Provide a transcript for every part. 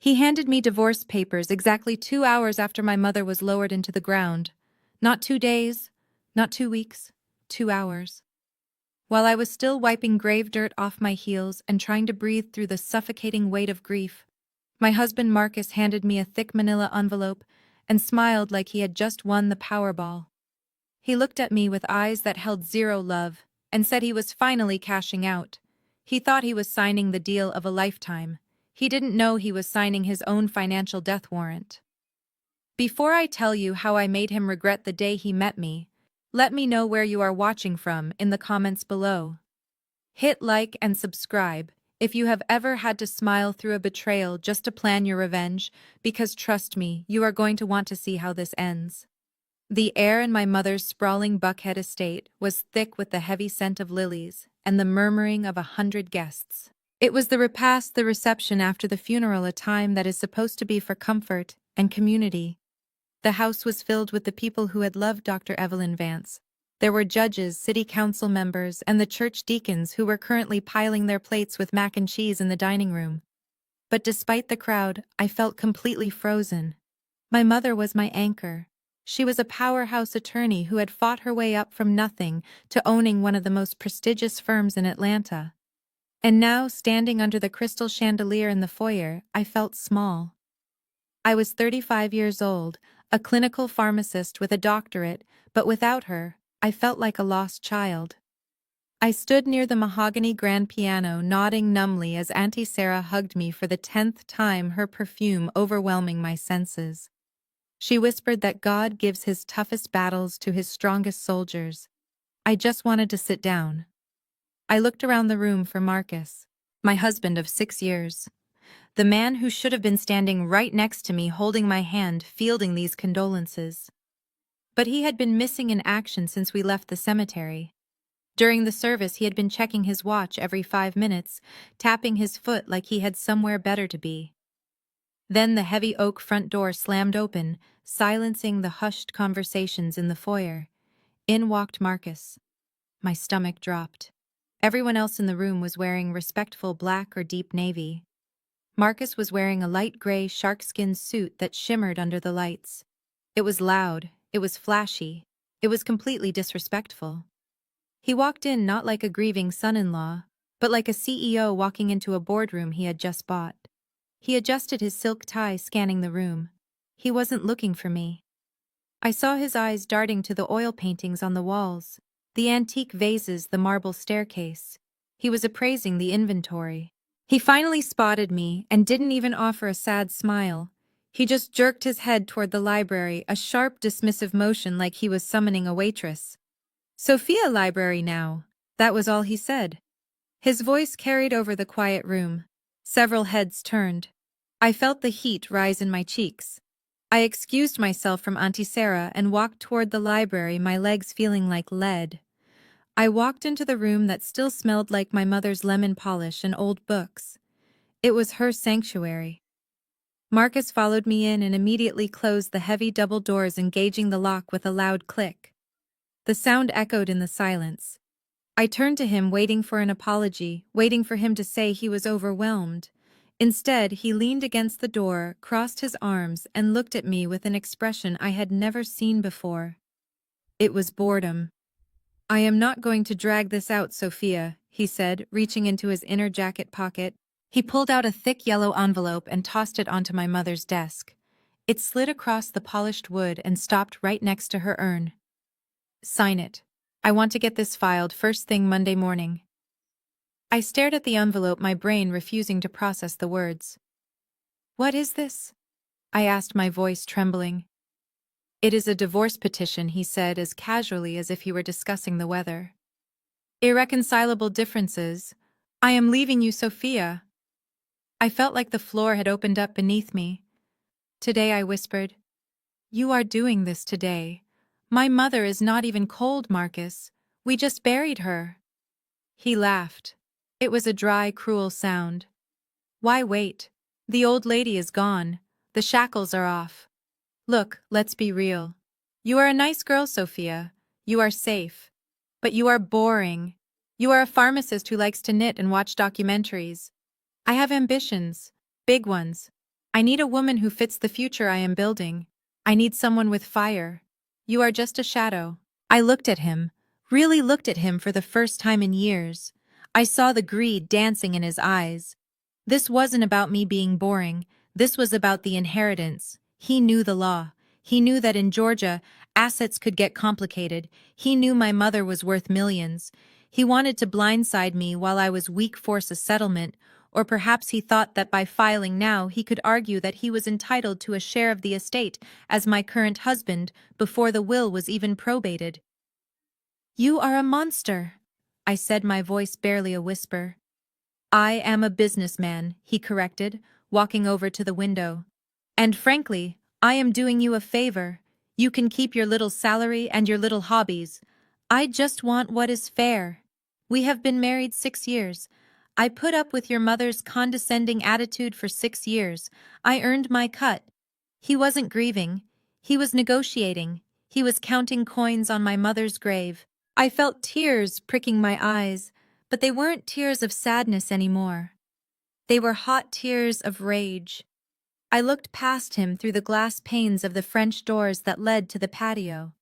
He handed me divorce papers exactly 2 hours after my mother was lowered into the ground. Not 2 days, not 2 weeks, 2 hours. While I was still wiping grave dirt off my heels and trying to breathe through the suffocating weight of grief, my husband Marcus handed me a thick manila envelope and smiled like he had just won the Powerball. He looked at me with eyes that held zero love and said he was finally cashing out. He thought he was signing the deal of a lifetime. He didn't know he was signing his own financial death warrant. Before I tell you how I made him regret the day he met me, let me know where you are watching from in the comments below. Hit like and subscribe if you have ever had to smile through a betrayal just to plan your revenge, because trust me, you are going to want to see how this ends. The air in my mother's sprawling Buckhead estate was thick with the heavy scent of lilies and the murmuring of 100 guests. It was the repast, the reception after the funeral, a time that is supposed to be for comfort and community. The house was filled with the people who had loved Dr. Evelyn Vance. There were judges, city council members, and the church deacons who were currently piling their plates with mac and cheese in the dining room. But despite the crowd, I felt completely frozen. My mother was my anchor. She was a powerhouse attorney who had fought her way up from nothing to owning one of the most prestigious firms in Atlanta. And now, standing under the crystal chandelier in the foyer, I felt small. I was 35 years old, a clinical pharmacist with a doctorate, but without her, I felt like a lost child. I stood near the mahogany grand piano, nodding numbly as Auntie Sarah hugged me for the 10th time, her perfume overwhelming my senses. She whispered that God gives his toughest battles to his strongest soldiers. I just wanted to sit down. I looked around the room for Marcus, my husband of 6 years. The man who should have been standing right next to me, holding my hand, fielding these condolences. But he had been missing in action since we left the cemetery. During the service, he had been checking his watch every 5 minutes, tapping his foot like he had somewhere better to be. Then the heavy oak front door slammed open, silencing the hushed conversations in the foyer. In walked Marcus. My stomach dropped. Everyone else in the room was wearing respectful black or deep navy. Marcus was wearing a light gray sharkskin suit that shimmered under the lights. It was loud, it was flashy, it was completely disrespectful. He walked in not like a grieving son-in-law, but like a CEO walking into a boardroom he had just bought. He adjusted his silk tie, scanning the room. He wasn't looking for me. I saw his eyes darting to the oil paintings on the walls, the antique vases, the marble staircase. He was appraising the inventory. He finally spotted me and didn't even offer a sad smile. He just jerked his head toward the library, a sharp, dismissive motion like he was summoning a waitress. "Sophia, library now." That was all he said. His voice carried over the quiet room. Several heads turned. I felt the heat rise in my cheeks. I excused myself from Auntie Sarah and walked toward the library, my legs feeling like lead. I walked into the room that still smelled like my mother's lemon polish and old books. It was her sanctuary. Marcus followed me in and immediately closed the heavy double doors, engaging the lock with a loud click. The sound echoed in the silence. I turned to him, waiting for an apology, waiting for him to say he was overwhelmed. Instead, he leaned against the door, crossed his arms, and looked at me with an expression I had never seen before. It was boredom. "I am not going to drag this out, Sophia," he said, reaching into his inner jacket pocket. He pulled out a thick yellow envelope and tossed it onto my mother's desk. It slid across the polished wood and stopped right next to her urn. "Sign it. I want to get this filed first thing Monday morning." I stared at the envelope, my brain refusing to process the words. "What is this?" I asked, my voice trembling. "It is a divorce petition," he said as casually as if he were discussing the weather. "Irreconcilable differences. I am leaving you, Sophia." I felt like the floor had opened up beneath me. "Today," I whispered. "You are doing this today. My mother is not even cold, Marcus. We just buried her." He laughed. It was a dry, cruel sound. "Why wait? The old lady is gone. The shackles are off. Look, let's be real. You are a nice girl, Sophia. You are safe. But you are boring. You are a pharmacist who likes to knit and watch documentaries. I have ambitions, big ones. I need a woman who fits the future I am building. I need someone with fire. You are just a shadow. I looked at him, really looked at him for the first time in years. I saw the greed dancing in his eyes. This wasn't about me being boring. This was about the inheritance. He knew the law. He knew that in Georgia, assets could get complicated. He knew my mother was worth millions. He wanted to blindside me while I was weak, force a settlement, or perhaps he thought that by filing now he could argue that he was entitled to a share of the estate as my current husband before the will was even probated. "You are a monster," I said, my voice barely a whisper. "I am a businessman," he corrected, walking over to the window. "And frankly, I am doing you a favor. You can keep your little salary and your little hobbies. I just want what is fair. We have been married 6 years. I put up with your mother's condescending attitude for 6 years. I earned my cut." He wasn't grieving. He was negotiating. He was counting coins on my mother's grave. I felt tears pricking my eyes, but they weren't tears of sadness anymore. They were hot tears of rage. I looked past him through the glass panes of the French doors that led to the patio.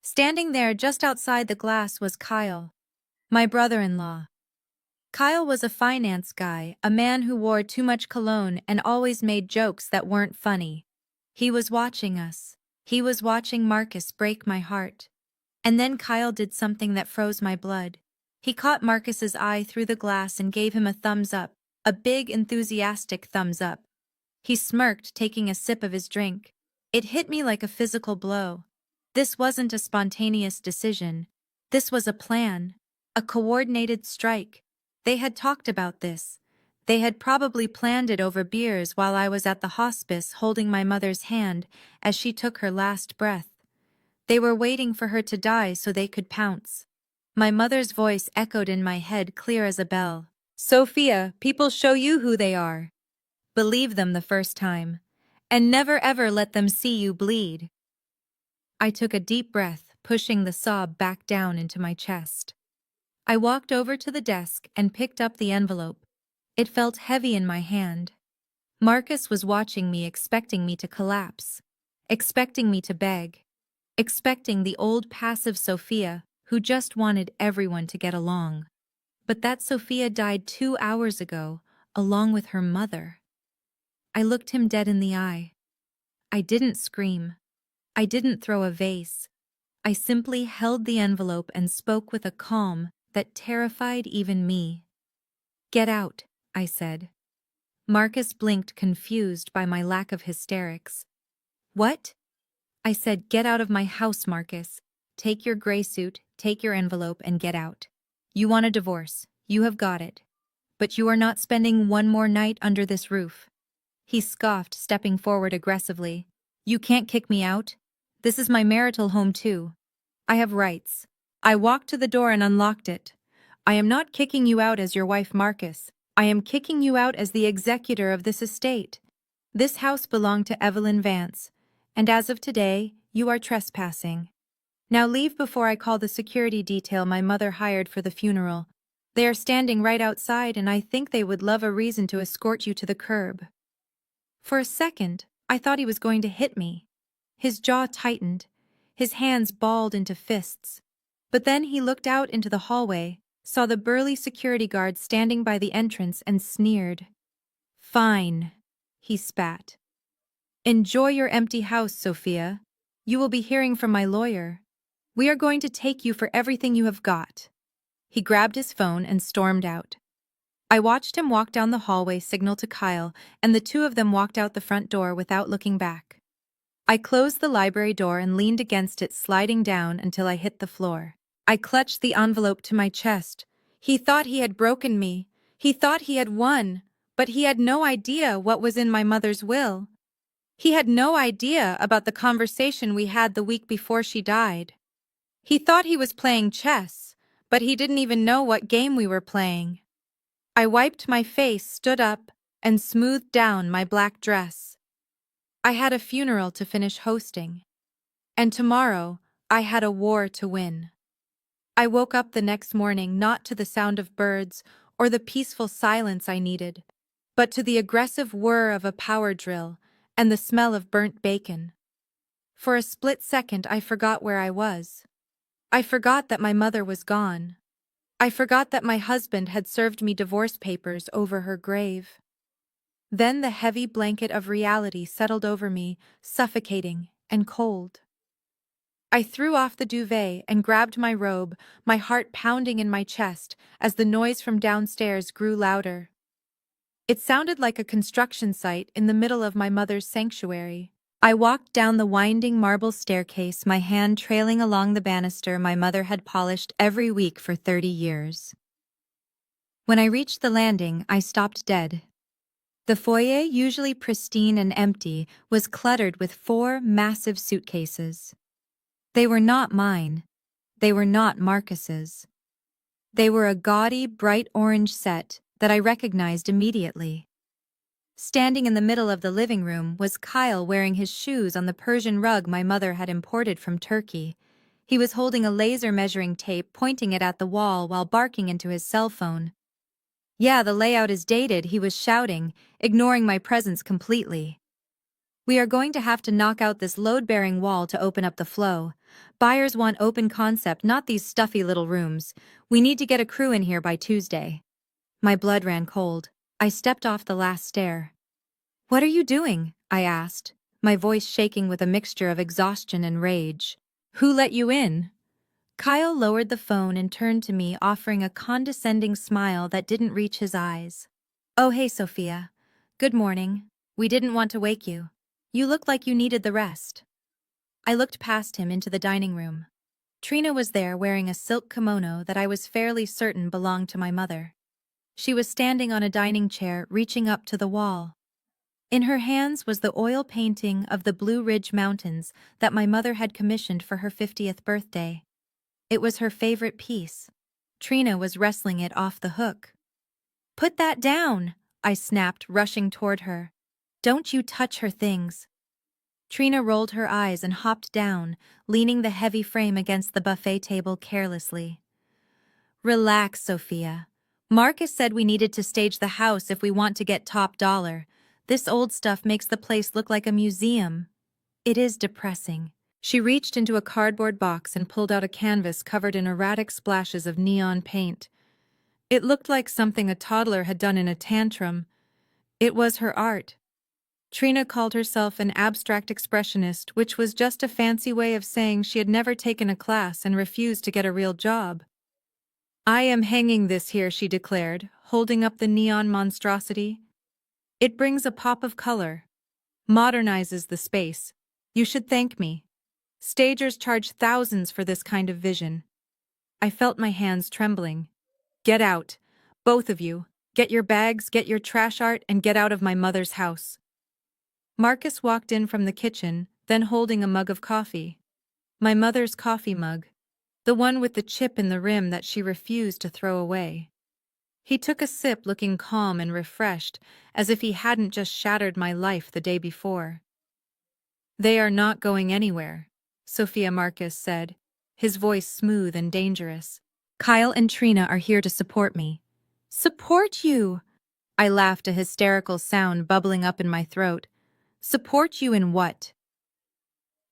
Standing there just outside the glass was Kyle, my brother-in-law. Kyle was a finance guy, a man who wore too much cologne and always made jokes that weren't funny. He was watching us. He was watching Marcus break my heart. And then Kyle did something that froze my blood. He caught Marcus's eye through the glass and gave him a thumbs up, a big, enthusiastic thumbs up. He smirked, taking a sip of his drink. It hit me like a physical blow. This wasn't a spontaneous decision. This was a plan, a coordinated strike. They had talked about this. They had probably planned it over beers while I was at the hospice holding my mother's hand as she took her last breath. They were waiting for her to die so they could pounce. My mother's voice echoed in my head clear as a bell. "Sophia, people show you who they are. Believe them the first time, and never ever let them see you bleed." I took a deep breath, pushing the sob back down into my chest. I walked over to the desk and picked up the envelope. It felt heavy in my hand. Marcus was watching me, expecting me to collapse, expecting me to beg, expecting the old passive Sophia who just wanted everyone to get along. But that Sophia died 2 hours ago, along with her mother. I looked him dead in the eye. I didn't scream. I didn't throw a vase. I simply held the envelope and spoke with a calm that terrified even me. "Get out," I said. Marcus blinked, confused by my lack of hysterics. "What?" I said. "Get out of my house, Marcus. Take your gray suit, take your envelope, and get out. You want a divorce. You have got it. But you are not spending one more night under this roof." He scoffed, stepping forward aggressively. "You can't kick me out. This is my marital home too. I have rights." I walked to the door and unlocked it. "I am not kicking you out as your wife, Marcus. I am kicking you out as the executor of this estate. This house belonged to Evelyn Vance, and as of today, you are trespassing. Now leave before I call the security detail my mother hired for the funeral. They are standing right outside, and I think they would love a reason to escort you to the curb." For a second, I thought he was going to hit me. His jaw tightened, his hands balled into fists. But then he looked out into the hallway, saw the burly security guard standing by the entrance, and sneered. "Fine," he spat. "Enjoy your empty house, Sophia. You will be hearing from my lawyer. We are going to take you for everything you have got." He grabbed his phone and stormed out. I watched him walk down the hallway, signal to Kyle, and the two of them walked out the front door without looking back. I closed the library door and leaned against it, sliding down until I hit the floor. I clutched the envelope to my chest. He thought he had broken me. He thought he had won, but he had no idea what was in my mother's will. He had no idea about the conversation we had the week before she died. He thought he was playing chess, but he didn't even know what game we were playing. I wiped my face, stood up, and smoothed down my black dress. I had a funeral to finish hosting, and tomorrow I had a war to win. I woke up the next morning not to the sound of birds or the peaceful silence I needed, but to the aggressive whir of a power drill and the smell of burnt bacon. For a split second, I forgot where I was. I forgot that my mother was gone. I forgot that my husband had served me divorce papers over her grave. Then the heavy blanket of reality settled over me, suffocating and cold. I threw off the duvet and grabbed my robe, my heart pounding in my chest as the noise from downstairs grew louder. It sounded like a construction site in the middle of my mother's sanctuary. I walked down the winding marble staircase, my hand trailing along the banister my mother had polished every week for 30 years. When I reached the landing, I stopped dead. The foyer, usually pristine and empty, was cluttered with 4 massive suitcases. They were not mine. They were not Marcus's. They were a gaudy, bright orange set that I recognized immediately. Standing in the middle of the living room was Kyle, wearing his shoes on the Persian rug my mother had imported from Turkey. He was holding a laser measuring tape, pointing it at the wall while barking into his cell phone. "Yeah, the layout is dated," he was shouting, ignoring my presence completely. "We are going to have to knock out this load-bearing wall to open up the flow. Buyers want open concept, not these stuffy little rooms. We need to get a crew in here by Tuesday." My blood ran cold. I stepped off the last stair. "What are you doing?" I asked, my voice shaking with a mixture of exhaustion and rage. "Who let you in?" Kyle lowered the phone and turned to me, offering a condescending smile that didn't reach his eyes. "Oh, hey, Sophia. Good morning. We didn't want to wake you. You look like you needed the rest." I looked past him into the dining room. Trina was there wearing a silk kimono that I was fairly certain belonged to my mother. She was standing on a dining chair, reaching up to the wall. In her hands was the oil painting of the Blue Ridge Mountains that my mother had commissioned for her 50th birthday. It was her favorite piece. Trina was wrestling it off the hook. "Put that down!" I snapped, rushing toward her. "Don't you touch her things." Trina rolled her eyes and hopped down, leaning the heavy frame against the buffet table carelessly. "Relax, Sophia. Marcus said we needed to stage the house if we want to get top dollar. This old stuff makes the place look like a museum. It is depressing." She reached into a cardboard box and pulled out a canvas covered in erratic splashes of neon paint. It looked like something a toddler had done in a tantrum. It was her art. Trina called herself an abstract expressionist, which was just a fancy way of saying she had never taken a class and refused to get a real job. "I am hanging this here," she declared, holding up the neon monstrosity. "It brings a pop of color, modernizes the space. You should thank me. Stagers charge thousands for this kind of vision." I felt my hands trembling. "Get out. Both of you. Get your bags, get your trash art, and get out of my mother's house." Marcus walked in from the kitchen, then holding a mug of coffee. My mother's coffee mug. The one with the chip in the rim that she refused to throw away. He took a sip, looking calm and refreshed, as if he hadn't just shattered my life the day before. "They are not going anywhere," Sophia Marcus said, his voice smooth and dangerous. "Kyle and Trina are here to support me." "Support you?" I laughed, a hysterical sound bubbling up in my throat. "Support you in what?"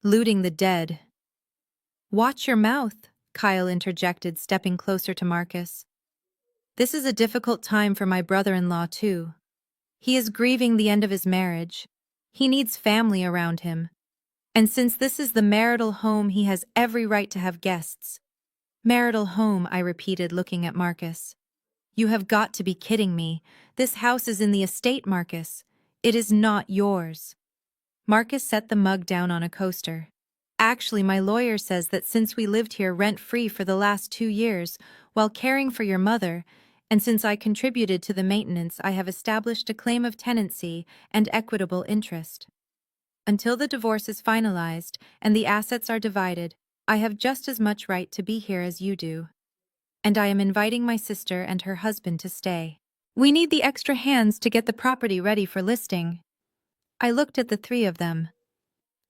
"Looting the dead." "Watch your mouth," Kyle interjected, stepping closer to Marcus. "This is a difficult time for my brother-in-law, too. He is grieving the end of his marriage. He needs family around him. And since this is the marital home, he has every right to have guests." "Marital home," I repeated, looking at Marcus. "You have got to be kidding me. This house is in the estate, Marcus. It is not yours." Marcus set the mug down on a coaster. "Actually, my lawyer says that since we lived here rent-free for the last 2 years, while caring for your mother, and since I contributed to the maintenance, I have established a claim of tenancy and equitable interest. Until the divorce is finalized and the assets are divided, I have just as much right to be here as you do. And I am inviting my sister and her husband to stay. We need the extra hands to get the property ready for listing." I looked at the 3 of them.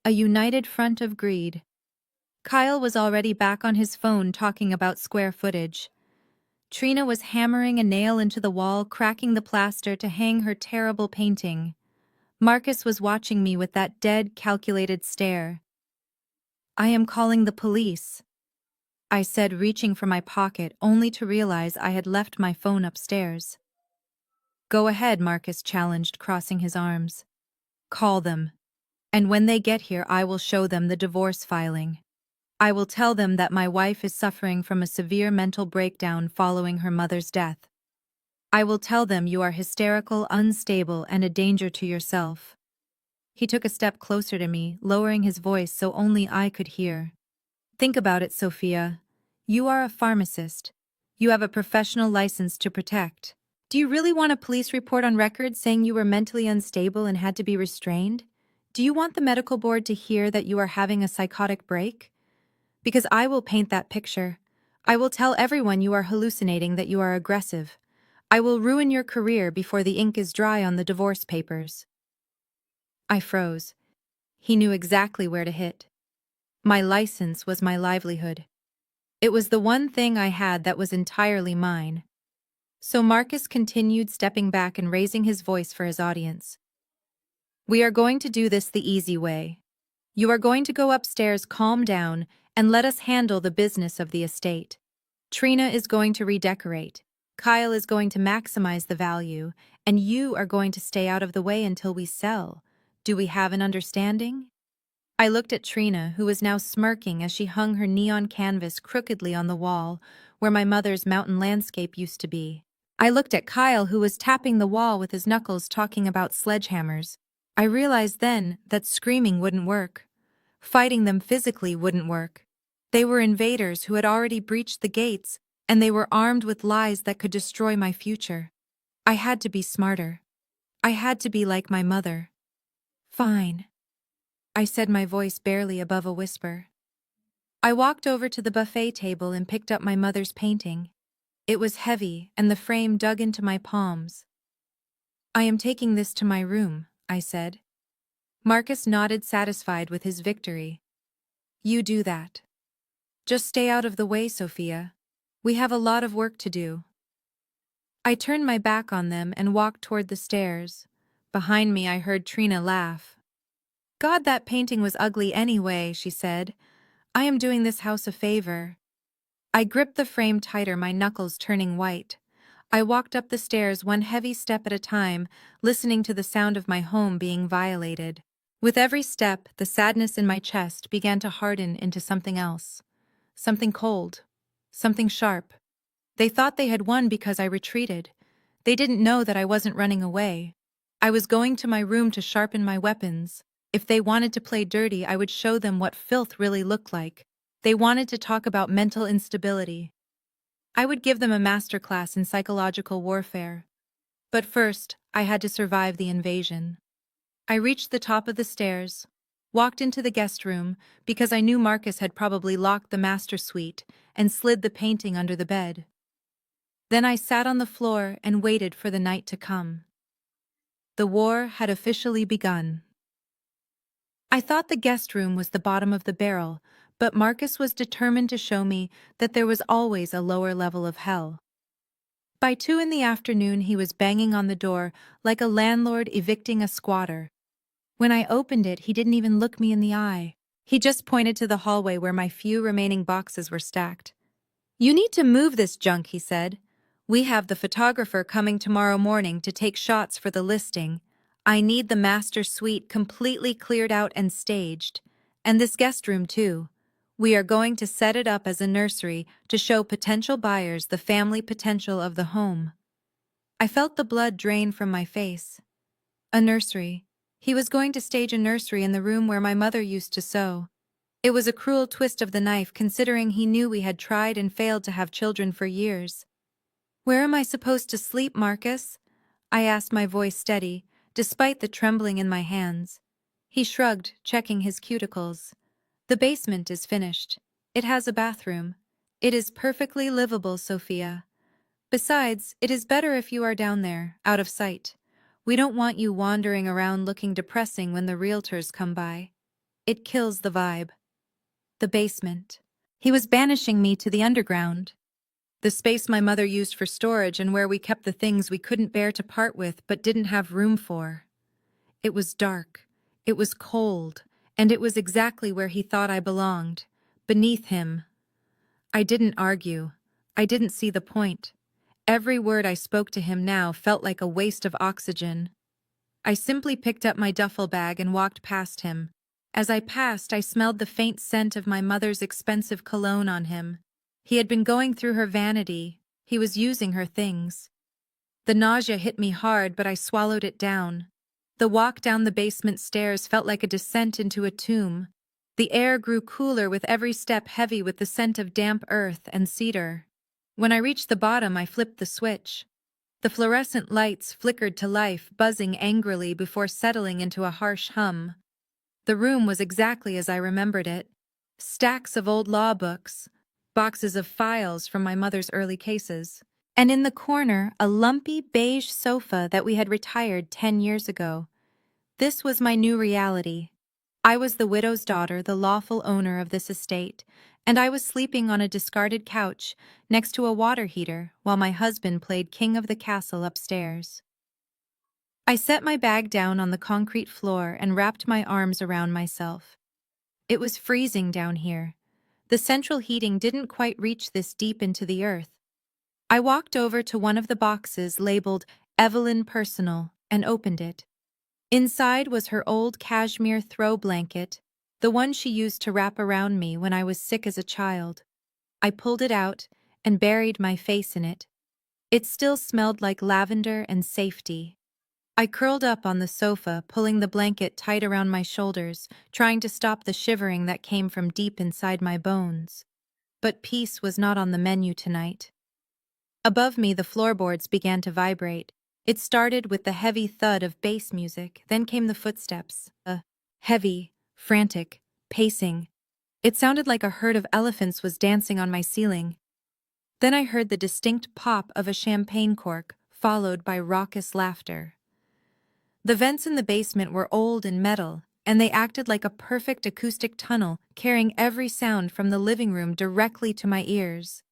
A united front of greed. Kyle was already back on his phone talking about square footage. Trina was hammering a nail into the wall, cracking the plaster to hang her terrible painting. Marcus was watching me with that dead, calculated stare. "I am calling the police," I said, reaching for my pocket only to realize I had left my phone upstairs. "Go ahead," Marcus challenged, crossing his arms. "Call them. And when they get here, I will show them the divorce filing. I will tell them that my wife is suffering from a severe mental breakdown following her mother's death. I will tell them you are hysterical, unstable, and a danger to yourself." He took a step closer to me, lowering his voice so only I could hear. "Think about it, Sophia. You are a pharmacist. You have a professional license to protect. Do you really want a police report on record saying you were mentally unstable and had to be restrained? Do you want the medical board to hear that you are having a psychotic break? Because I will paint that picture. I will tell everyone you are hallucinating, that you are aggressive. I will ruin your career before the ink is dry on the divorce papers." I froze. He knew exactly where to hit. My license was my livelihood. It was the one thing I had that was entirely mine. So Marcus continued, stepping back and raising his voice for his audience. "We are going to do this the easy way. You are going to go upstairs, calm down, and let us handle the business of the estate. Trina is going to redecorate. Kyle is going to maximize the value, and you are going to stay out of the way until we sell. Do we have an understanding?" I looked at Trina, who was now smirking as she hung her neon canvas crookedly on the wall, where my mother's mountain landscape used to be. I looked at Kyle, who was tapping the wall with his knuckles, talking about sledgehammers. I realized then that screaming wouldn't work. Fighting them physically wouldn't work. They were invaders who had already breached the gates, and they were armed with lies that could destroy my future. I had to be smarter. I had to be like my mother. "Fine," I said, my voice barely above a whisper. I walked over to the buffet table and picked up my mother's painting. It was heavy, and the frame dug into my palms. "I am taking this to my room," I said. Marcus nodded, satisfied with his victory. "You do that. Just stay out of the way, Sophia. We have a lot of work to do." I turned my back on them and walked toward the stairs. Behind me, I heard Trina laugh. "God, that painting was ugly anyway," she said. "I am doing this house a favor." I gripped the frame tighter, my knuckles turning white. I walked up the stairs, one heavy step at a time, listening to the sound of my home being violated. With every step, the sadness in my chest began to harden into something else. Something cold. Something sharp. They thought they had won because I retreated. They didn't know that I wasn't running away. I was going to my room to sharpen my weapons. If they wanted to play dirty, I would show them what filth really looked like. They wanted to talk about mental instability. I would give them a masterclass in psychological warfare. But first, I had to survive the invasion. I reached the top of the stairs, walked into the guest room, because I knew Marcus had probably locked the master suite, and slid the painting under the bed. Then I sat on the floor and waited for the night to come. The war had officially begun. I thought the guest room was the bottom of the barrel, but Marcus was determined to show me that there was always a lower level of hell. By 2 in the afternoon, he was banging on the door like a landlord evicting a squatter. When I opened it, he didn't even look me in the eye. He just pointed to the hallway where my few remaining boxes were stacked. "You need to move this junk," he said. "We have the photographer coming tomorrow morning to take shots for the listing. I need the master suite completely cleared out and staged. And this guest room too. We are going to set it up as a nursery to show potential buyers the family potential of the home." I felt the blood drain from my face. A nursery. He was going to stage a nursery in the room where my mother used to sew. It was a cruel twist of the knife, considering he knew we had tried and failed to have children for years. "Where am I supposed to sleep, Marcus?" I asked, my voice steady, despite the trembling in my hands. He shrugged, checking his cuticles. "The basement is finished. It has a bathroom. It is perfectly livable, Sophia. Besides, it is better if you are down there, out of sight. We don't want you wandering around looking depressing when the realtors come by. It kills the vibe." The basement. He was banishing me to the underground. The space my mother used for storage and where we kept the things we couldn't bear to part with but didn't have room for. It was dark, it was cold, and it was exactly where he thought I belonged, beneath him. I didn't argue. I didn't see the point. Every word I spoke to him now felt like a waste of oxygen. I simply picked up my duffel bag and walked past him. As I passed, I smelled the faint scent of my mother's expensive cologne on him. He had been going through her vanity. He was using her things. The nausea hit me hard, but I swallowed it down. The walk down the basement stairs felt like a descent into a tomb. The air grew cooler with every step, heavy with the scent of damp earth and cedar. When I reached the bottom, I flipped the switch. The fluorescent lights flickered to life, buzzing angrily before settling into a harsh hum. The room was exactly as I remembered it. Stacks of old law books, boxes of files from my mother's early cases, and in the corner, a lumpy beige sofa that we had retired 10 years ago. This was my new reality. I was the widow's daughter, the lawful owner of this estate, and I was sleeping on a discarded couch next to a water heater while my husband played king of the castle upstairs. I set my bag down on the concrete floor and wrapped my arms around myself. It was freezing down here. The central heating didn't quite reach this deep into the earth. I walked over to one of the boxes labeled Evelyn Personal and opened it. Inside was her old cashmere throw blanket, the one she used to wrap around me when I was sick as a child. I pulled it out and buried my face in it. It still smelled like lavender and safety. I curled up on the sofa, pulling the blanket tight around my shoulders, trying to stop the shivering that came from deep inside my bones. But peace was not on the menu tonight. Above me, the floorboards began to vibrate. It started with the heavy thud of bass music, then came the footsteps, a heavy, frantic, pacing. It sounded like a herd of elephants was dancing on my ceiling. Then I heard the distinct pop of a champagne cork, followed by raucous laughter. The vents in the basement were old and metal, and they acted like a perfect acoustic tunnel, carrying every sound from the living room directly to my ears.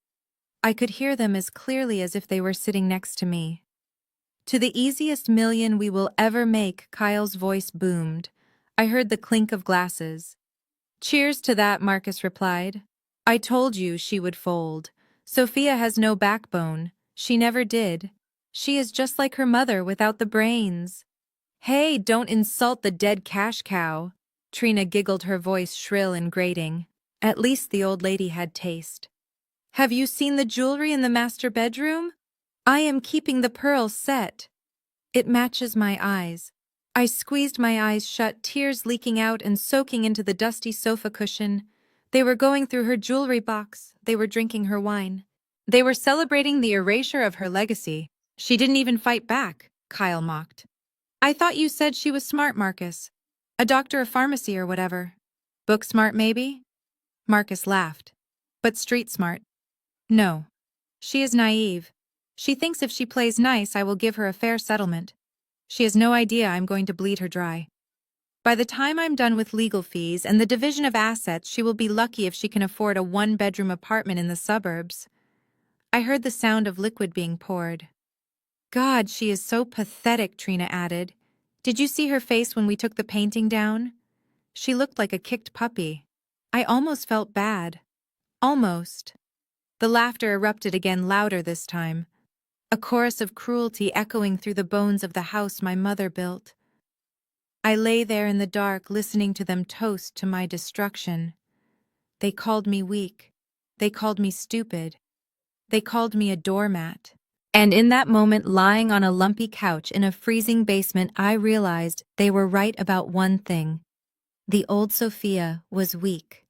I could hear them as clearly as if they were sitting next to me. "To the easiest million we will ever make," Kyle's voice boomed. I heard the clink of glasses. "Cheers to that," Marcus replied. "I told you she would fold. Sophia has no backbone. She never did. She is just like her mother without the brains." "Hey, don't insult the dead cash cow." Trina giggled, her voice shrill and grating. At least the old lady had taste. "Have you seen the jewelry in the master bedroom? I am keeping the pearl set. It matches my eyes." I squeezed my eyes shut, tears leaking out and soaking into the dusty sofa cushion. They were going through her jewelry box. They were drinking her wine. They were celebrating the erasure of her legacy. "She didn't even fight back," Kyle mocked. "I thought you said she was smart, Marcus. A doctor of pharmacy or whatever." "Book smart, maybe?" Marcus laughed. "But street smart. No. She is naive. She thinks if she plays nice, I will give her a fair settlement. She has no idea I'm going to bleed her dry. By the time I'm done with legal fees and the division of assets, she will be lucky if she can afford a one-bedroom apartment in the suburbs." I heard the sound of liquid being poured. "God, she is so pathetic," Trina added. "Did you see her face when we took the painting down? She looked like a kicked puppy. I almost felt bad. Almost." The laughter erupted again, louder this time. A chorus of cruelty echoing through the bones of the house my mother built. I lay there in the dark, listening to them toast to my destruction. They called me weak. They called me stupid. They called me a doormat. And in that moment, lying on a lumpy couch in a freezing basement, I realized they were right about one thing. The old Sophia was weak.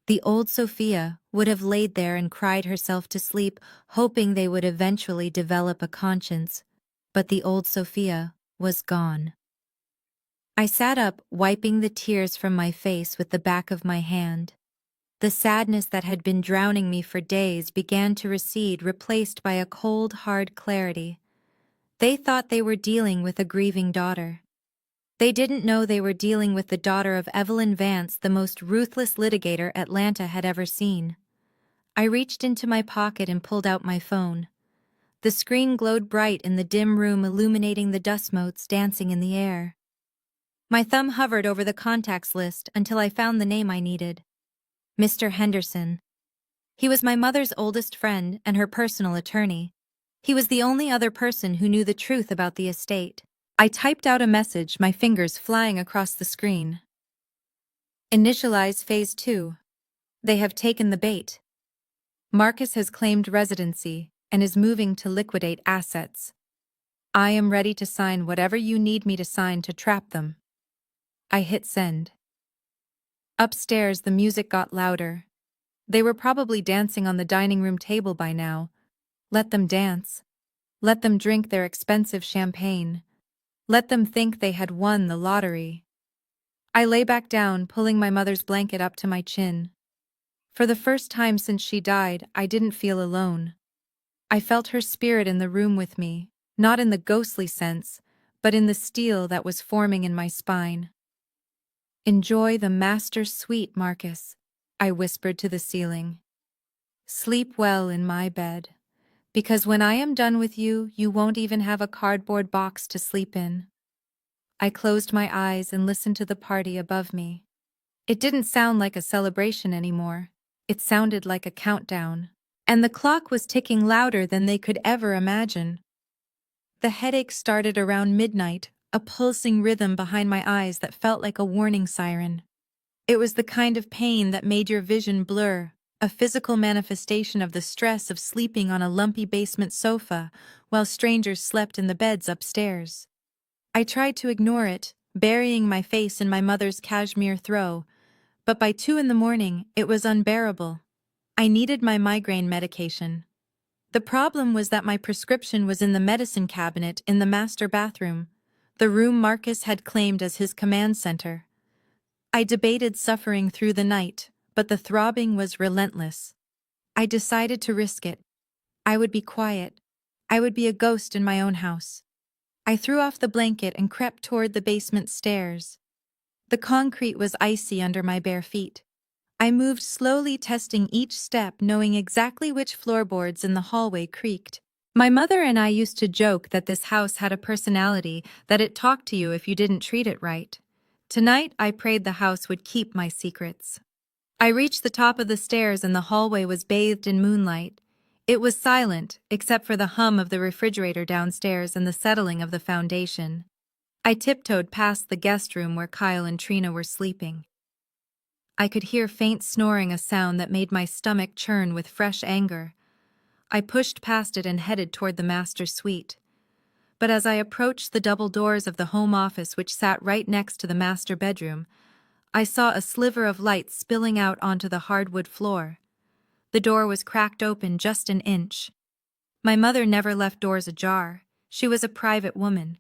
The old Sophia would have laid there and cried herself to sleep, hoping they would eventually develop a conscience. But the old Sophia was gone. I sat up, wiping the tears from my face with the back of my hand. The sadness that had been drowning me for days began to recede, replaced by a cold, hard clarity. They thought they were dealing with a grieving daughter. They didn't know they were dealing with the daughter of Evelyn Vance, the most ruthless litigator Atlanta had ever seen. I reached into my pocket and pulled out my phone. The screen glowed bright in the dim room, illuminating the dust motes dancing in the air. My thumb hovered over the contacts list until I found the name I needed. Mr. Henderson. He was my mother's oldest friend and her personal attorney. He was the only other person who knew the truth about the estate. I typed out a message, my fingers flying across the screen. Initialize Phase 2. They have taken the bait. Marcus has claimed residency and is moving to liquidate assets. I am ready to sign whatever you need me to sign to trap them. I hit send. Upstairs, the music got louder. They were probably dancing on the dining room table by now. Let them dance. Let them drink their expensive champagne. Let them think they had won the lottery. I lay back down, pulling my mother's blanket up to my chin. For the first time since she died, I didn't feel alone. I felt her spirit in the room with me, not in the ghostly sense, but in the steel that was forming in my spine. Enjoy the master's suite, Marcus, I whispered to the ceiling. Sleep well in my bed, because when I am done with you, you won't even have a cardboard box to sleep in. I closed my eyes and listened to the party above me. It didn't sound like a celebration anymore. It sounded like a countdown. And the clock was ticking louder than they could ever imagine. The headache started around midnight, a pulsing rhythm behind my eyes that felt like a warning siren. It was the kind of pain that made your vision blur, a physical manifestation of the stress of sleeping on a lumpy basement sofa while strangers slept in the beds upstairs. I tried to ignore it, burying my face in my mother's cashmere throw, but by 2 a.m, it was unbearable. I needed my migraine medication. The problem was that my prescription was in the medicine cabinet in the master bathroom, the room Marcus had claimed as his command center. I debated suffering through the night, but the throbbing was relentless. I decided to risk it. I would be quiet. I would be a ghost in my own house. I threw off the blanket and crept toward the basement stairs. The concrete was icy under my bare feet. I moved slowly, testing each step, knowing exactly which floorboards in the hallway creaked. My mother and I used to joke that this house had a personality, that it talked to you if you didn't treat it right. Tonight, I prayed the house would keep my secrets. I reached the top of the stairs and the hallway was bathed in moonlight. It was silent, except for the hum of the refrigerator downstairs and the settling of the foundation. I tiptoed past the guest room where Kyle and Trina were sleeping. I could hear faint snoring, a sound that made my stomach churn with fresh anger. I pushed past it and headed toward the master suite. But as I approached the double doors of the home office, which sat right next to the master bedroom, I saw a sliver of light spilling out onto the hardwood floor. The door was cracked open just an inch. My mother never left doors ajar. She was a private woman.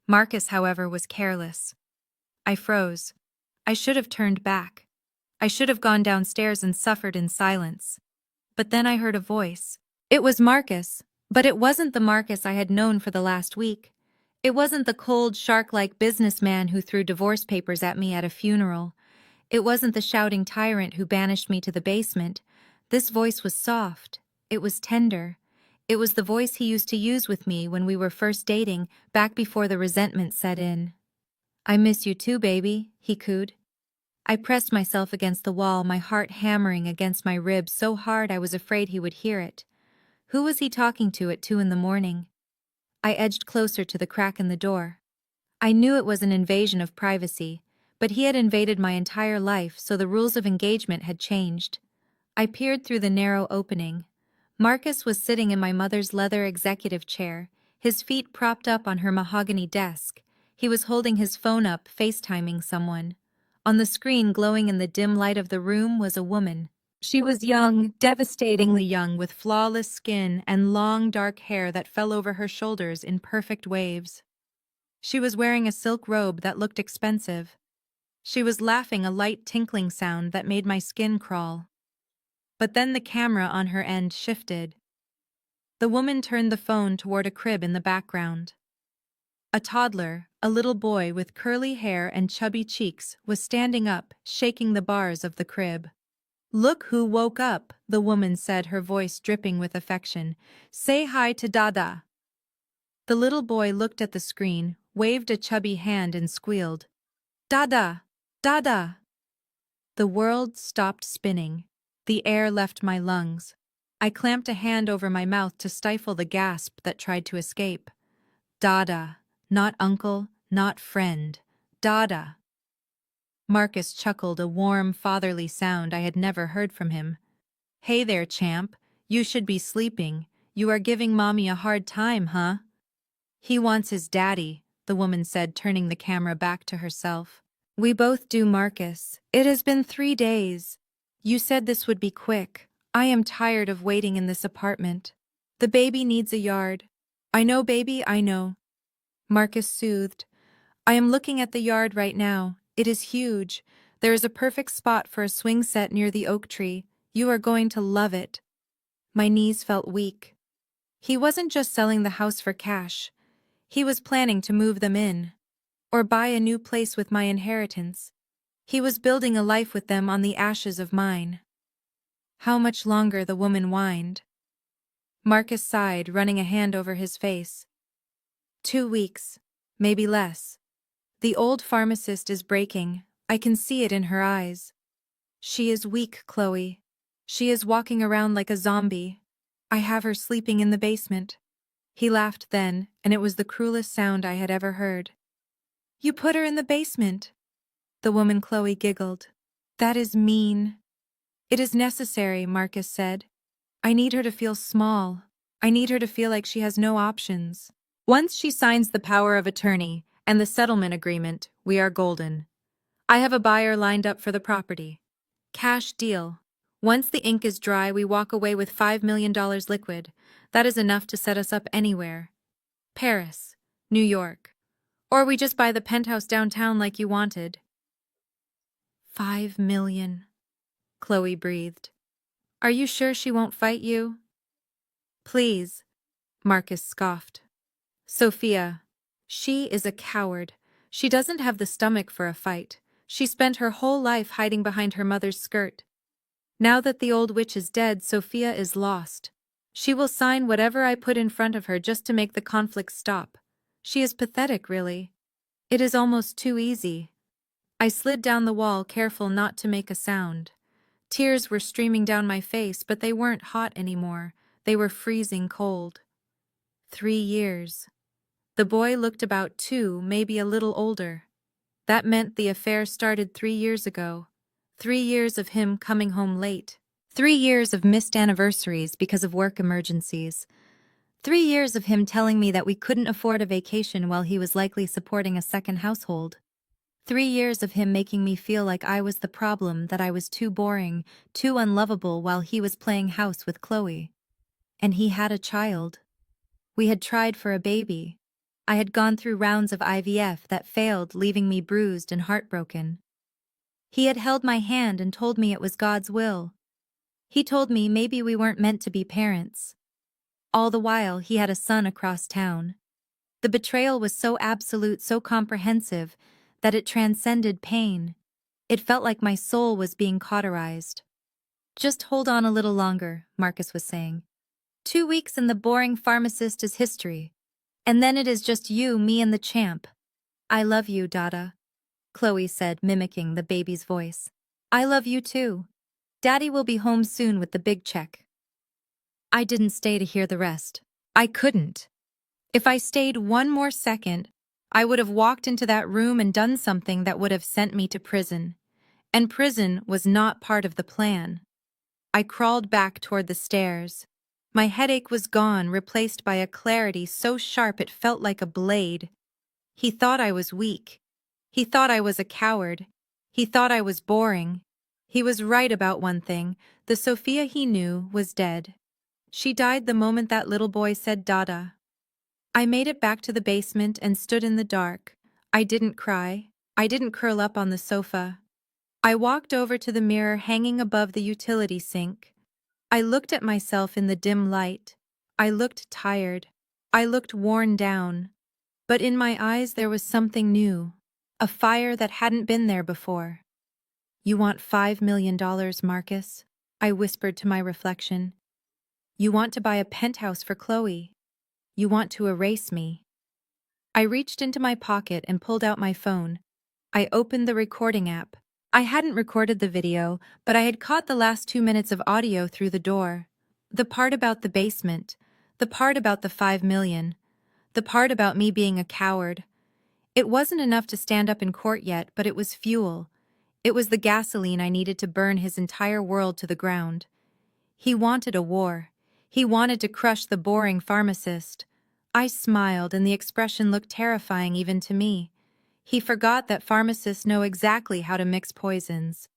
Marcus, however, was careless. I froze. I should have turned back. I should have gone downstairs and suffered in silence. But then I heard a voice. It was Marcus, but it wasn't the Marcus I had known for the last week. It wasn't the cold, shark-like businessman who threw divorce papers at me at a funeral. It wasn't the shouting tyrant who banished me to the basement. This voice was soft. It was tender. It was the voice he used to use with me when we were first dating, back before the resentment set in. "I miss you too, baby," he cooed. I pressed myself against the wall, my heart hammering against my ribs so hard I was afraid he would hear it. Who was he talking to at 2 a.m? I edged closer to the crack in the door. I knew it was an invasion of privacy, but he had invaded my entire life, so the rules of engagement had changed. I peered through the narrow opening. Marcus was sitting in my mother's leather executive chair, his feet propped up on her mahogany desk. He was holding his phone up, FaceTiming someone. On the screen, glowing in the dim light of the room, was a woman. She was young, devastatingly young, with flawless skin and long dark hair that fell over her shoulders in perfect waves. She was wearing a silk robe that looked expensive. She was laughing, a light tinkling sound that made my skin crawl. But then the camera on her end shifted. The woman turned the phone toward a crib in the background. A toddler, a little boy with curly hair and chubby cheeks, was standing up, shaking the bars of the crib. Look who woke up, the woman said, her voice dripping with affection. Say hi to Dada. The little boy looked at the screen, waved a chubby hand and squealed. Dada! Dada! The world stopped spinning. The air left my lungs. I clamped a hand over my mouth to stifle the gasp that tried to escape. Dada. Not uncle, not friend. Dada. Marcus chuckled, a warm, fatherly sound I had never heard from him. Hey there, champ. You should be sleeping. You are giving mommy a hard time, huh? He wants his daddy, the woman said, turning the camera back to herself. We both do, Marcus. It has been 3 days. You said this would be quick. I am tired of waiting in this apartment. The baby needs a yard. I know, baby, I know. Marcus soothed. I am looking at the yard right now. It is huge. There is a perfect spot for a swing set near the oak tree. You are going to love it. My knees felt weak. He wasn't just selling the house for cash. He was planning to move them in, or buy a new place with my inheritance. He was building a life with them on the ashes of mine. How much longer, the woman whined. Marcus sighed, running a hand over his face. 2 weeks, maybe less. The old pharmacist is breaking. I can see it in her eyes. She is weak, Chloe. She is walking around like a zombie. I have her sleeping in the basement. He laughed then, and it was the cruelest sound I had ever heard. You put her in the basement? The woman Chloe giggled. That is mean. It is necessary, Marcus said. I need her to feel small. I need her to feel like she has no options. Once she signs the power of attorney and the settlement agreement, we are golden. I have a buyer lined up for the property. Cash deal. Once the ink is dry, we walk away with $5 million liquid. That is enough to set us up anywhere. Paris, New York. Or we just buy the penthouse downtown like you wanted. 5 million, Chloe breathed. Are you sure she won't fight you? Please, Marcus scoffed. Sophia, she is a coward. She doesn't have the stomach for a fight. She spent her whole life hiding behind her mother's skirt. Now that the old witch is dead, Sophia is lost. She will sign whatever I put in front of her just to make the conflict stop. She is pathetic, really. It is almost too easy. I slid down the wall, careful not to make a sound. Tears were streaming down my face, but they weren't hot anymore. They were freezing cold. 3 years. The boy looked about 2, maybe a little older. That meant the affair started 3 years ago. 3 years of him coming home late. 3 years of missed anniversaries because of work emergencies. 3 years of him telling me that we couldn't afford a vacation while he was likely supporting a second household. 3 years of him making me feel like I was the problem, that I was too boring, too unlovable while he was playing house with Chloe. And he had a child. We had tried for a baby. I had gone through rounds of IVF that failed, leaving me bruised and heartbroken. He had held my hand and told me it was God's will. He told me maybe we weren't meant to be parents. All the while, he had a son across town. The betrayal was so absolute, so comprehensive, that it transcended pain. It felt like my soul was being cauterized. Just hold on a little longer, Marcus was saying. 2 weeks and the boring pharmacist is history. And then it is just you, me, and the champ. I love you, Dada, Chloe said, mimicking the baby's voice. I love you too. Daddy will be home soon with the big check. I didn't stay to hear the rest. I couldn't. If I stayed 1 more second, I would have walked into that room and done something that would have sent me to prison. And prison was not part of the plan. I crawled back toward the stairs. My headache was gone, replaced by a clarity so sharp it felt like a blade. He thought I was weak. He thought I was a coward. He thought I was boring. He was right about one thing. The Sophia he knew was dead. She died the moment that little boy said Dada. I made it back to the basement and stood in the dark. I didn't cry. I didn't curl up on the sofa. I walked over to the mirror hanging above the utility sink. I looked at myself in the dim light. I looked tired. I looked worn down. But in my eyes there was something new, a fire that hadn't been there before. You want $5 million, Marcus? I whispered to my reflection. You want to buy a penthouse for Chloe. You want to erase me. I reached into my pocket and pulled out my phone. I opened the recording app. I hadn't recorded the video, but I had caught the last 2 minutes of audio through the door. The part about the basement, the part about the 5 million, the part about me being a coward. It wasn't enough to stand up in court yet, but it was fuel. It was the gasoline I needed to burn his entire world to the ground. He wanted a war. He wanted to crush the boring pharmacist. I smiled, and the expression looked terrifying even to me. He forgot that pharmacists know exactly how to mix poisons.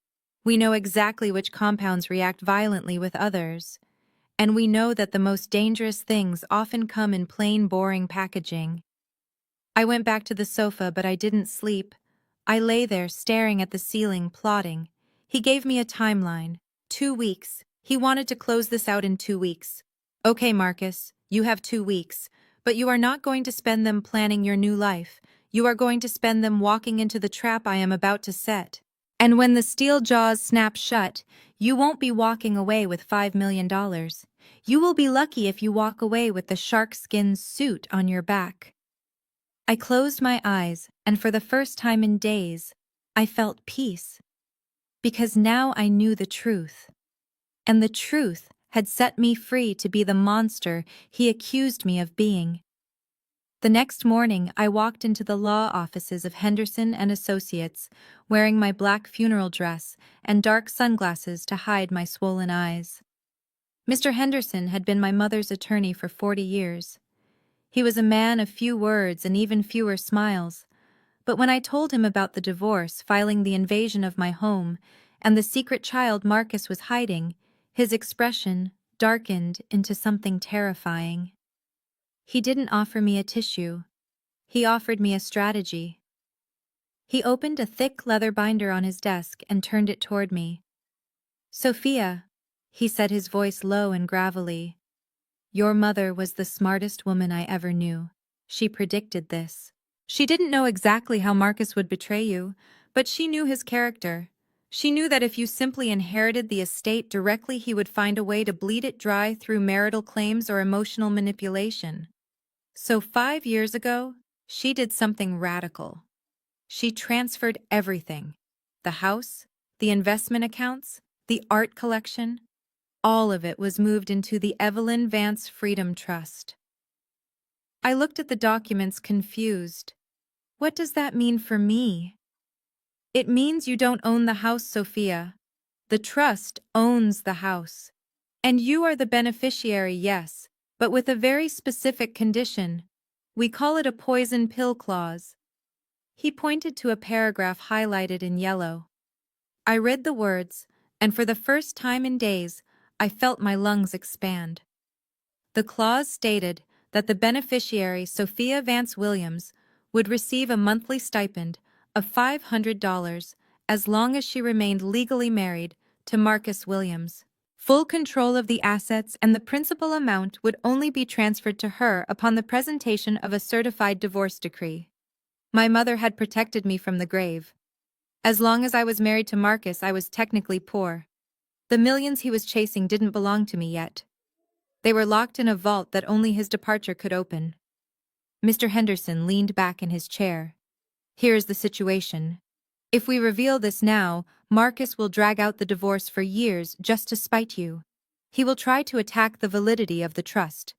We know exactly which compounds react violently with others. And we know that the most dangerous things often come in plain, boring packaging. I went back to the sofa, but I didn't sleep. I lay there staring at the ceiling, plotting. He gave me a timeline. 2 weeks. He wanted to close this out in 2 weeks. Okay, Marcus, you have 2 weeks, but you are not going to spend them planning your new life. You are going to spend them walking into the trap I am about to set. And when the steel jaws snap shut, you won't be walking away with $5 million. You will be lucky if you walk away with the shark-skin suit on your back. I closed my eyes, and for the first time in days, I felt peace. Because now I knew the truth. And the truth had set me free to be the monster he accused me of being. The next morning, I walked into the law offices of Henderson and Associates, wearing my black funeral dress and dark sunglasses to hide my swollen eyes. Mr. Henderson had been my mother's attorney for 40 years. He was a man of few words and even fewer smiles, but when I told him about the divorce, filing the invasion of my home, and the secret child Marcus was hiding, his expression darkened into something terrifying. He didn't offer me a tissue. He offered me a strategy. He opened a thick leather binder on his desk and turned it toward me. Sophia, he said, his voice low and gravelly, your mother was the smartest woman I ever knew. She predicted this. She didn't know exactly how Marcus would betray you, but she knew his character. She knew that if you simply inherited the estate directly, he would find a way to bleed it dry through marital claims or emotional manipulation. So 5 years ago, she did something radical. She transferred everything. The house, the investment accounts, the art collection. All of it was moved into the Evelyn Vance Freedom Trust. I looked at the documents confused. What does that mean for me? It means you don't own the house, Sophia. The trust owns the house. And you are the beneficiary, yes, but with a very specific condition. We call it a poison pill clause. He pointed to a paragraph highlighted in yellow. I read the words, and for the first time in days, I felt my lungs expand. The clause stated that the beneficiary, Sophia Vance Williams, would receive a monthly stipend of $500 as long as she remained legally married to Marcus Williams. Full control of the assets and the principal amount would only be transferred to her upon the presentation of a certified divorce decree. My mother had protected me from the grave. As long as I was married to Marcus, I was technically poor. The millions he was chasing didn't belong to me yet. They were locked in a vault that only his departure could open. Mr. Henderson leaned back in his chair. Here is the situation. If we reveal this now, Marcus will drag out the divorce for years just to spite you. He will try to attack the validity of the trust.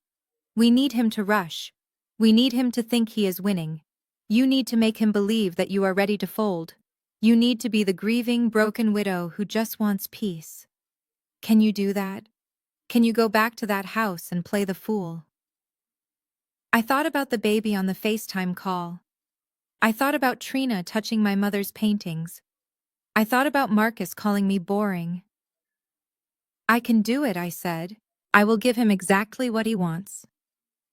We need him to rush. We need him to think he is winning. You need to make him believe that you are ready to fold. You need to be the grieving, broken widow who just wants peace. Can you do that? Can you go back to that house and play the fool? I thought about the baby on the FaceTime call. I thought about Trina touching my mother's paintings. I thought about Marcus calling me boring. I can do it, I said. I will give him exactly what he wants.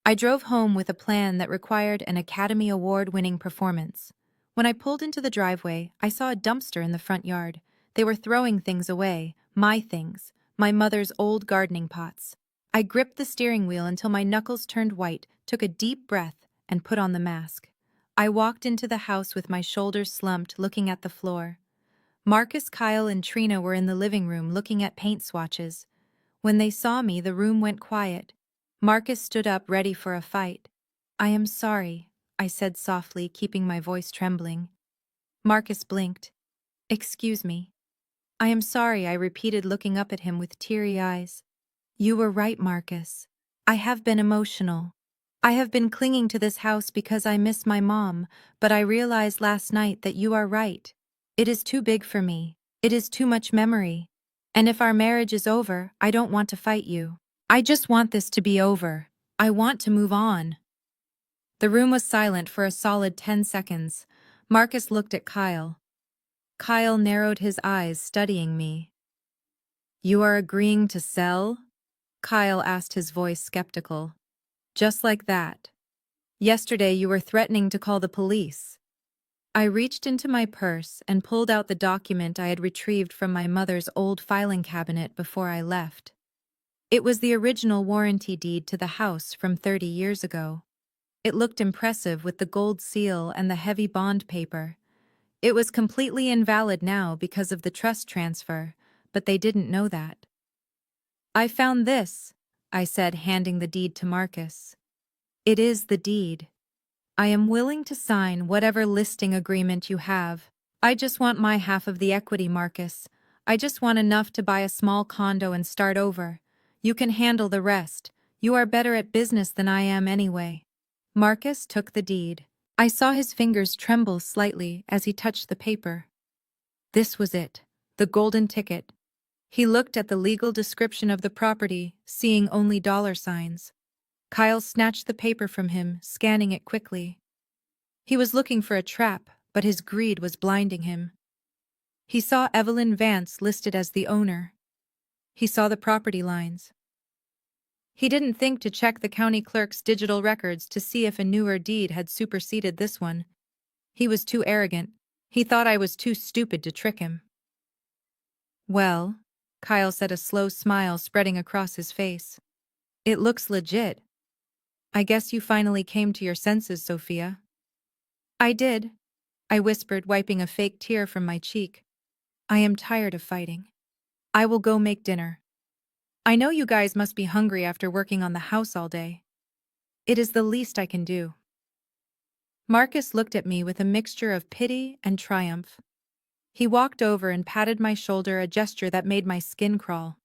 I drove home with a plan that required an Academy Award-winning performance. When I pulled into the driveway, I saw a dumpster in the front yard. They were throwing things away, my things, my mother's old gardening pots. I gripped the steering wheel until my knuckles turned white, took a deep breath, and put on the mask. I walked into the house with my shoulders slumped, looking at the floor. Marcus, Kyle, and Trina were in the living room looking at paint swatches. When they saw me, the room went quiet. Marcus stood up, ready for a fight. "I am sorry," I said softly, keeping my voice trembling. Marcus blinked. "Excuse me." "I am sorry," I repeated, looking up at him with teary eyes. "You were right, Marcus. I have been emotional. I have been clinging to this house because I miss my mom, but I realized last night that you are right. It is too big for me. It is too much memory. And if our marriage is over, I don't want to fight you. I just want this to be over. I want to move on." The room was silent for a solid 10 seconds. Marcus looked at Kyle. Kyle narrowed his eyes, studying me. "You are agreeing to sell?" Kyle asked, his voice skeptical. "Just like that. Yesterday you were threatening to call the police." I reached into my purse and pulled out the document I had retrieved from my mother's old filing cabinet before I left. It was the original warranty deed to the house from 30 years ago. It looked impressive with the gold seal and the heavy bond paper. It was completely invalid now because of the trust transfer, but they didn't know that. "I found this," I said, handing the deed to Marcus. "It is the deed. I am willing to sign whatever listing agreement you have. I just want my half of the equity, Marcus. I just want enough to buy a small condo and start over. You can handle the rest. You are better at business than I am anyway." Marcus took the deed. I saw his fingers tremble slightly as he touched the paper. This was it, the golden ticket. He looked at the legal description of the property, seeing only dollar signs. Kyle snatched the paper from him, scanning it quickly. He was looking for a trap, but his greed was blinding him. He saw Evelyn Vance listed as the owner. He saw the property lines. He didn't think to check the county clerk's digital records to see if a newer deed had superseded this one. He was too arrogant. He thought I was too stupid to trick him. "Well," Kyle said, a slow smile spreading across his face. "It looks legit. I guess you finally came to your senses, Sophia." "I did," I whispered, wiping a fake tear from my cheek. "I am tired of fighting. I will go make dinner. I know you guys must be hungry after working on the house all day. It is the least I can do." Marcus looked at me with a mixture of pity and triumph. He walked over and patted my shoulder, a gesture that made my skin crawl.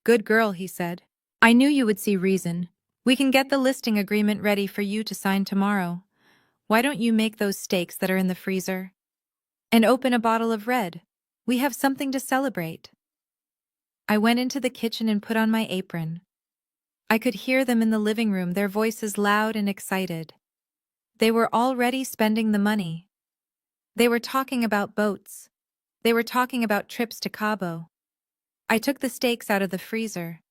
"Good girl," he said. "I knew you would see reason. We can get the listing agreement ready for you to sign tomorrow. Why don't you make those steaks that are in the freezer? And open a bottle of red. We have something to celebrate." I went into the kitchen and put on my apron. I could hear them in the living room, their voices loud and excited. They were already spending the money. They were talking about boats. They were talking about trips to Cabo. I took the steaks out of the freezer.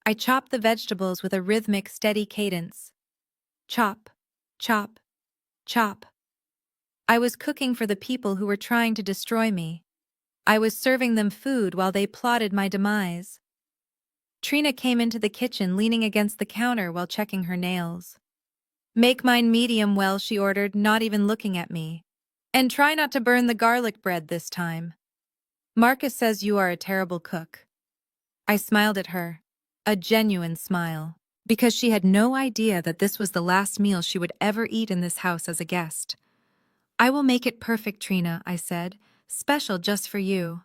I chopped the vegetables with a rhythmic, steady cadence. Chop, chop, chop. I was cooking for the people who were trying to destroy me. I was serving them food while they plotted my demise. Trina came into the kitchen, leaning against the counter while checking her nails. "Make mine medium well," she ordered, not even looking at me. "And try not to burn the garlic bread this time. Marcus says you are a terrible cook." I smiled at her, a genuine smile, because she had no idea that this was the last meal she would ever eat in this house as a guest. "I will make it perfect, Trina," I said, "special just for you."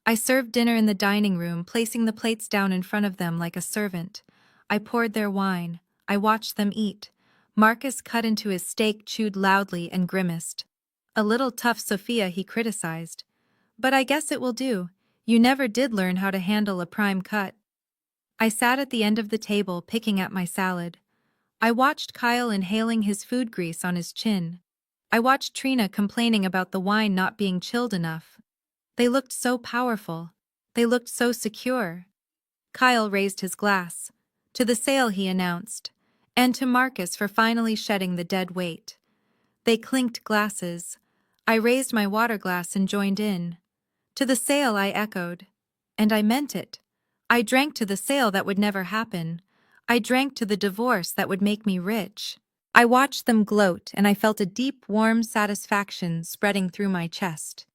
I served dinner in the dining room, placing the plates down in front of them like a servant. I poured their wine. I watched them eat. Marcus cut into his steak, chewed loudly, and grimaced. "A little tough, Sophia," he criticized. "But I guess it will do. You never did learn how to handle a prime cut." I sat at the end of the table, picking at my salad. I watched Kyle inhaling his food grease on his chin. I watched Trina complaining about the wine not being chilled enough. They looked so powerful. They looked so secure. Kyle raised his glass. "To the sale," he announced, and to Marcus for finally shedding the dead weight. They clinked glasses. I raised my water glass and joined in. "To the sale," I echoed. And I meant it. I drank to the sale that would never happen. I drank to the divorce that would make me rich. I watched them gloat, and I felt a deep, warm satisfaction spreading through my chest.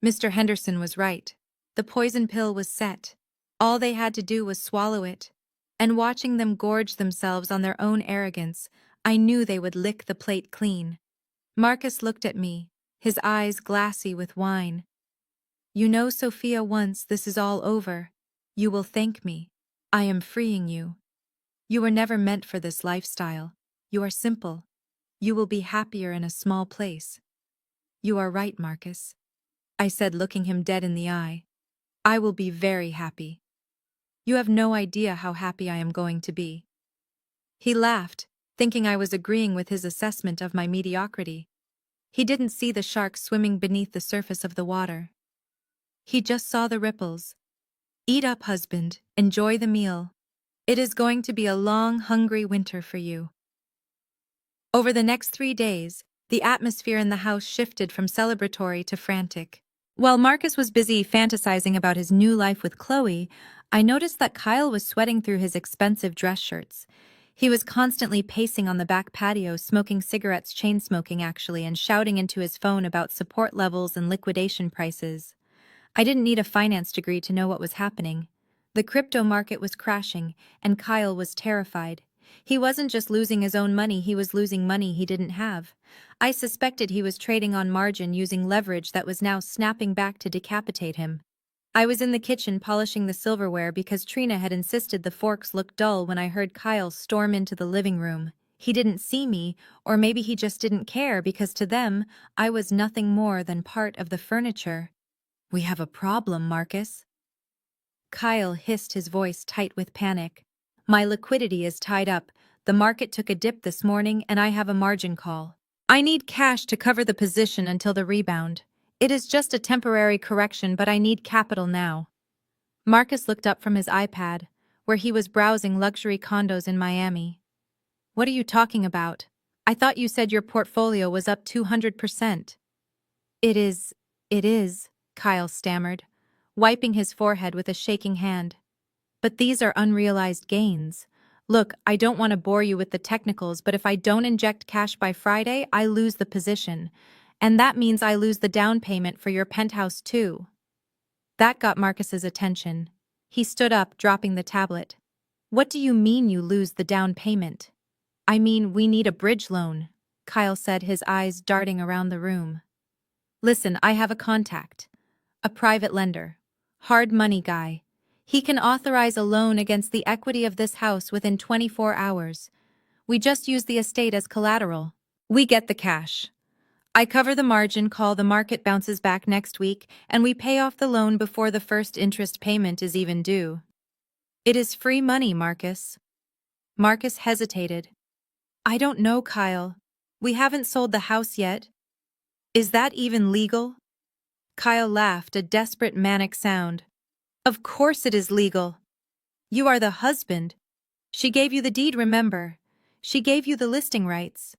Mr. Henderson was right. The poison pill was set. All they had to do was swallow it. And watching them gorge themselves on their own arrogance, I knew they would lick the plate clean. Marcus looked at me, his eyes glassy with wine. You know, Sophia, once this is all over, you will thank me. I am freeing you. You were never meant for this lifestyle. You are simple. You will be happier in a small place. You are right, Marcus, I said, looking him dead in the eye. I will be very happy. You have no idea how happy I am going to be. He laughed, thinking I was agreeing with his assessment of my mediocrity. He didn't see the shark swimming beneath the surface of the water. He just saw the ripples. Eat up, husband, enjoy the meal. It is going to be a long, hungry winter for you. Over the next 3 days, the atmosphere in the house shifted from celebratory to frantic. While Marcus was busy fantasizing about his new life with Chloe, I noticed that Kyle was sweating through his expensive dress shirts. He was constantly pacing on the back patio, smoking cigarettes, chain-smoking actually, and shouting into his phone about support levels and liquidation prices. I didn't need a finance degree to know what was happening. The crypto market was crashing, and Kyle was terrified. He wasn't just losing his own money, he was losing money he didn't have. I suspected he was trading on margin using leverage that was now snapping back to decapitate him. I was in the kitchen polishing the silverware because Trina had insisted the forks looked dull when I heard Kyle storm into the living room. He didn't see me, or maybe he just didn't care because to them, I was nothing more than part of the furniture. We have a problem, Marcus. Kyle hissed, his voice tight with panic. My liquidity is tied up. The market took a dip this morning and I have a margin call. I need cash to cover the position until the rebound. It is just a temporary correction, but I need capital now. Marcus looked up from his iPad, where he was browsing luxury condos in Miami. What are you talking about? I thought you said your portfolio was up 200%. It is, Kyle stammered, wiping his forehead with a shaking hand. But these are unrealized gains. Look, I don't want to bore you with the technicals, but if I don't inject cash by Friday, I lose the position. And that means I lose the down payment for your penthouse too. That got Marcus's attention. He stood up, dropping the tablet. What do you mean you lose the down payment? I mean, we need a bridge loan, Kyle said, his eyes darting around the room. Listen, I have a contact. A private lender. Hard money guy. He can authorize a loan against the equity of this house within 24 hours. We just use the estate as collateral. We get the cash. I cover the margin call, the market bounces back next week, and we pay off the loan before the first interest payment is even due. It is free money, Marcus. Marcus hesitated. I don't know, Kyle. We haven't sold the house yet. Is that even legal? Kyle laughed, a desperate manic sound. Of course it is legal. You are the husband. She gave you the deed, remember? She gave you the listing rights.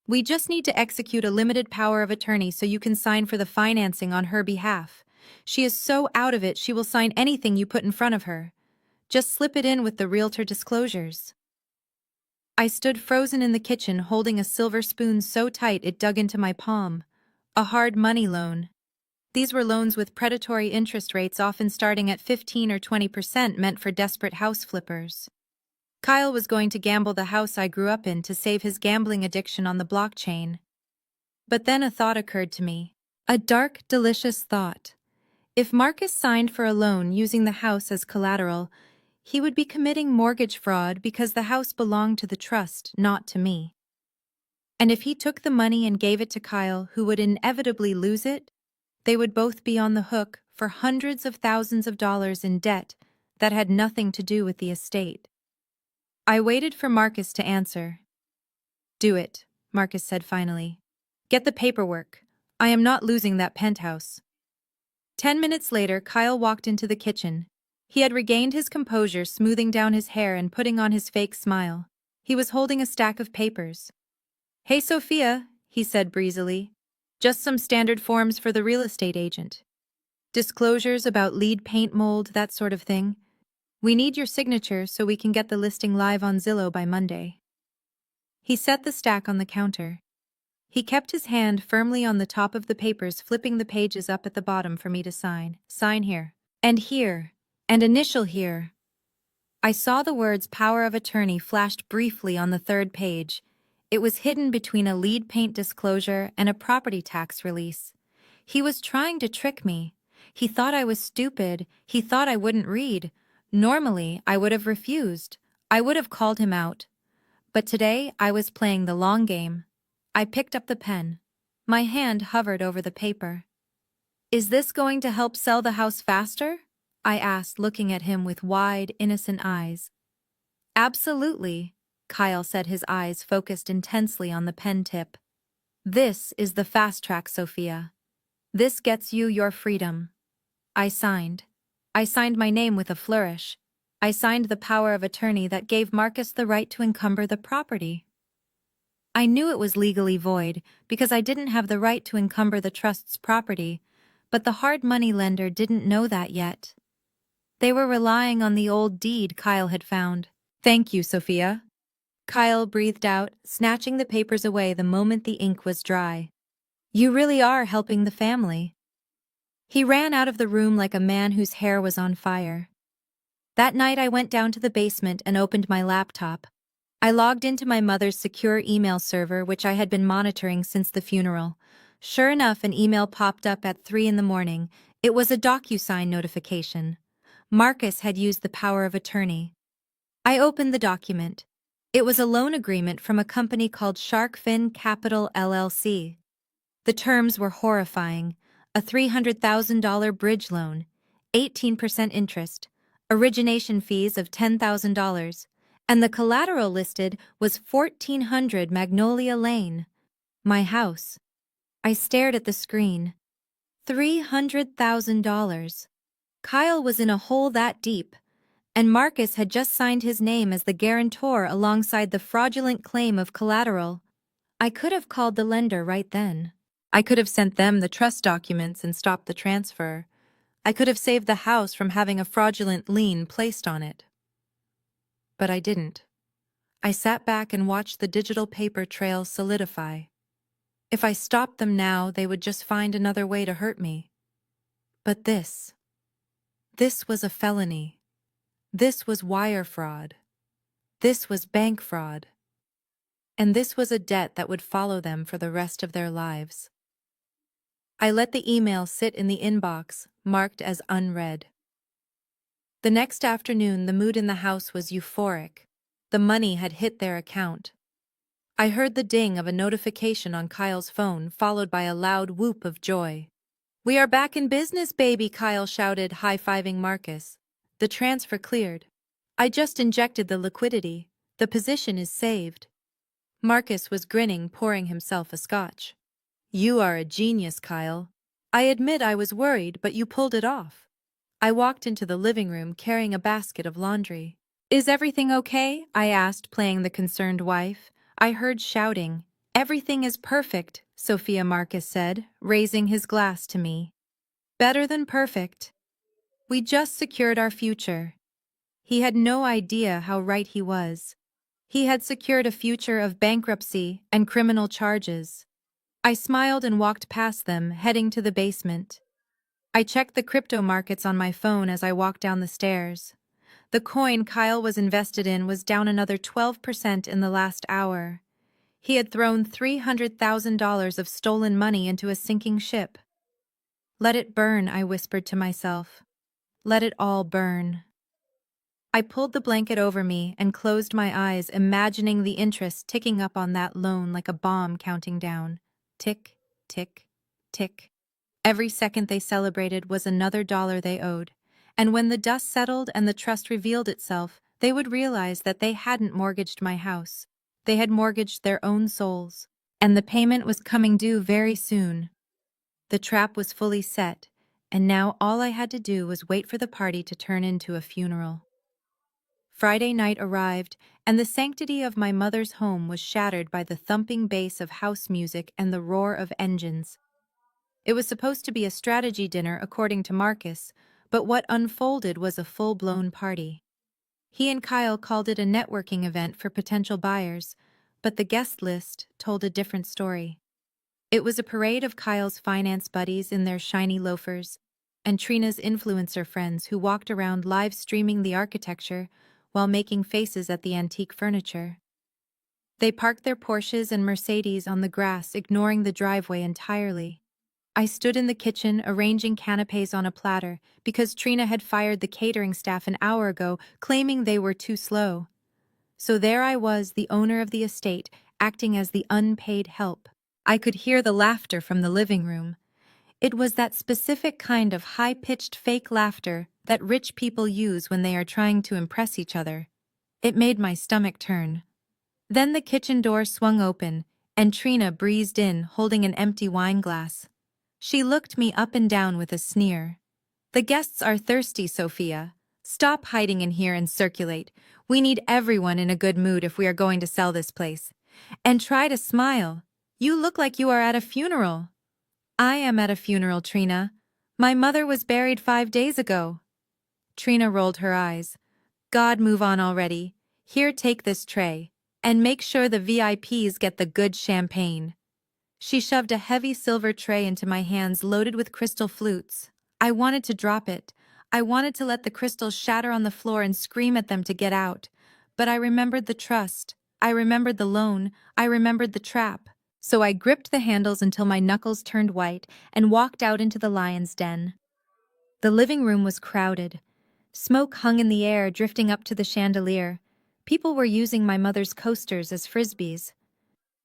We just need to execute a limited power of attorney so you can sign for the financing on her behalf. She is so out of it she will sign anything you put in front of her. Just slip it in with the realtor disclosures. I stood frozen in the kitchen holding a silver spoon so tight it dug into my palm. A hard money loan. These were loans with predatory interest rates often starting at 15 or 20% meant for desperate house flippers. Kyle was going to gamble the house I grew up in to save his gambling addiction on the blockchain. But then a thought occurred to me. A dark, delicious thought. If Marcus signed for a loan using the house as collateral, he would be committing mortgage fraud because the house belonged to the trust, not to me. And if he took the money and gave it to Kyle, who would inevitably lose it, they would both be on the hook for hundreds of thousands of dollars in debt that had nothing to do with the estate. I waited for Marcus to answer. Do it, Marcus said finally. Get the paperwork. I am not losing that penthouse. 10 minutes later, Kyle walked into the kitchen. He had regained his composure, smoothing down his hair and putting on his fake smile. He was holding a stack of papers. Hey, Sophia, he said breezily. Just some standard forms for the real estate agent. Disclosures about lead paint mold, that sort of thing. We need your signature so we can get the listing live on Zillow by Monday. He set the stack on the counter. He kept his hand firmly on the top of the papers, flipping the pages up at the bottom for me to sign. Sign here. And here. And initial here. I saw the words power of attorney flashed briefly on the third page. It was hidden between a lead paint disclosure and a property tax release. He was trying to trick me. He thought I was stupid. He thought I wouldn't read. Normally, I would have refused. I would have called him out. But today, I was playing the long game. I picked up the pen. My hand hovered over the paper. Is this going to help sell the house faster? I asked, looking at him with wide, innocent eyes. Absolutely, Kyle said, his eyes focused intensely on the pen tip. This is the fast track, Sophia. This gets you your freedom. I signed. I signed my name with a flourish. I signed the power of attorney that gave Marcus the right to encumber the property. I knew it was legally void because I didn't have the right to encumber the trust's property, but the hard money lender didn't know that yet. They were relying on the old deed Kyle had found. Thank you, Sophia. Kyle breathed out, snatching the papers away the moment the ink was dry. You really are helping the family. He ran out of the room like a man whose hair was on fire. That night I went down to the basement and opened my laptop. I logged into my mother's secure email server, which I had been monitoring since the funeral. Sure enough, an email popped up at 3 in the morning. It was a DocuSign notification. Marcus had used the power of attorney. I opened the document. It was a loan agreement from a company called Sharkfin Capital LLC. The terms were horrifying. A $300,000 bridge loan, 18% interest, origination fees of $10,000, and the collateral listed was 1400 Magnolia Lane, my house. I stared at the screen. $300,000. Kyle was in a hole that deep, and Marcus had just signed his name as the guarantor alongside the fraudulent claim of collateral. I could have called the lender right then. I could have sent them the trust documents and stopped the transfer. I could have saved the house from having a fraudulent lien placed on it. But I didn't. I sat back and watched the digital paper trail solidify. If I stopped them now, they would just find another way to hurt me. But this was a felony. This was wire fraud. This was bank fraud. And this was a debt that would follow them for the rest of their lives. I let the email sit in the inbox, marked as unread. The next afternoon, the mood in the house was euphoric. The money had hit their account. I heard the ding of a notification on Kyle's phone, followed by a loud whoop of joy. We are back in business, baby, Kyle shouted, high-fiving Marcus. The transfer cleared. I just injected the liquidity. The position is saved. Marcus was grinning, pouring himself a scotch. You are a genius, Kyle. I admit I was worried, but you pulled it off. I walked into the living room carrying a basket of laundry. Is everything okay? I asked, playing the concerned wife. I heard shouting. Everything is perfect, Sophia, Marcus said, raising his glass to me. Better than perfect. We just secured our future. He had no idea how right he was. He had secured a future of bankruptcy and criminal charges. I smiled and walked past them, heading to the basement. I checked the crypto markets on my phone as I walked down the stairs. The coin Kyle was invested in was down another 12% in the last hour. He had thrown $300,000 of stolen money into a sinking ship. Let it burn, I whispered to myself. Let it all burn. I pulled the blanket over me and closed my eyes, imagining the interest ticking up on that loan like a bomb counting down. Tick, tick, tick. Every second they celebrated was another dollar they owed. And when the dust settled and the trust revealed itself, they would realize that they hadn't mortgaged my house. They had mortgaged their own souls. And the payment was coming due very soon. The trap was fully set, and now all I had to do was wait for the party to turn into a funeral. Friday night arrived, and the sanctity of my mother's home was shattered by the thumping bass of house music and the roar of engines. It was supposed to be a strategy dinner, according to Marcus, but what unfolded was a full-blown party. He and Kyle called it a networking event for potential buyers, but the guest list told a different story. It was a parade of Kyle's finance buddies in their shiny loafers, and Trina's influencer friends who walked around live streaming the architecture while making faces at the antique furniture. They parked their Porsches and Mercedes on the grass, ignoring the driveway entirely. I stood in the kitchen arranging canapes on a platter because Trina had fired the catering staff an hour ago, claiming they were too slow. So there I was, the owner of the estate, acting as the unpaid help. I could hear the laughter from the living room. It was that specific kind of high-pitched fake laughter that rich people use when they are trying to impress each other. It made my stomach turn. Then the kitchen door swung open, and Trina breezed in, holding an empty wine glass. She looked me up and down with a sneer. "The guests are thirsty, Sophia. Stop hiding in here and circulate. We need everyone in a good mood if we are going to sell this place. And try to smile. You look like you are at a funeral." "I am at a funeral, Trina. My mother was buried 5 days ago." Trina rolled her eyes. "God, move on already. Here, take this tray. And make sure the VIPs get the good champagne." She shoved a heavy silver tray into my hands loaded with crystal flutes. I wanted to drop it. I wanted to let the crystals shatter on the floor and scream at them to get out. But I remembered the trust. I remembered the loan. I remembered the trap. So I gripped the handles until my knuckles turned white and walked out into the lion's den. The living room was crowded. Smoke hung in the air, drifting up to the chandelier. People were using my mother's coasters as frisbees.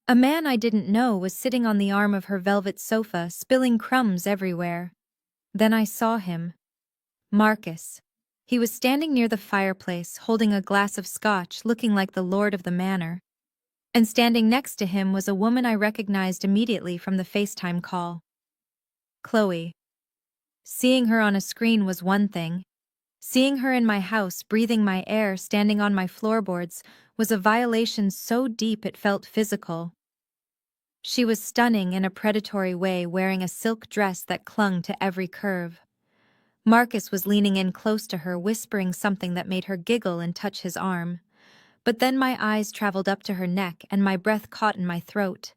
A man I didn't know was sitting on the arm of her velvet sofa, spilling crumbs everywhere. Then I saw him. Marcus. He was standing near the fireplace, holding a glass of scotch, looking like the lord of the manor. And standing next to him was a woman I recognized immediately from the FaceTime call. Chloe. Seeing her on a screen was one thing. Seeing her in my house, breathing my air, standing on my floorboards, was a violation so deep it felt physical. She was stunning in a predatory way, wearing a silk dress that clung to every curve. Marcus was leaning in close to her, whispering something that made her giggle and touch his arm. But then my eyes traveled up to her neck and my breath caught in my throat.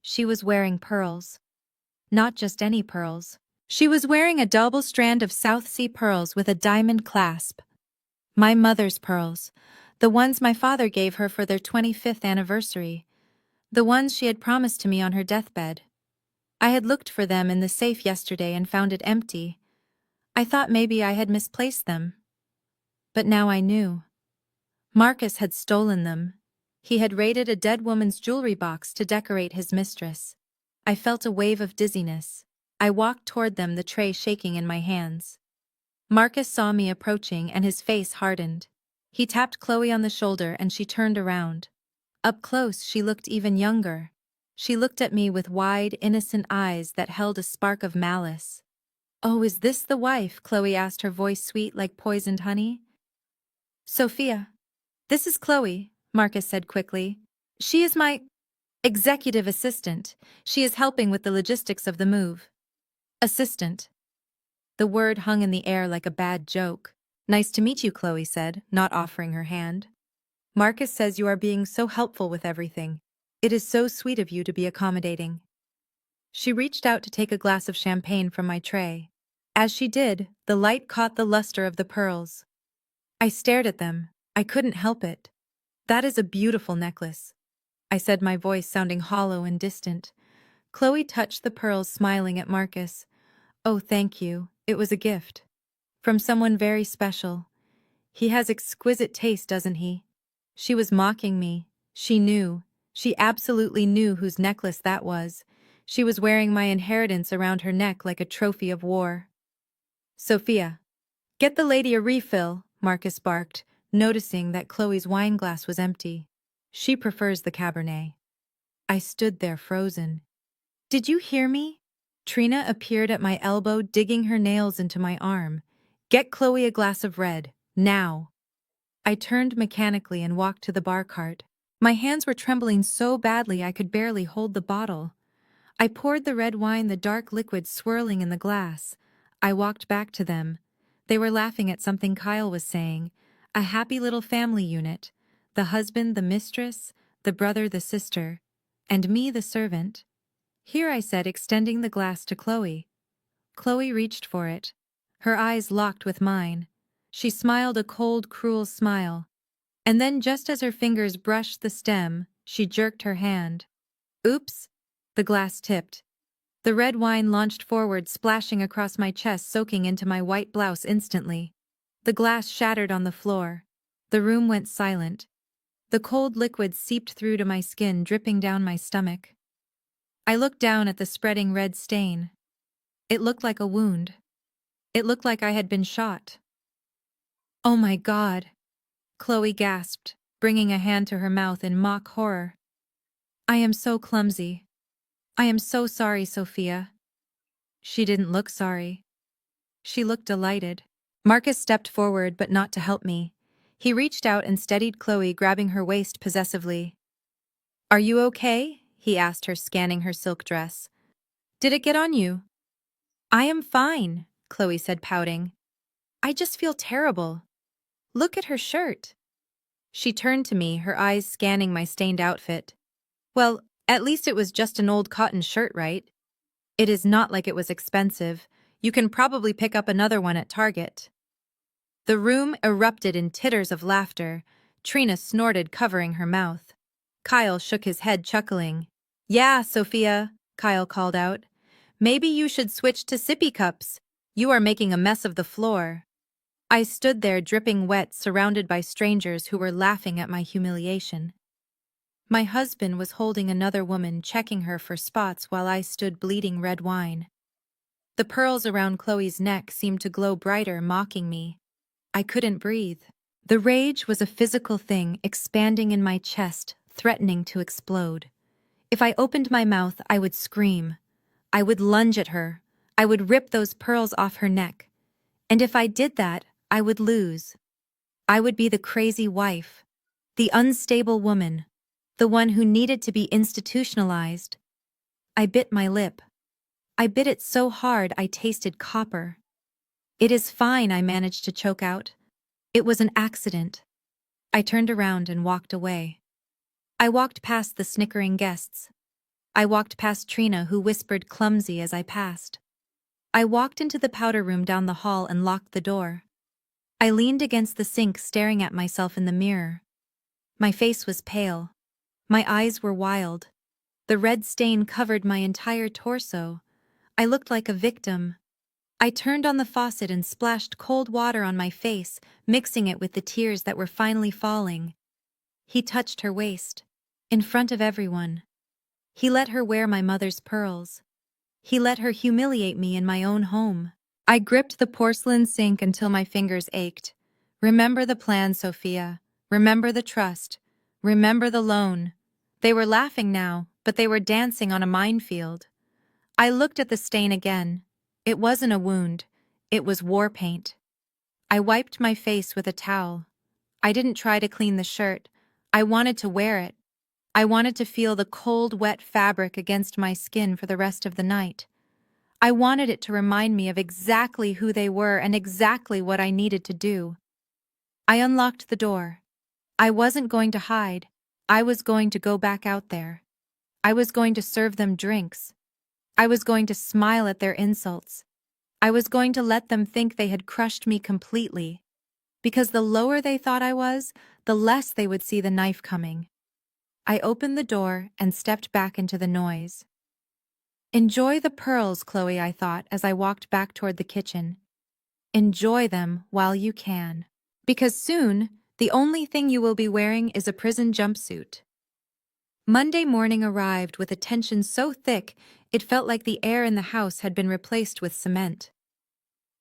She was wearing pearls. Not just any pearls. She was wearing a double strand of South Sea pearls with a diamond clasp. My mother's pearls. The ones my father gave her for their 25th anniversary. The ones she had promised to me on her deathbed. I had looked for them in the safe yesterday and found it empty. I thought maybe I had misplaced them. But now I knew. Marcus had stolen them. He had raided a dead woman's jewelry box to decorate his mistress. I felt a wave of dizziness. I walked toward them, the tray shaking in my hands. Marcus saw me approaching and his face hardened. He tapped Chloe on the shoulder and she turned around. Up close, she looked even younger. She looked at me with wide, innocent eyes that held a spark of malice. "Oh, is this the wife?" Chloe asked, her voice sweet like poisoned honey. "Sophia. This is Chloe," Marcus said quickly. "She is my executive assistant. She is helping with the logistics of the move." Assistant. The word hung in the air like a bad joke. "Nice to meet you," Chloe said, not offering her hand. "Marcus says you are being so helpful with everything. It is so sweet of you to be accommodating." She reached out to take a glass of champagne from my tray. As she did, the light caught the luster of the pearls. I stared at them. I couldn't help it. "That is a beautiful necklace," I said, my voice sounding hollow and distant. Chloe touched the pearls, smiling at Marcus. "Oh, thank you. It was a gift. From someone very special. He has exquisite taste, doesn't he?" She was mocking me. She knew. She absolutely knew whose necklace that was. She was wearing my inheritance around her neck like a trophy of war. "Sophia, get the lady a refill," Marcus barked, noticing that Chloe's wine glass was empty. "She prefers the Cabernet." I stood there frozen. "Did you hear me?" Trina appeared at my elbow, digging her nails into my arm. "Get Chloe a glass of red, now." I turned mechanically and walked to the bar cart. My hands were trembling so badly I could barely hold the bottle. I poured the red wine, the dark liquid swirling in the glass. I walked back to them. They were laughing at something Kyle was saying. A happy little family unit. The husband, the mistress, the brother, the sister, and me, the servant. Here, I said, extending the glass to Chloe. Chloe reached for it. Her eyes locked with mine. She smiled a cold, cruel smile. And then, just as her fingers brushed the stem, she jerked her hand. Oops! The glass tipped. The red wine launched forward, splashing across my chest, soaking into my white blouse instantly. The glass shattered on the floor. The room went silent. The cold liquid seeped through to my skin, dripping down my stomach. I looked down at the spreading red stain. It looked like a wound. It looked like I had been shot. Oh my God! Chloe gasped, bringing a hand to her mouth in mock horror. I am so clumsy. I am so sorry, Sophia. She didn't look sorry. She looked delighted. Marcus stepped forward, but not to help me. He reached out and steadied Chloe, grabbing her waist possessively. Are you okay? He asked her, scanning her silk dress. Did it get on you? I am fine, Chloe said, pouting. I just feel terrible. Look at her shirt. She turned to me, her eyes scanning my stained outfit. Well, at least it was just an old cotton shirt, right? It is not like it was expensive. You can probably pick up another one at Target. The room erupted in titters of laughter. Trina snorted, covering her mouth. Kyle shook his head, chuckling. Yeah, Sophia, Kyle called out. Maybe you should switch to sippy cups. You are making a mess of the floor. I stood there, dripping wet, surrounded by strangers who were laughing at my humiliation. My husband was holding another woman, checking her for spots while I stood bleeding red wine. The pearls around Chloe's neck seemed to glow brighter, mocking me. I couldn't breathe. The rage was a physical thing, expanding in my chest, threatening to explode. If I opened my mouth, I would scream. I would lunge at her. I would rip those pearls off her neck. And if I did that, I would lose. I would be the crazy wife, the unstable woman, the one who needed to be institutionalized. I bit my lip. I bit it so hard I tasted copper. It is fine, I managed to choke out. It was an accident. I turned around and walked away. I walked past the snickering guests. I walked past Trina, who whispered clumsy as I passed. I walked into the powder room down the hall and locked the door. I leaned against the sink, staring at myself in the mirror. My face was pale. My eyes were wild. The red stain covered my entire torso. I looked like a victim. I turned on the faucet and splashed cold water on my face, mixing it with the tears that were finally falling. He touched her waist. In front of everyone. He let her wear my mother's pearls. He let her humiliate me in my own home. I gripped the porcelain sink until my fingers ached. Remember the plan, Sophia. Remember the trust. Remember the loan. They were laughing now, but they were dancing on a minefield. I looked at the stain again. It wasn't a wound. It was war paint. I wiped my face with a towel. I didn't try to clean the shirt. I wanted to wear it. I wanted to feel the cold, wet fabric against my skin for the rest of the night. I wanted it to remind me of exactly who they were and exactly what I needed to do. I unlocked the door. I wasn't going to hide. I was going to go back out there. I was going to serve them drinks. I was going to smile at their insults. I was going to let them think they had crushed me completely. Because the lower they thought I was, the less they would see the knife coming. I opened the door and stepped back into the noise. Enjoy the pearls, Chloe, I thought as I walked back toward the kitchen. Enjoy them while you can. Because soon, the only thing you will be wearing is a prison jumpsuit. Monday morning arrived with a tension so thick it felt like the air in the house had been replaced with cement.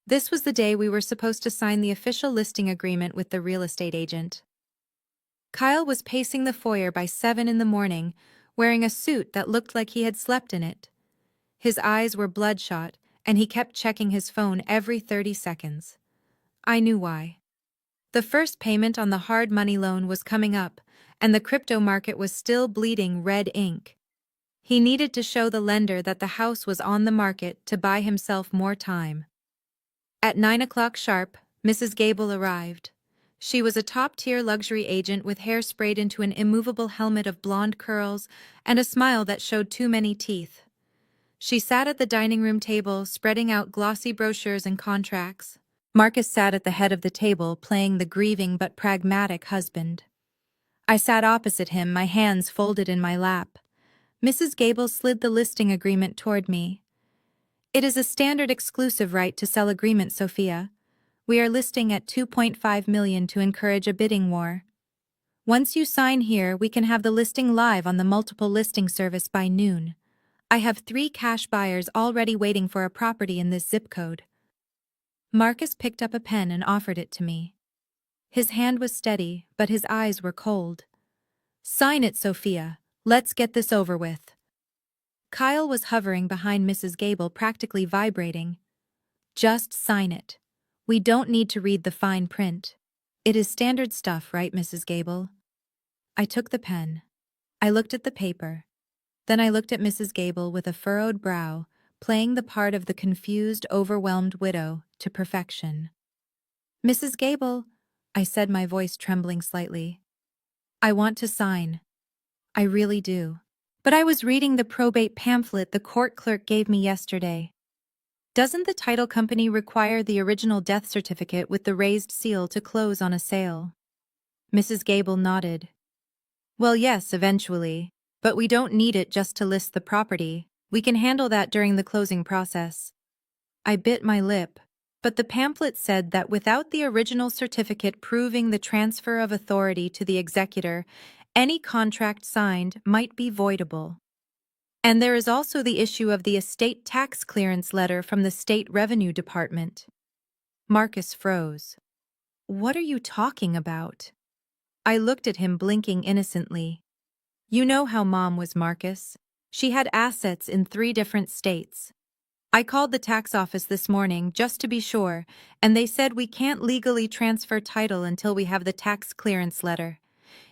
This was the day we were supposed to sign the official listing agreement with the real estate agent. Kyle was pacing the foyer by 7 in the morning, wearing a suit that looked like he had slept in it. His eyes were bloodshot, and he kept checking his phone every 30 seconds. I knew why. The first payment on the hard money loan was coming up, and the crypto market was still bleeding red ink. He needed to show the lender that the house was on the market to buy himself more time. At 9 o'clock sharp, Mrs. Gable arrived. She was a top-tier luxury agent with hair sprayed into an immovable helmet of blonde curls and a smile that showed too many teeth. She sat at the dining room table, spreading out glossy brochures and contracts. Marcus sat at the head of the table, playing the grieving but pragmatic husband. I sat opposite him, my hands folded in my lap. Mrs. Gable slid the listing agreement toward me. "It is a standard exclusive right to sell agreement, Sophia. We are listing at 2.5 million to encourage a bidding war. Once you sign here, we can have the listing live on the multiple listing service by noon. I have 3 cash buyers already waiting for a property in this zip code." Marcus picked up a pen and offered it to me. His hand was steady, but his eyes were cold. "Sign it, Sophia. Let's get this over with." Kyle was hovering behind Mrs. Gable, practically vibrating. "Just sign it. We don't need to read the fine print. It is standard stuff, right, Mrs. Gable?" I took the pen. I looked at the paper. Then I looked at Mrs. Gable with a furrowed brow, playing the part of the confused, overwhelmed widow to perfection. "Mrs. Gable," I said, my voice trembling slightly, "I want to sign. I really do. But I was reading the probate pamphlet the court clerk gave me yesterday. Doesn't the title company require the original death certificate with the raised seal to close on a sale?" Mrs. Gable nodded. "Well, yes, eventually. But we don't need it just to list the property. We can handle that during the closing process." I bit my lip, but the pamphlet said that without the original certificate proving the transfer of authority to the executor, any contract signed might be voidable. And there is also the issue of the estate tax clearance letter from the State Revenue Department. Marcus froze. "What are you talking about?" I looked at him, blinking innocently. "You know how Mom was, Marcus. She had assets in 3 different states. I called the tax office this morning just to be sure, and they said we can't legally transfer title until we have the tax clearance letter.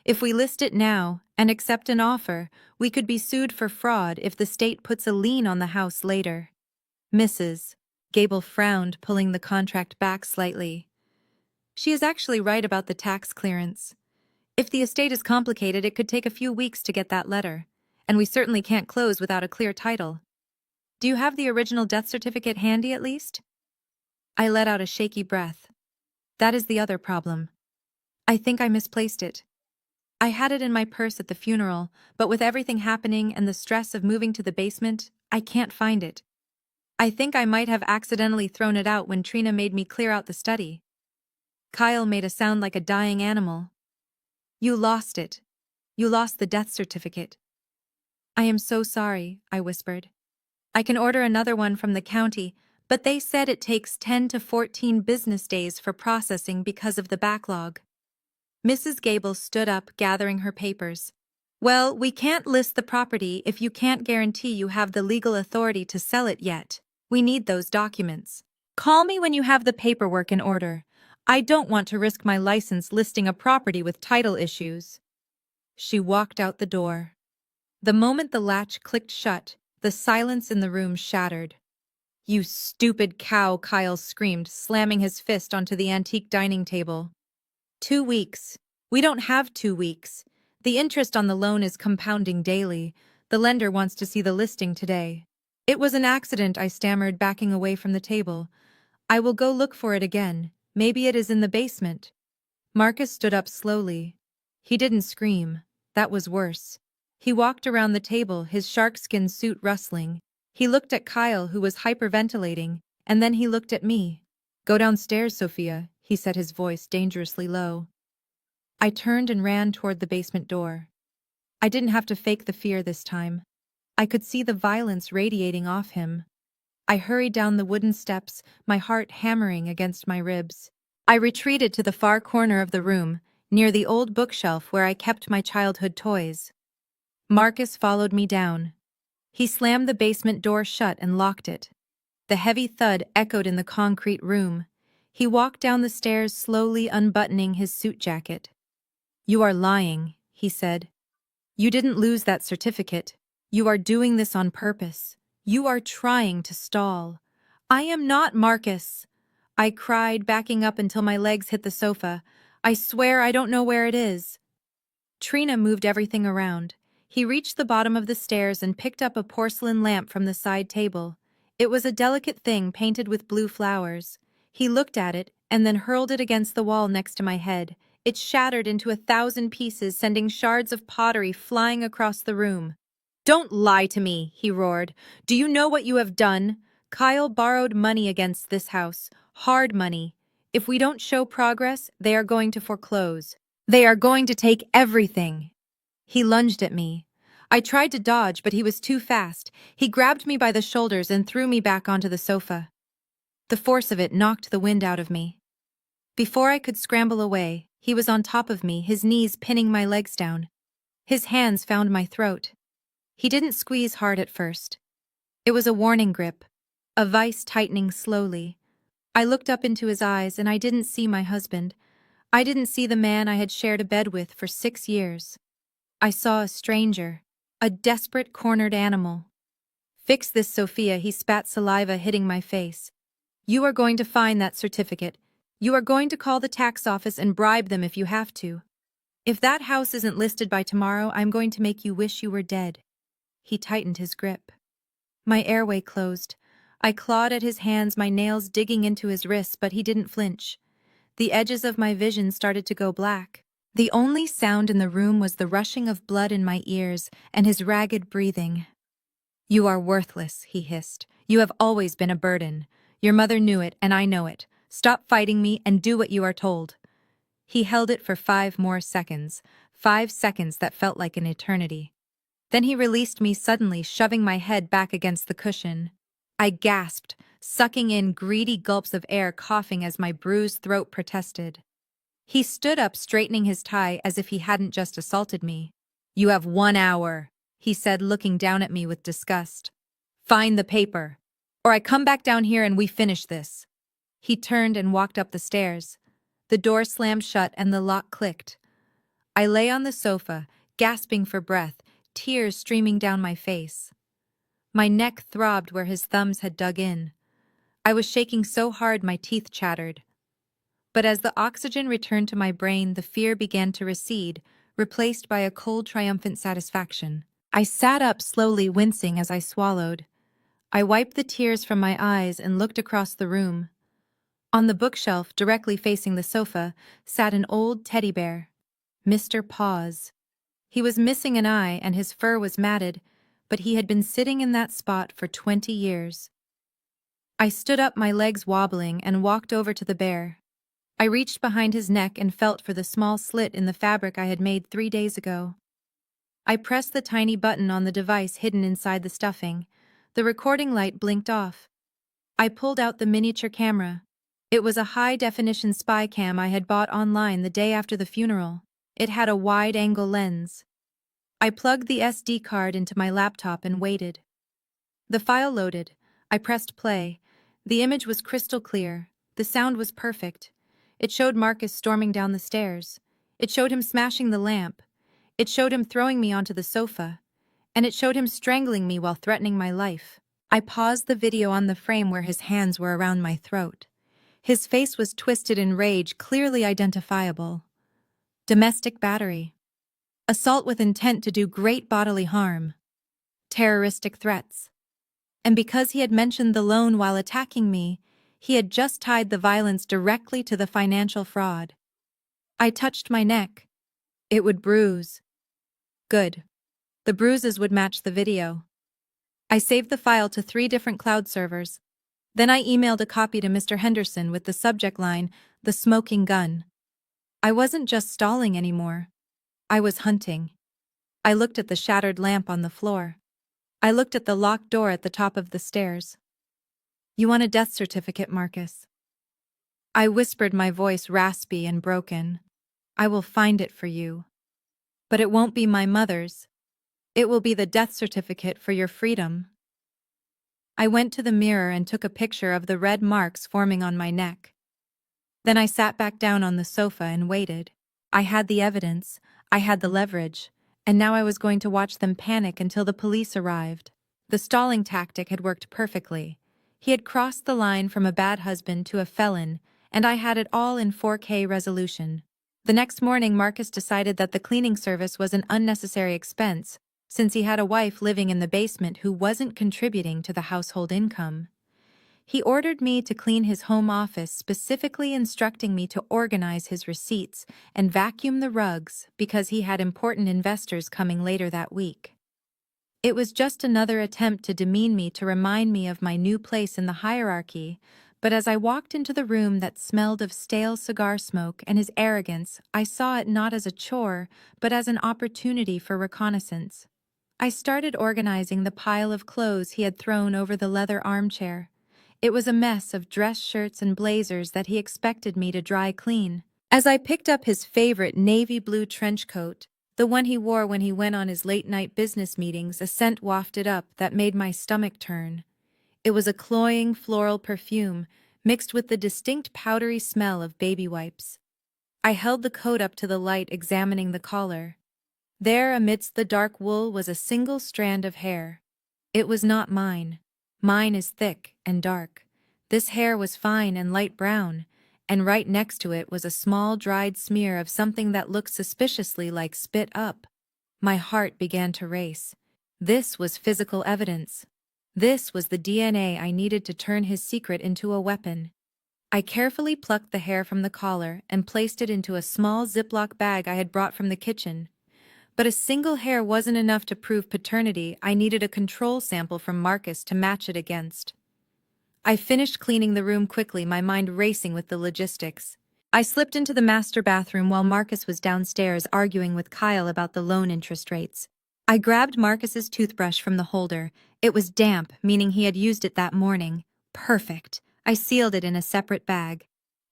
If we list it now and accept an offer, we could be sued for fraud if the state puts a lien on the house later." Mrs. Gable frowned, pulling the contract back slightly. "She is actually right about the tax clearance. If the estate is complicated, it could take a few weeks to get that letter, and we certainly can't close without a clear title. Do you have the original death certificate handy at least?" I let out a shaky breath. That is the other problem. I think I misplaced it. I had it in my purse at the funeral, but with everything happening and the stress of moving to the basement, I can't find it. I think I might have accidentally thrown it out when Trina made me clear out the study. Kyle made a sound like a dying animal. "You lost it. You lost the death certificate." "I am so sorry," I whispered. "I can order another one from the county, but they said it takes 10 to 14 business days for processing because of the backlog." Mrs. Gable stood up, gathering her papers. "Well, we can't list the property if you can't guarantee you have the legal authority to sell it yet. We need those documents. Call me when you have the paperwork in order. I don't want to risk my license listing a property with title issues." She walked out the door. The moment the latch clicked shut, the silence in the room shattered. "You stupid cow," Kyle screamed, slamming his fist onto the antique dining table. 2 weeks. We don't have 2 weeks. The interest on the loan is compounding daily. The lender wants to see the listing today. "It was an accident," I stammered, backing away from the table. "I will go look for it again. Maybe it is in the basement." Marcus stood up slowly. He didn't scream. That was worse. He walked around the table, his sharkskin suit rustling. He looked at Kyle, who was hyperventilating, and then he looked at me. "Go downstairs, Sophia," he said, his voice dangerously low. I turned and ran toward the basement door. I didn't have to fake the fear this time. I could see the violence radiating off him. I hurried down the wooden steps, my heart hammering against my ribs. I retreated to the far corner of the room, near the old bookshelf where I kept my childhood toys. Marcus followed me down. He slammed the basement door shut and locked it. The heavy thud echoed in the concrete room. He walked down the stairs, slowly unbuttoning his suit jacket. "You are lying," he said. "You didn't lose that certificate. You are doing this on purpose. You are trying to stall." "I am not, Marcus," I cried, backing up until my legs hit the sofa. "I swear I don't know where it is." Trina moved everything around. He reached the bottom of the stairs and picked up a porcelain lamp from the side table. It was a delicate thing painted with blue flowers. He looked at it and then hurled it against the wall next to my head. It shattered into 1,000 pieces, sending shards of pottery flying across the room. "Don't lie to me," he roared. "Do you know what you have done? Kyle borrowed money against this house. Hard money. If we don't show progress, they are going to foreclose. They are going to take everything." He lunged at me. I tried to dodge, but he was too fast. He grabbed me by the shoulders and threw me back onto the sofa. The force of it knocked the wind out of me. Before I could scramble away, he was on top of me, his knees pinning my legs down. His hands found my throat. He didn't squeeze hard at first. It was a warning grip, a vice tightening slowly. I looked up into his eyes and I didn't see my husband. I didn't see the man I had shared a bed with for 6 years. I saw a stranger, a desperate cornered animal. "Fix this, Sophia," he spat saliva hitting my face. "You are going to find that certificate. You are going to call the tax office and bribe them if you have to. If that house isn't listed by tomorrow, I'm going to make you wish you were dead." He tightened his grip. My airway closed. I clawed at his hands, my nails digging into his wrists, but he didn't flinch. The edges of my vision started to go black. The only sound in the room was the rushing of blood in my ears and his ragged breathing. "You are worthless," he hissed. "You have always been a burden. Your mother knew it, and I know it. Stop fighting me and do what you are told." He held it for 5 more seconds, 5 seconds that felt like an eternity. Then he released me suddenly, shoving my head back against the cushion. I gasped, sucking in greedy gulps of air, coughing as my bruised throat protested. He stood up, straightening his tie as if he hadn't just assaulted me. "You have 1 hour," he said, looking down at me with disgust. "Find the paper, or I come back down here and we finish this." He turned and walked up the stairs. The door slammed shut and the lock clicked. I lay on the sofa, gasping for breath, tears streaming down my face. My neck throbbed where his thumbs had dug in. I was shaking so hard my teeth chattered. But as the oxygen returned to my brain, the fear began to recede, replaced by a cold, triumphant satisfaction. I sat up slowly, wincing as I swallowed. I wiped the tears from my eyes and looked across the room. On the bookshelf, directly facing the sofa, sat an old teddy bear, Mr. Paws. He was missing an eye and his fur was matted, but he had been sitting in that spot for 20 years. I stood up, my legs wobbling, and walked over to the bear. I reached behind his neck and felt for the small slit in the fabric I had made 3 days ago. I pressed the tiny button on the device hidden inside the stuffing. The recording light blinked off. I pulled out the miniature camera. It was a high-definition spy cam I had bought online the day after the funeral. It had a wide-angle lens. I plugged the SD card into my laptop and waited. The file loaded. I pressed play. The image was crystal clear. The sound was perfect. It showed Marcus storming down the stairs. It showed him smashing the lamp. It showed him throwing me onto the sofa. And it showed him strangling me while threatening my life. I paused the video on the frame where his hands were around my throat. His face was twisted in rage, clearly identifiable. Domestic battery. Assault with intent to do great bodily harm. Terroristic threats. And because he had mentioned the loan while attacking me, he had just tied the violence directly to the financial fraud. I touched my neck. It would bruise. Good. The bruises would match the video. I saved the file to 3 different cloud servers. Then I emailed a copy to Mr. Henderson with the subject line, "The Smoking Gun." I wasn't just stalling anymore. I was hunting. I looked at the shattered lamp on the floor. I looked at the locked door at the top of the stairs. "You want a death certificate, Marcus?" I whispered, my voice raspy and broken. "I will find it for you. But it won't be my mother's. It will be the death certificate for your freedom." I went to the mirror and took a picture of the red marks forming on my neck. Then I sat back down on the sofa and waited. I had the evidence, I had the leverage, and now I was going to watch them panic until the police arrived. The stalling tactic had worked perfectly. He had crossed the line from a bad husband to a felon, and I had it all in 4K resolution. The next morning, Marcus decided that the cleaning service was an unnecessary expense, since he had a wife living in the basement who wasn't contributing to the household income. He ordered me to clean his home office, specifically instructing me to organize his receipts and vacuum the rugs because he had important investors coming later that week. It was just another attempt to demean me, to remind me of my new place in the hierarchy, but as I walked into the room that smelled of stale cigar smoke and his arrogance, I saw it not as a chore, but as an opportunity for reconnaissance. I started organizing the pile of clothes he had thrown over the leather armchair. It was a mess of dress shirts and blazers that he expected me to dry clean. As I picked up his favorite navy blue trench coat, the one he wore when he went on his late-night business meetings, a scent wafted up that made my stomach turn. It was a cloying floral perfume, mixed with the distinct powdery smell of baby wipes. I held the coat up to the light, examining the collar. There, amidst the dark wool, was a single strand of hair. It was not mine. Mine is thick and dark. This hair was fine and light brown, and right next to it was a small dried smear of something that looked suspiciously like spit up. My heart began to race. This was physical evidence. This was the DNA I needed to turn his secret into a weapon. I carefully plucked the hair from the collar and placed it into a small Ziploc bag I had brought from the kitchen. But a single hair wasn't enough to prove paternity. I needed a control sample from Marcus to match it against. I finished cleaning the room quickly, my mind racing with the logistics. I slipped into the master bathroom while Marcus was downstairs arguing with Kyle about the loan interest rates. I grabbed Marcus's toothbrush from the holder. It was damp, meaning he had used it that morning. Perfect. I sealed it in a separate bag.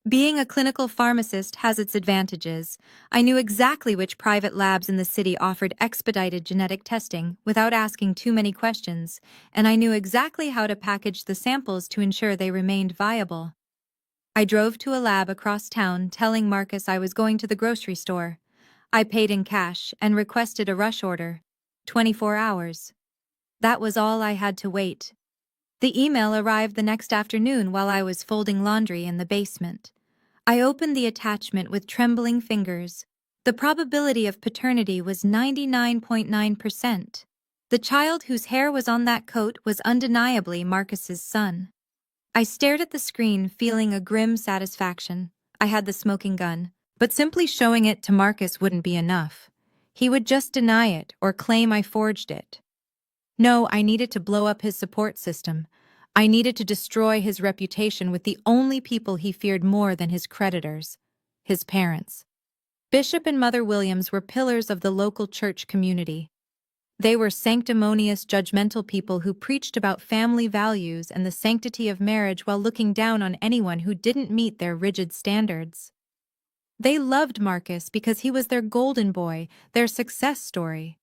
Being a clinical pharmacist has its advantages. I knew exactly which private labs in the city offered expedited genetic testing without asking too many questions, and I knew exactly how to package the samples to ensure they remained viable. I drove to a lab across town, telling Marcus I was going to the grocery store. I paid in cash and requested a rush order. 24 hours. That was all I had to wait. The email arrived the next afternoon while I was folding laundry in the basement. I opened the attachment with trembling fingers. The probability of paternity was 99.9%. The child whose hair was on that coat was undeniably Marcus's son. I stared at the screen, feeling a grim satisfaction. I had the smoking gun, but simply showing it to Marcus wouldn't be enough. He would just deny it or claim I forged it. No, I needed to blow up his support system. I needed to destroy his reputation with the only people he feared more than his creditors, his parents. Bishop and Mother Williams were pillars of the local church community. They were sanctimonious, judgmental people who preached about family values and the sanctity of marriage while looking down on anyone who didn't meet their rigid standards. They loved Marcus because he was their golden boy, their success story.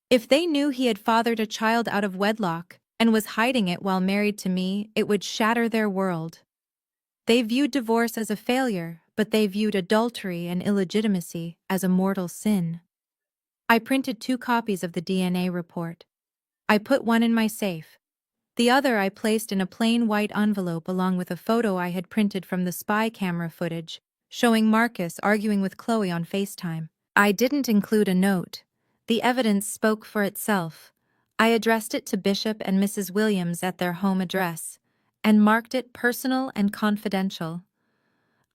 If they knew he had fathered a child out of wedlock and was hiding it while married to me, it would shatter their world. They viewed divorce as a failure, but they viewed adultery and illegitimacy as a mortal sin. I printed 2 copies of the DNA report. I put one in my safe. The other I placed in a plain white envelope along with a photo I had printed from the spy camera footage, showing Marcus arguing with Chloe on FaceTime. I didn't include a note. The evidence spoke for itself. I addressed it to Bishop and Mrs. Williams at their home address, and marked it personal and confidential.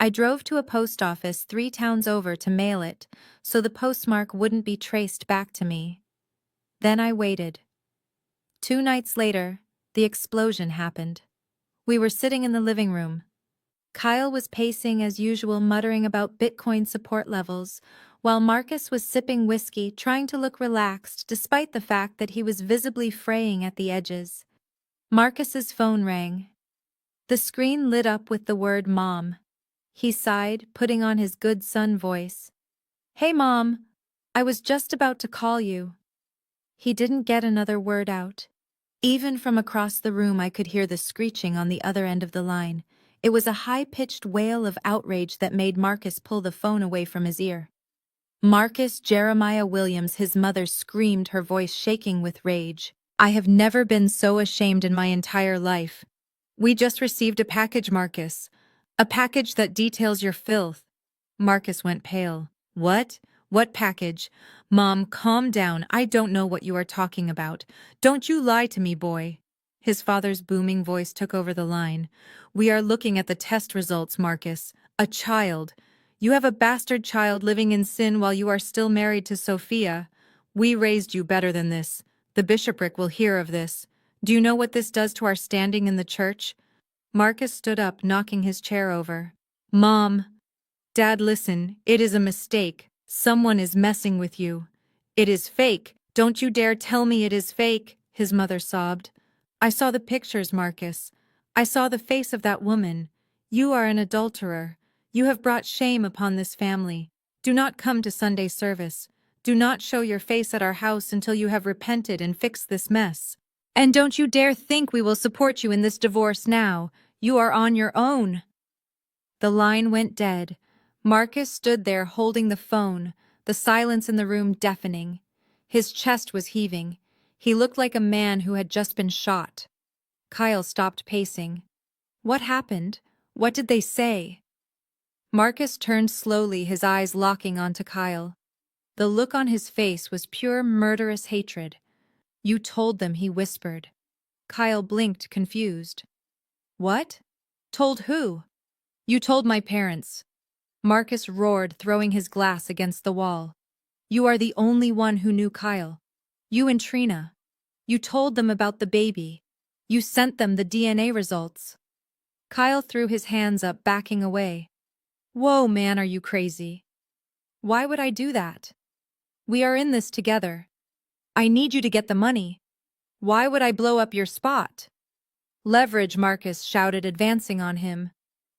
I drove to a post office 3 towns over to mail it, so the postmark wouldn't be traced back to me. Then I waited. 2 nights later, the explosion happened. We were sitting in the living room. Kyle was pacing as usual, muttering about Bitcoin support levels, while Marcus was sipping whiskey, trying to look relaxed despite the fact that he was visibly fraying at the edges. Marcus's phone rang. The screen lit up with the word Mom. He sighed, putting on his good son voice. "Hey, Mom, I was just about to call you." He didn't get another word out. Even from across the room I could hear the screeching on the other end of the line. It was a high-pitched wail of outrage that made Marcus pull the phone away from his ear. "Marcus Jeremiah Williams," his mother screamed, her voice shaking with rage. "I have never been so ashamed in my entire life. We just received a package, Marcus. A package that details your filth." Marcus went pale. "What? What package? Mom, calm down. I don't know what you are talking about. Don't you lie to me, boy. His father's booming voice took over the line. We are looking at the test results, Marcus. A child. You have a bastard child living in sin while you are still married to Sophia. We raised you better than this. The bishopric will hear of this. Do you know what this does to our standing in the church? Marcus stood up, knocking his chair over. Mom. Dad, listen. It is a mistake. Someone is messing with you. It is fake. Don't you dare tell me it is fake, his mother sobbed. I saw the pictures, Marcus. I saw the face of that woman. You are an adulterer. You have brought shame upon this family. Do not come to Sunday service. Do not show your face at our house until you have repented and fixed this mess. And don't you dare think we will support you in this divorce now. You are on your own. The line went dead. Marcus stood there holding the phone, the silence in the room deafening. His chest was heaving. He looked like a man who had just been shot. Kyle stopped pacing. What happened? What did they say? Marcus turned slowly, his eyes locking onto Kyle. The look on his face was pure murderous hatred. You told them, he whispered. Kyle blinked, confused. What? Told who? You told my parents. Marcus roared, throwing his glass against the wall. You are the only one who knew Kyle. You and Trina. You told them about the baby. You sent them the DNA results. Kyle threw his hands up, backing away. Whoa, man, are you crazy? Why would I do that? We are in this together. I need you to get the money. Why would I blow up your spot? Leverage, Marcus shouted, advancing on him.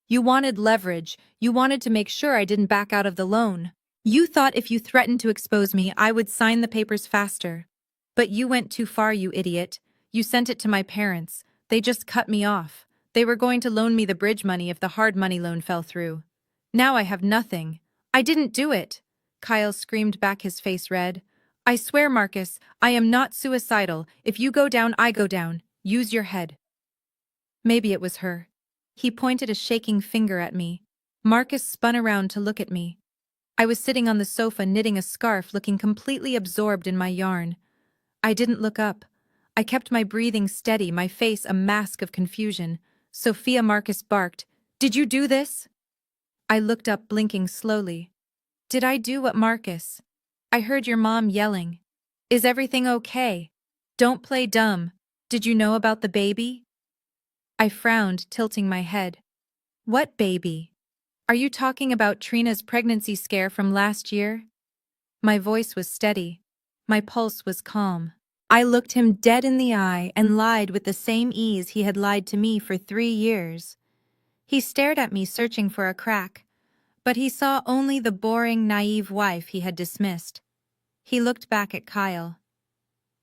You wanted leverage. You wanted to make sure I didn't back out of the loan. You thought if you threatened to expose me, I would sign the papers faster. But you went too far, you idiot. You sent it to my parents. They just cut me off. They were going to loan me the bridge money if the hard money loan fell through. Now I have nothing. I didn't do it. Kyle screamed back, his face red. I swear, Marcus, I am not suicidal. If you go down, I go down. Use your head. Maybe it was her. He pointed a shaking finger at me. Marcus spun around to look at me. I was sitting on the sofa knitting a scarf, looking completely absorbed in my yarn. I didn't look up. I kept my breathing steady, my face a mask of confusion. Sophia, Marcus barked. Did you do this? I looked up, blinking slowly. Did I do what, Marcus? I heard your mom yelling. Is everything okay? Don't play dumb. Did you know about the baby? I frowned, tilting my head. What baby? Are you talking about Trina's pregnancy scare from last year? My voice was steady. My pulse was calm. I looked him dead in the eye and lied with the same ease he had lied to me for 3 years. He stared at me, searching for a crack, but he saw only the boring, naive wife he had dismissed. He looked back at Kyle.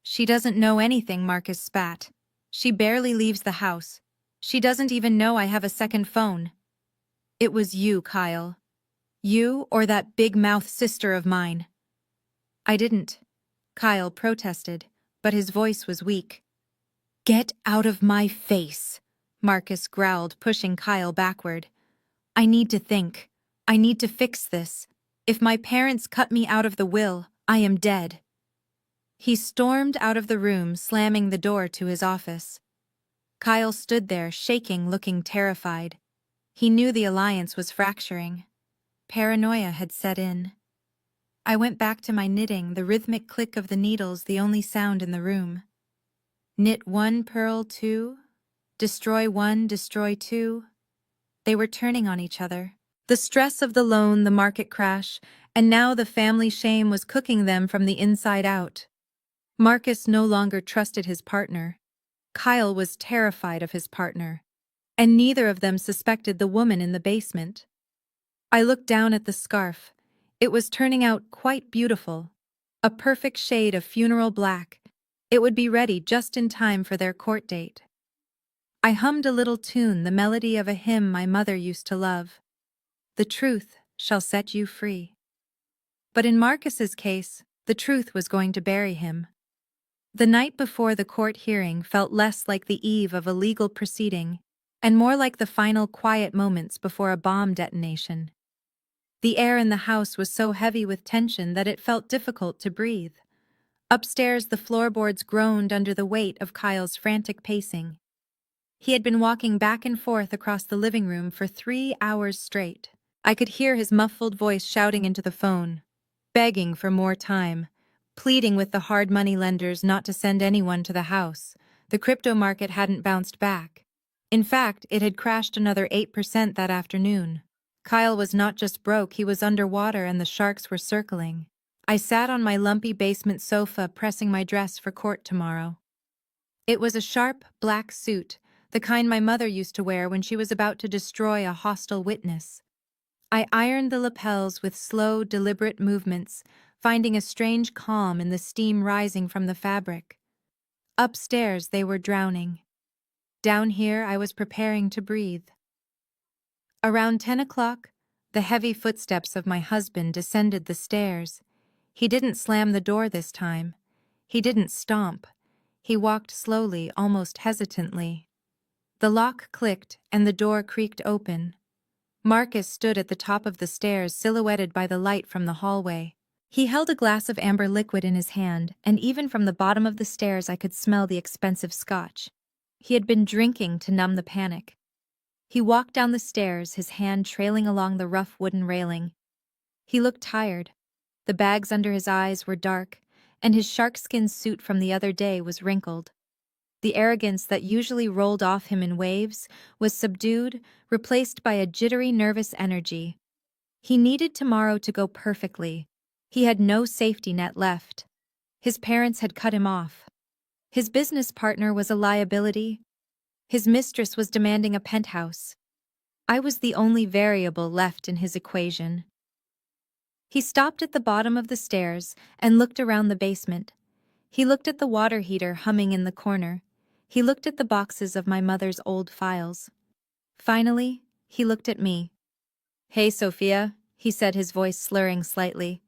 She doesn't know anything, Marcus spat. She barely leaves the house. She doesn't even know I have a second phone. It was you, Kyle. You or that big-mouth sister of mine. I didn't. Kyle protested, but his voice was weak. Get out of my face, Marcus growled, pushing Kyle backward. I need to think. I need to fix this. If my parents cut me out of the will, I am dead. He stormed out of the room, slamming the door to his office. Kyle stood there, shaking, looking terrified. He knew the alliance was fracturing. Paranoia had set in. I went back to my knitting, the rhythmic click of the needles the only sound in the room. Knit 1, purl 2. Destroy 1, destroy 2. They were turning on each other. The stress of the loan, the market crash, and now the family shame was cooking them from the inside out. Marcus no longer trusted his partner. Kyle was terrified of his partner. And neither of them suspected the woman in the basement. I looked down at the scarf. It was turning out quite beautiful. A perfect shade of funeral black. It would be ready just in time for their court date. I hummed a little tune, the melody of a hymn my mother used to love. The truth shall set you free. But in Marcus's case, the truth was going to bury him. The night before the court hearing felt less like the eve of a legal proceeding, and more like the final quiet moments before a bomb detonation. The air in the house was so heavy with tension that it felt difficult to breathe. Upstairs, the floorboards groaned under the weight of Kyle's frantic pacing. He had been walking back and forth across the living room for 3 hours straight. I could hear his muffled voice shouting into the phone, begging for more time, pleading with the hard money lenders not to send anyone to the house. The crypto market hadn't bounced back. In fact, it had crashed another 8% that afternoon. Kyle was not just broke, he was underwater and the sharks were circling. I sat on my lumpy basement sofa pressing my dress for court tomorrow. It was a sharp, black suit, the kind my mother used to wear when she was about to destroy a hostile witness. I ironed the lapels with slow, deliberate movements, finding a strange calm in the steam rising from the fabric. Upstairs, they were drowning. Down here, I was preparing to breathe. Around 10 o'clock, the heavy footsteps of my husband descended the stairs. He didn't slam the door this time. He didn't stomp. He walked slowly, almost hesitantly. The lock clicked and the door creaked open. Marcus stood at the top of the stairs, silhouetted by the light from the hallway. He held a glass of amber liquid in his hand, and even from the bottom of the stairs I could smell the expensive scotch. He had been drinking to numb the panic. He walked down the stairs, his hand trailing along the rough wooden railing. He looked tired. The bags under his eyes were dark, and his sharkskin suit from the other day was wrinkled. The arrogance that usually rolled off him in waves was subdued, replaced by a jittery, nervous energy. He needed tomorrow to go perfectly. He had no safety net left. His parents had cut him off. His business partner was a liability. His mistress was demanding a penthouse. I was the only variable left in his equation. He stopped at the bottom of the stairs and looked around the basement. He looked at the water heater humming in the corner. He looked at the boxes of my mother's old files. Finally, he looked at me. "Hey, Sophia," he said, his voice slurring slightly.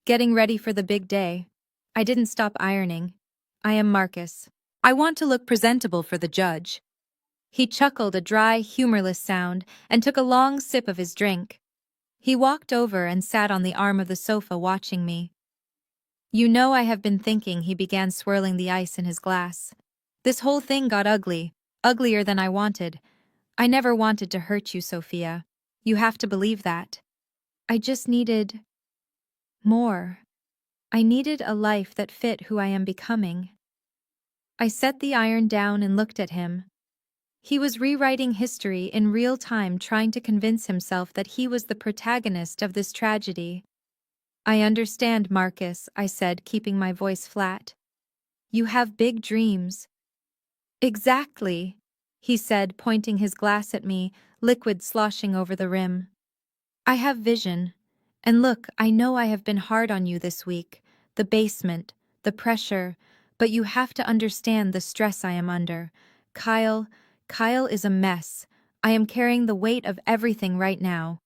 "Getting ready for the big day." I didn't stop ironing. "I am Marcus. I want to look presentable for the judge." He chuckled a dry, humorless sound and took a long sip of his drink. He walked over and sat on the arm of the sofa watching me. "You know, I have been thinking," he began, swirling the ice in his glass. "This whole thing got ugly, uglier than I wanted. I never wanted to hurt you, Sophia. You have to believe that. I just needed more. I needed a life that fit who I am becoming." I set the iron down and looked at him. He was rewriting history in real time, trying to convince himself that he was the protagonist of this tragedy. "I understand, Marcus," I said, keeping my voice flat. "You have big dreams." "Exactly," he said, pointing his glass at me, liquid sloshing over the rim. "I have vision. And look, I know I have been hard on you this week. The basement, the pressure, but you have to understand the stress I am under. Kyle is a mess. I am carrying the weight of everything right now."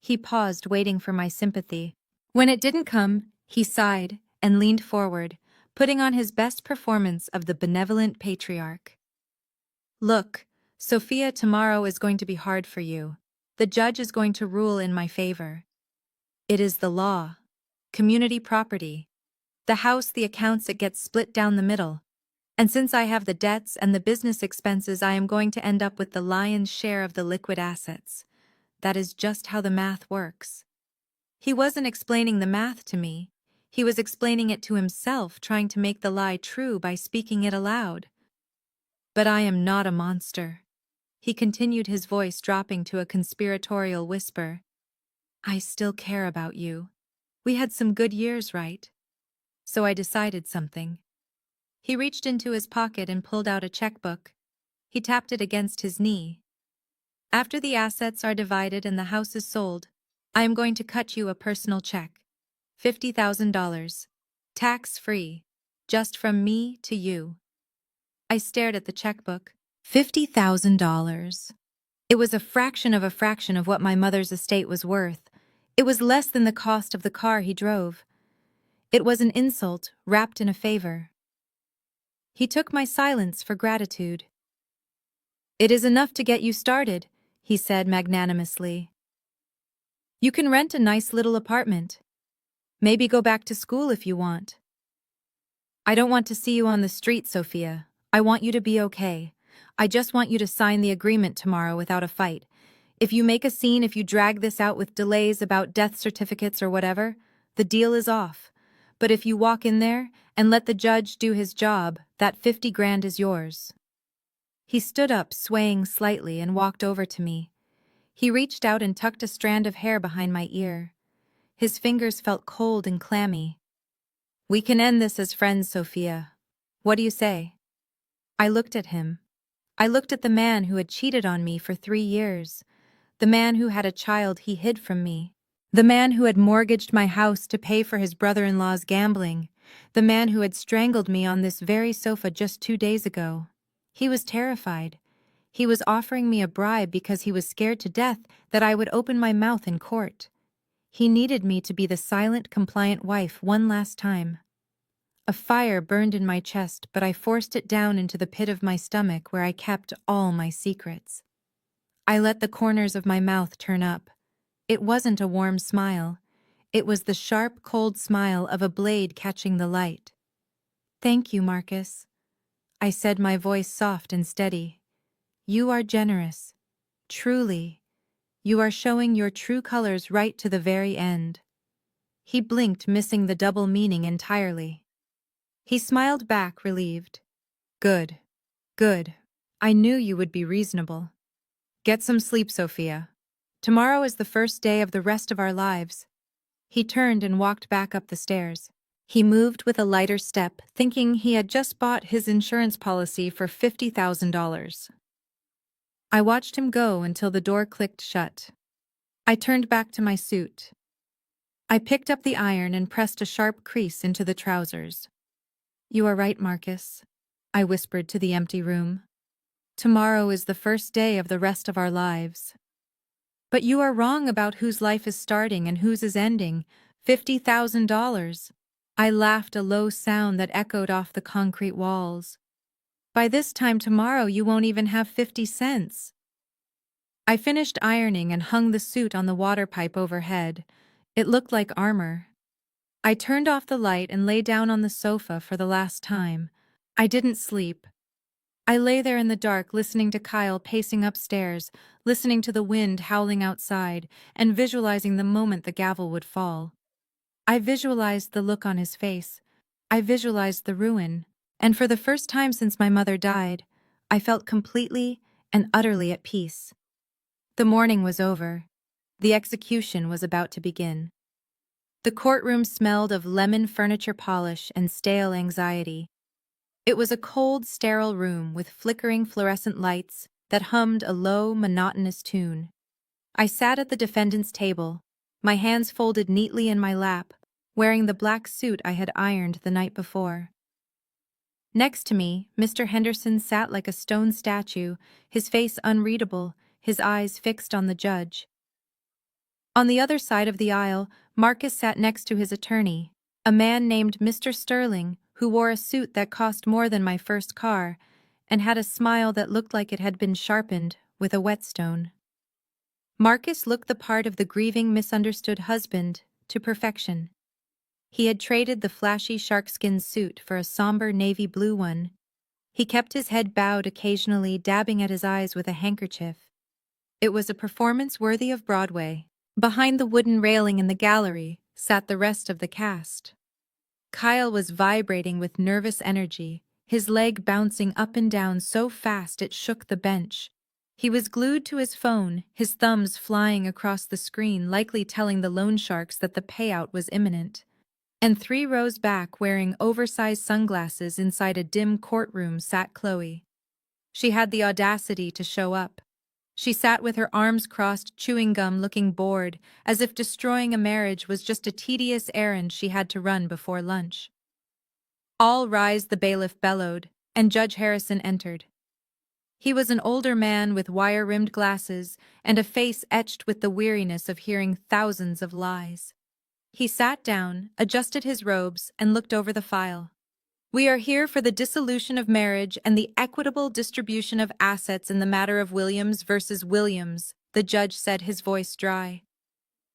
He paused, waiting for my sympathy. When it didn't come, he sighed and leaned forward, putting on his best performance of the benevolent patriarch. "Look, Sophia, tomorrow is going to be hard for you. The judge is going to rule in my favor. It is the law. Community property. The house, the accounts, it gets split down the middle. And since I have the debts and the business expenses, I am going to end up with the lion's share of the liquid assets. That is just how the math works." He wasn't explaining the math to me. He was explaining it to himself, trying to make the lie true by speaking it aloud. "But I am not a monster," he continued, his voice dropping to a conspiratorial whisper. "I still care about you. We had some good years, right? So I decided something." He reached into his pocket and pulled out a checkbook. He tapped it against his knee. "After the assets are divided and the house is sold, I am going to cut you a personal check. $50,000. Tax-free. Just from me to you." I stared at the checkbook. $50,000. It was a fraction of what my mother's estate was worth. It was less than the cost of the car he drove. It was an insult wrapped in a favor. He took my silence for gratitude. "It is enough to get you started," he said magnanimously. You can rent a nice little apartment. Maybe go back to school if you want. I don't want to see you on the street, Sophia. I want you to be okay. I just want you to sign the agreement tomorrow without a fight. If you make a scene, if you drag this out with delays about death certificates or whatever, the deal is off. But if you walk in there and let the judge do his job, that 50 grand is yours. He stood up, swaying slightly, and walked over to me. He reached out and tucked a strand of hair behind my ear. His fingers felt cold and clammy. We can end this as friends, Sophia. What do you say? I looked at him. I looked at the man who had cheated on me for 3 years. The man who had a child he hid from me. The man who had mortgaged my house to pay for his brother-in-law's gambling. The man who had strangled me on this very sofa just 2 days ago. He was terrified. He was offering me a bribe because he was scared to death that I would open my mouth in court. He needed me to be the silent, compliant wife one last time. A fire burned in my chest, but I forced it down into the pit of my stomach where I kept all my secrets. I let the corners of my mouth turn up. It wasn't a warm smile. It was the sharp, cold smile of a blade catching the light. Thank you, Marcus. I said, my voice soft and steady. You are generous. Truly. You are showing your true colors right to the very end. He blinked, missing the double meaning entirely. He smiled back, relieved. Good. Good. I knew you would be reasonable. Get some sleep, Sophia. Tomorrow is the first day of the rest of our lives. He turned and walked back up the stairs. He moved with a lighter step, thinking he had just bought his insurance policy for $50,000. I watched him go until the door clicked shut. I turned back to my suit. I picked up the iron and pressed a sharp crease into the trousers. You are right, Marcus, I whispered to the empty room. Tomorrow is the first day of the rest of our lives. But you are wrong about whose life is starting and whose is ending. $50,000. I laughed, a low sound that echoed off the concrete walls. By this time tomorrow you won't even have 50 cents. I finished ironing and hung the suit on the water pipe overhead. It looked like armor. I turned off the light and lay down on the sofa for the last time. I didn't sleep. I lay there in the dark, listening to Kyle pacing upstairs, listening to the wind howling outside, and visualizing the moment the gavel would fall. I visualized the look on his face. I visualized the ruin. And for the first time since my mother died, I felt completely and utterly at peace. The morning was over. The execution was about to begin. The courtroom smelled of lemon furniture polish and stale anxiety. It was a cold, sterile room with flickering fluorescent lights that hummed a low, monotonous tune. I sat at the defendant's table, my hands folded neatly in my lap, wearing the black suit I had ironed the night before. Next to me, Mr. Henderson sat like a stone statue, his face unreadable, his eyes fixed on the judge. On the other side of the aisle, Marcus sat next to his attorney, a man named Mr. Sterling, who wore a suit that cost more than my first car, and had a smile that looked like it had been sharpened with a whetstone. Marcus looked the part of the grieving, misunderstood husband to perfection. He had traded the flashy sharkskin suit for a somber navy blue one. He kept his head bowed, occasionally dabbing at his eyes with a handkerchief. It was a performance worthy of Broadway. Behind the wooden railing in the gallery sat the rest of the cast. Kyle was vibrating with nervous energy, his leg bouncing up and down so fast it shook the bench. He was glued to his phone, his thumbs flying across the screen, likely telling the loan sharks that the payout was imminent. And 3 rows back, wearing oversized sunglasses inside a dim courtroom, sat Chloe. She had the audacity to show up. She sat with her arms crossed, chewing gum, looking bored, as if destroying a marriage was just a tedious errand she had to run before lunch. All rise, the bailiff bellowed, and Judge Harrison entered. He was an older man with wire-rimmed glasses and a face etched with the weariness of hearing thousands of lies. He sat down, adjusted his robes, and looked over the file. We are here for the dissolution of marriage and the equitable distribution of assets in the matter of Williams versus Williams, the judge said, his voice dry.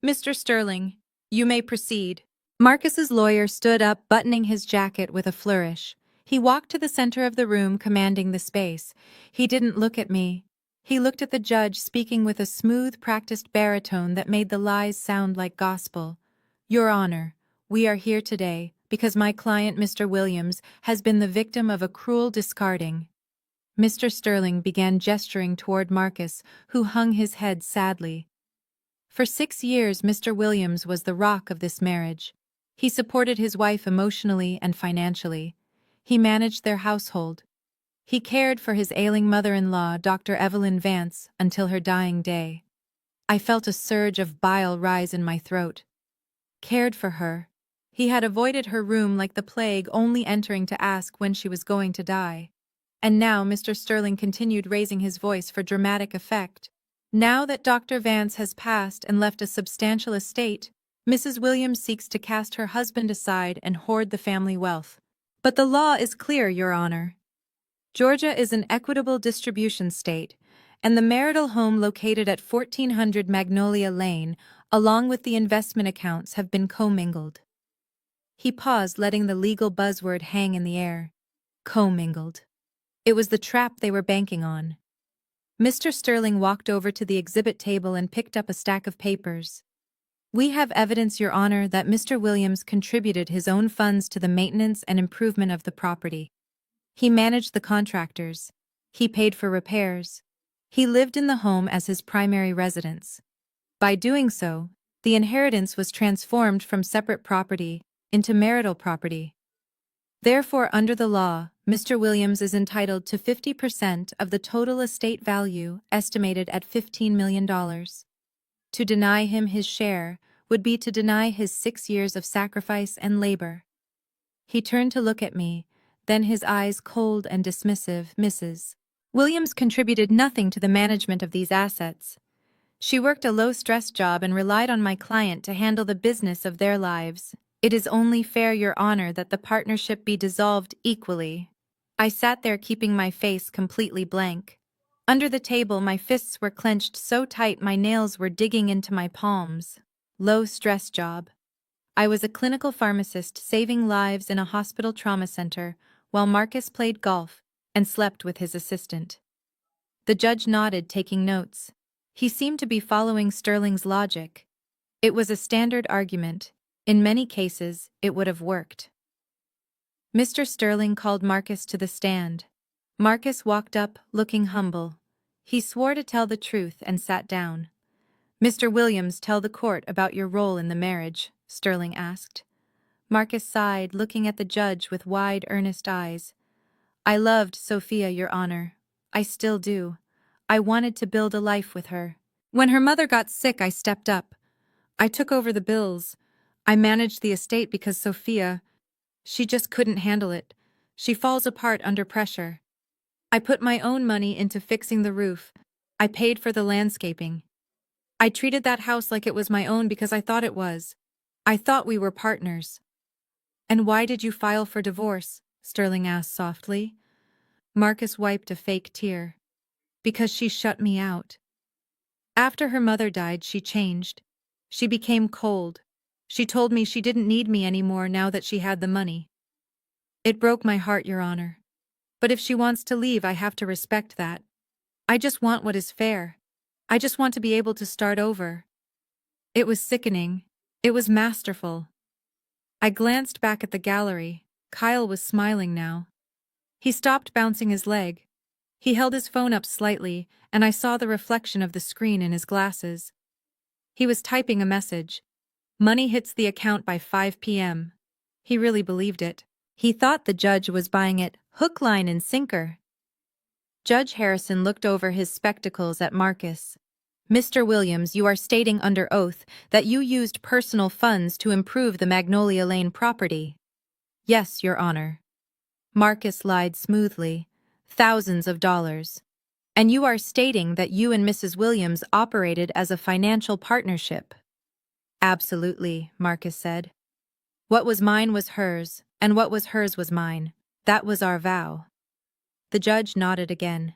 Mr. Sterling, you may proceed. Marcus's lawyer stood up, buttoning his jacket with a flourish. He walked to the center of the room, commanding the space. He didn't look at me. He looked at the judge, speaking with a smooth, practiced baritone that made the lies sound like gospel. Your Honor, we are here today because my client, Mr. Williams, has been the victim of a cruel discarding. Mr. Sterling began gesturing toward Marcus, who hung his head sadly. For 6 years, Mr. Williams was the rock of this marriage. He supported his wife emotionally and financially. He managed their household. He cared for his ailing mother-in-law, Dr. Evelyn Vance, until her dying day. I felt a surge of bile rise in my throat. Cared for her. He had avoided her room like the plague, only entering to ask when she was going to die. And now Mr. Sterling continued, raising his voice for dramatic effect. Now that Dr. Vance has passed and left a substantial estate, Mrs. Williams seeks to cast her husband aside and hoard the family wealth. But the law is clear, Your Honor. Georgia is an equitable distribution state, and the marital home located at 1400 Magnolia Lane, along with the investment accounts, have been commingled. He paused, letting the legal buzzword hang in the air. Commingled. It was the trap they were banking on. Mr. Sterling walked over to the exhibit table and picked up a stack of papers. We have evidence, Your Honor, that Mr. Williams contributed his own funds to the maintenance and improvement of the property. He managed the contractors. He paid for repairs. He lived in the home as his primary residence. By doing so, the inheritance was transformed from separate property into marital property. Therefore, under the law, Mr. Williams is entitled to 50% of the total estate value, estimated at $15 million. To deny him his share would be to deny his 6 years of sacrifice and labor. He turned to look at me, then his eyes cold and dismissive. Mrs. Williams contributed nothing to the management of these assets. She worked a low-stress job and relied on my client to handle the business of their lives. It is only fair, Your Honor, that the partnership be dissolved equally. I sat there, keeping my face completely blank. Under the table, my fists were clenched so tight my nails were digging into my palms. Low-stress job. I was a clinical pharmacist saving lives in a hospital trauma center, while Marcus played golf and slept with his assistant. The judge nodded, taking notes. He seemed to be following Sterling's logic. It was a standard argument. In many cases, it would have worked. Mr. Sterling called Marcus to the stand. Marcus walked up, looking humble. He swore to tell the truth and sat down. Mr. Williams, tell the court about your role in the marriage, Sterling asked. Marcus sighed, looking at the judge with wide, earnest eyes. I loved Sophia, Your Honor. I still do. I wanted to build a life with her. When her mother got sick, I stepped up. I took over the bills. I managed the estate because Sophia, she just couldn't handle it. She falls apart under pressure. I put my own money into fixing the roof. I paid for the landscaping. I treated that house like it was my own because I thought it was. I thought we were partners. And why did you file for divorce? Sterling asked softly. Marcus wiped a fake tear. Because she shut me out. After her mother died, she changed. She became cold. She told me she didn't need me anymore now that she had the money. It broke my heart, Your Honor. But if she wants to leave, I have to respect that. I just want what is fair. I just want to be able to start over. It was sickening. It was masterful. I glanced back at the gallery. Kyle was smiling now. He stopped bouncing his leg. He held his phone up slightly, and I saw the reflection of the screen in his glasses. He was typing a message. Money hits the account by 5 p.m. He really believed it. He thought the judge was buying it hook, line, and sinker. Judge Harrison looked over his spectacles at Marcus. Mr. Williams, you are stating under oath that you used personal funds to improve the Magnolia Lane property. Yes, Your Honor. Marcus lied smoothly. Thousands of dollars. And you are stating that you and Mrs. Williams operated as a financial partnership. Absolutely, Marcus said. What was mine was hers, and what was hers was mine. That was our vow. The judge nodded again.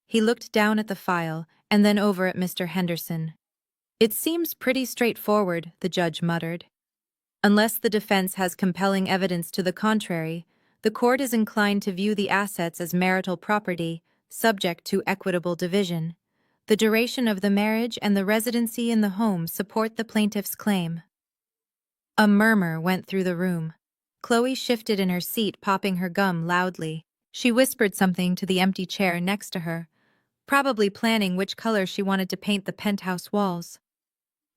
He looked down at the file and then over at Mr. Henderson. It seems pretty straightforward, the judge muttered. Unless the defense has compelling evidence to the contrary, the court is inclined to view the assets as marital property, subject to equitable division. The duration of the marriage and the residency in the home support the plaintiff's claim. A murmur went through the room. Chloe shifted in her seat, popping her gum loudly. She whispered something to the empty chair next to her, probably planning which color she wanted to paint the penthouse walls.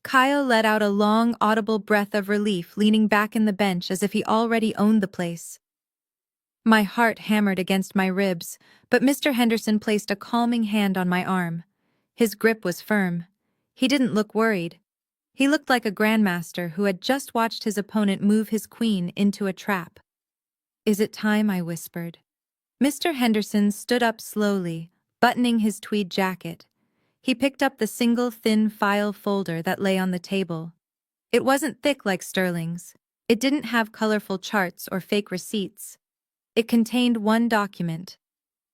Kyle let out a long, audible breath of relief, leaning back in the bench as if he already owned the place. My heart hammered against my ribs, but Mr. Henderson placed a calming hand on my arm. His grip was firm. He didn't look worried. He looked like a grandmaster who had just watched his opponent move his queen into a trap. "Is it time?" I whispered. Mr. Henderson stood up slowly, buttoning his tweed jacket. He picked up the single thin file folder that lay on the table. It wasn't thick like Sterling's. It didn't have colorful charts or fake receipts. It contained one document.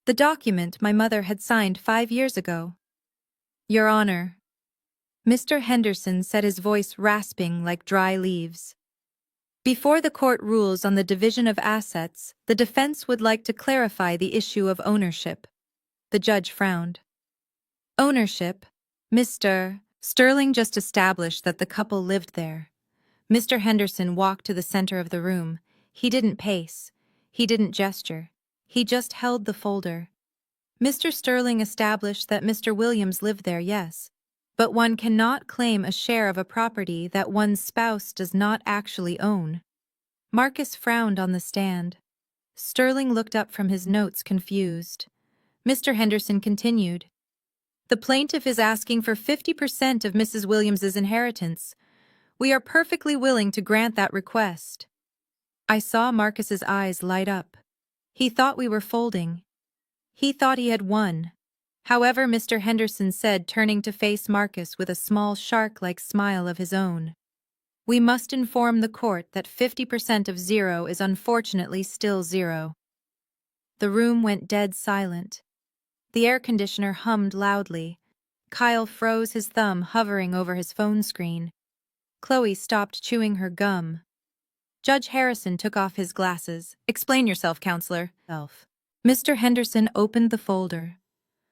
The document my mother had signed 5 years ago. "Your Honor," Mr. Henderson said, his voice rasping like dry leaves. "Before the court rules on the division of assets, the defense would like to clarify the issue of ownership." The judge frowned. "Ownership? Mr. Sterling just established that the couple lived there." Mr. Henderson walked to the center of the room. He didn't pace. He didn't gesture. He just held the folder. "Mr. Sterling established that Mr. Williams lived there, yes. But one cannot claim a share of a property that one's spouse does not actually own." Marcus frowned on the stand. Sterling looked up from his notes, confused. Mr. Henderson continued. "The plaintiff is asking for 50% of Mrs. Williams's inheritance. We are perfectly willing to grant that request." I saw Marcus's eyes light up. He thought we were folding. He thought he had won. However, Mr. Henderson said, turning to face Marcus with a small shark-like smile of his own, "We must inform the court that 50% of 0 is unfortunately still 0. The room went dead silent. The air conditioner hummed loudly. Kyle froze, his thumb hovering over his phone screen. Chloe stopped chewing her gum. Judge Harrison took off his glasses. "Explain yourself, counselor." Mr. Henderson opened the folder.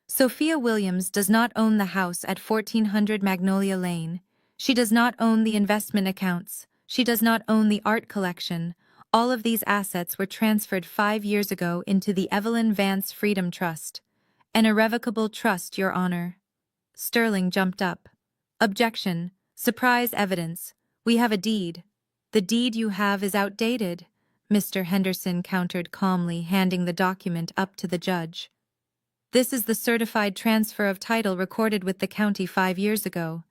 "Sophia Williams does not own the house at 1400 Magnolia Lane. She does not own the investment accounts. She does not own the art collection. All of these assets were transferred 5 years ago into the Evelyn Vance Freedom Trust. An irrevocable trust, Your Honor." Sterling jumped up. "Objection. Surprise evidence. We have a deed." "The deed you have is outdated," Mr. Henderson countered calmly, handing the document up to the judge. "This is the certified transfer of title recorded with the county 5 years ago.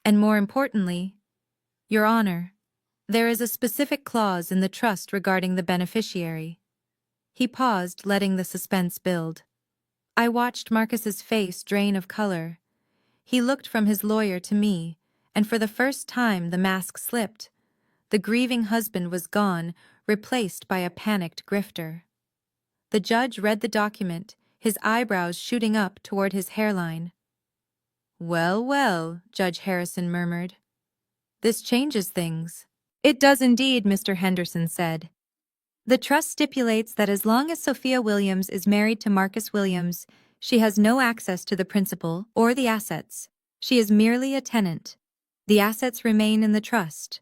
And more importantly, Your Honor, there is a specific clause in the trust regarding the beneficiary." He paused, letting the suspense build. I watched Marcus's face drain of color. He looked from his lawyer to me, and for the first time the mask slipped. The grieving husband was gone, replaced by a panicked grifter. The judge read the document, his eyebrows shooting up toward his hairline. "Well, well," Judge Harrison murmured. "This changes things." "It does indeed," Mr. Henderson said. "The trust stipulates that as long as Sophia Williams is married to Marcus Williams, she has no access to the principal or the assets. She is merely a tenant. The assets remain in the trust."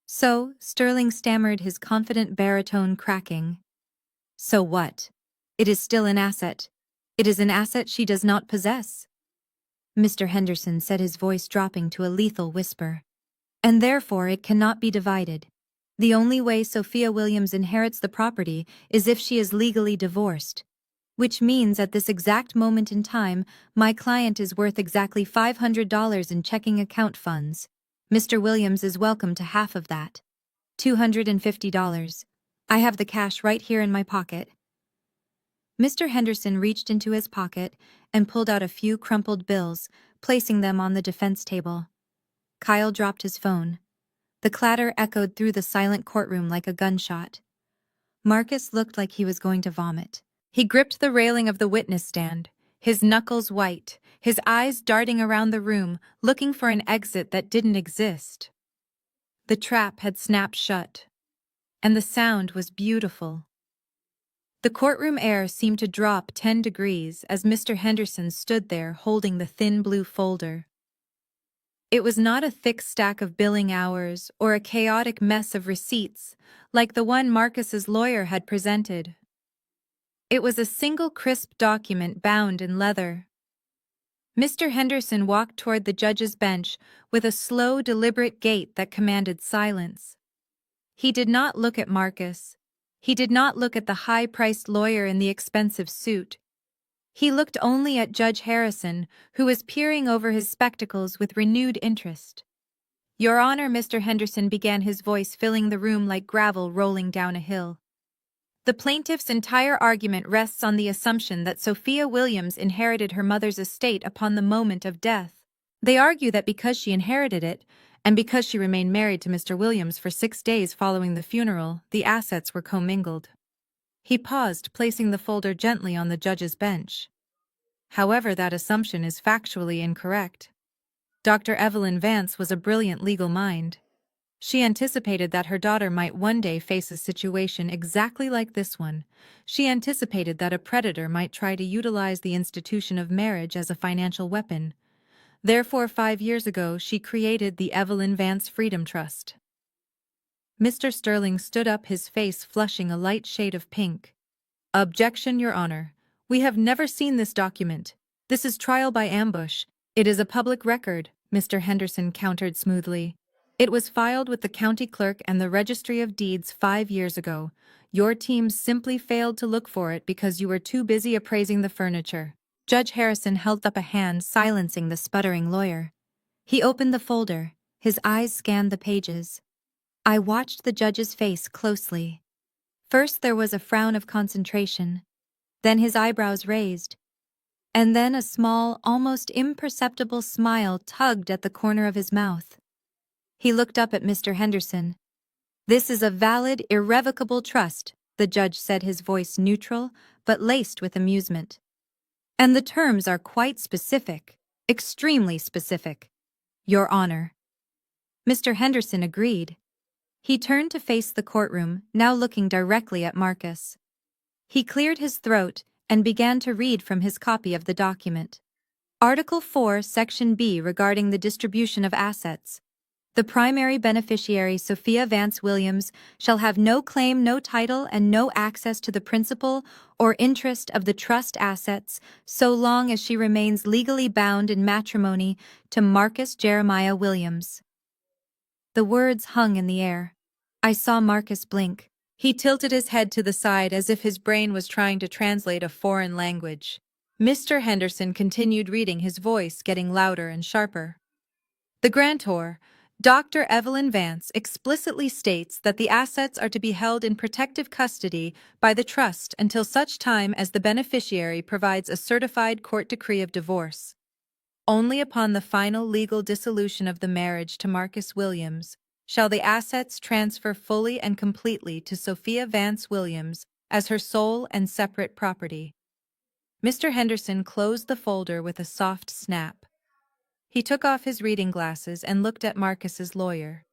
"So," Sterling stammered, his confident baritone cracking. "So what? It is still an asset. It is an asset she does not possess." Mr. Henderson said, his voice dropping to a lethal whisper. "And therefore it cannot be divided. The only way Sophia Williams inherits the property is if she is legally divorced. Which means at this exact moment in time, my client is worth exactly $500 in checking account funds. Mr. Williams is welcome to half of that. $250. I have the cash right here in my pocket." Mr. Henderson reached into his pocket and pulled out a few crumpled bills, placing them on the defense table. Kyle dropped his phone. The clatter echoed through the silent courtroom like a gunshot. Marcus looked like he was going to vomit. He gripped the railing of the witness stand, his knuckles white, his eyes darting around the room, looking for an exit that didn't exist. The trap had snapped shut, and the sound was beautiful. The courtroom air seemed to drop 10 degrees as Mr. Henderson stood there holding the thin blue folder. It was not a thick stack of billing hours or a chaotic mess of receipts like the one Marcus's lawyer had presented. It was a single crisp document bound in leather. Mr. Henderson walked toward the judge's bench with a slow, deliberate gait that commanded silence. He did not look at Marcus. He did not look at the high-priced lawyer in the expensive suit. He looked only at Judge Harrison, who was peering over his spectacles with renewed interest. "Your Honor," Mr. Henderson began, his voice filling the room like gravel rolling down a hill. "The plaintiff's entire argument rests on the assumption that Sophia Williams inherited her mother's estate upon the moment of death. They argue that because she inherited it, and because she remained married to Mr. Williams for 6 days following the funeral, the assets were commingled." He paused, placing the folder gently on the judge's bench. "However, that assumption is factually incorrect. Dr. Evelyn Vance was a brilliant legal mind. She anticipated that her daughter might one day face a situation exactly like this one. She anticipated that a predator might try to utilize the institution of marriage as a financial weapon. Therefore, 5 years ago, she created the Evelyn Vance Freedom Trust." Mr. Sterling stood up, his face flushing a light shade of pink. "Objection, Your Honor. We have never seen this document. This is trial by ambush. It is a public record," Mr. Henderson countered smoothly. "It was filed with the county clerk and the registry of deeds 5 years ago. Your team simply failed to look for it because you were too busy appraising the furniture." Judge Harrison held up a hand, silencing the sputtering lawyer. He opened the folder. His eyes scanned the pages. I watched the judge's face closely. First there was a frown of concentration, then his eyebrows raised, and then a small, almost imperceptible smile tugged at the corner of his mouth. He looked up at Mr. Henderson. "This is a valid, irrevocable trust," the judge said, his voice neutral but laced with amusement. "And the terms are quite specific, extremely specific, Your Honor." Mr. Henderson agreed. He turned to face the courtroom, now looking directly at Marcus. He cleared his throat and began to read from his copy of the document. Article 4, Section B, regarding the distribution of assets. The primary beneficiary, Sophia Vance Williams, shall have no claim, no title, and no access to the principal or interest of the trust assets so long as she remains legally bound in matrimony to Marcus Jeremiah Williams. The words hung in the air. I saw Marcus blink. He tilted his head to the side as if his brain was trying to translate a foreign language. Mr. Henderson continued reading, his voice getting louder and sharper. "The grantor, Dr. Evelyn Vance, explicitly states that the assets are to be held in protective custody by the trust until such time as the beneficiary provides a certified court decree of divorce. Only upon the final legal dissolution of the marriage to Marcus Williams shall the assets transfer fully and completely to Sophia Vance Williams as her sole and separate property." Mr. Henderson closed the folder with a soft snap. He took off his reading glasses and looked at Marcus's lawyer.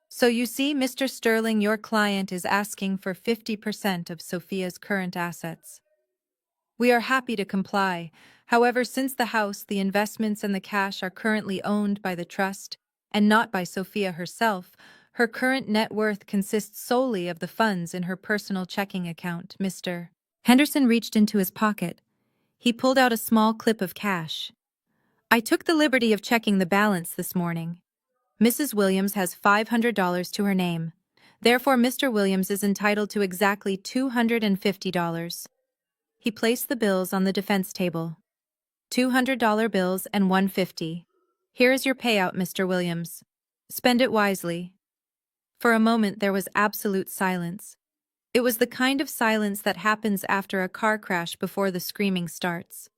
"So you see, Mr. Sterling, your client is asking for 50% of Sophia's current assets. We are happy to comply. However, since the house, the investments, and the cash are currently owned by the trust, and not by Sophia herself, her current net worth consists solely of the funds in her personal checking account." Mr. Henderson reached into his pocket. He pulled out a small clip of cash. "I took the liberty of checking the balance this morning. Mrs. Williams has $500 to her name. Therefore, Mr. Williams is entitled to exactly $250. He placed the bills on the defense table. $200 bills and $150. "Here is your payout, Mr. Williams. Spend it wisely." For a moment there was absolute silence. It was the kind of silence that happens after a car crash before the screaming starts.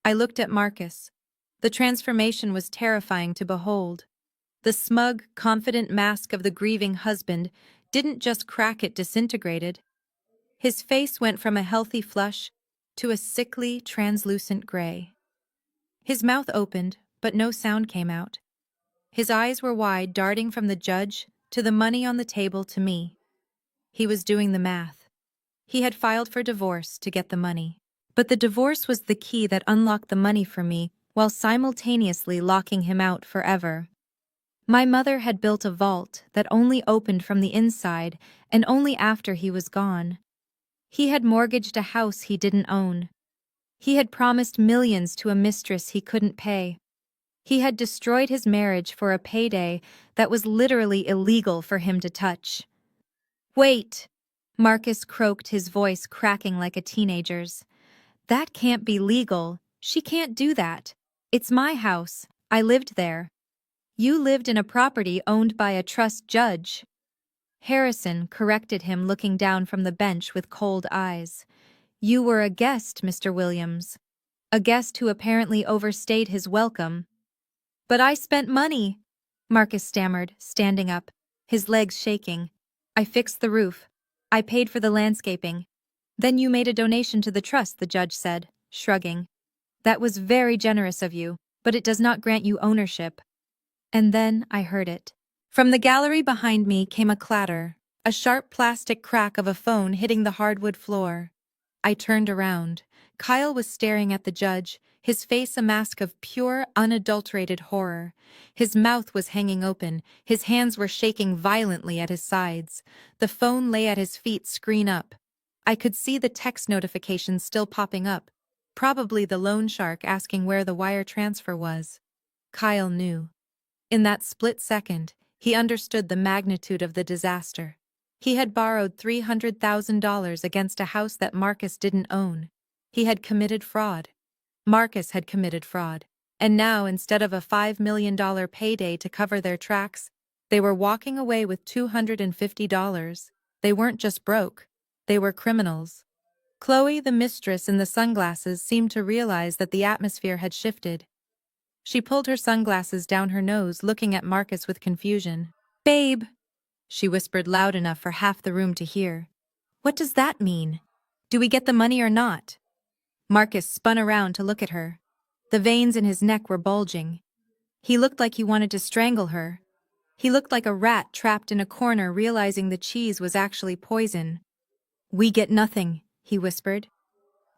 I looked at Marcus. The transformation was terrifying to behold. The smug, confident mask of the grieving husband didn't just crack, it disintegrated. His face went from a healthy flush to a sickly, translucent gray. His mouth opened, but no sound came out. His eyes were wide, darting from the judge to the money on the table to me. He was doing the math. He had filed for divorce to get the money. But the divorce was the key that unlocked the money for me while simultaneously locking him out forever. My mother had built a vault that only opened from the inside and only after he was gone. He had mortgaged a house he didn't own. He had promised millions to a mistress he couldn't pay. He had destroyed his marriage for a payday that was literally illegal for him to touch. "Wait!" Marcus croaked, his voice cracking like a teenager's. "That can't be legal. She can't do that. It's my house. I lived there. You lived in a property owned by a trust judge." Harrison corrected him, looking down from the bench with cold eyes. "You were a guest, Mr. Williams. A guest who apparently overstayed his welcome." "But I spent money," Marcus stammered, standing up, his legs shaking. "I fixed the roof. I paid for the landscaping." "Then you made a donation to the trust," the judge said, shrugging. "That was very generous of you, but it does not grant you ownership." And then I heard it. From the gallery behind me came a clatter, a sharp plastic crack of a phone hitting the hardwood floor. I turned around. Kyle was staring at the judge, his face a mask of pure, unadulterated horror. His mouth was hanging open, his hands were shaking violently at his sides. The phone lay at his feet, screen up. I could see the text notifications still popping up, probably the loan shark asking where the wire transfer was. Kyle knew. In that split second, he understood the magnitude of the disaster. He had borrowed $300,000 against a house that Marcus didn't own. He had committed fraud. Marcus had committed fraud. And now, instead of a $5 million payday to cover their tracks, they were walking away with $250. They weren't just broke. They were criminals. Chloe, the mistress in the sunglasses, seemed to realize that the atmosphere had shifted. She pulled her sunglasses down her nose, looking at Marcus with confusion. "Babe," she whispered loud enough for half the room to hear. "What does that mean? Do we get the money or not?" Marcus spun around to look at her. The veins in his neck were bulging. He looked like he wanted to strangle her. He looked like a rat trapped in a corner, realizing the cheese was actually poison. "We get nothing," he whispered,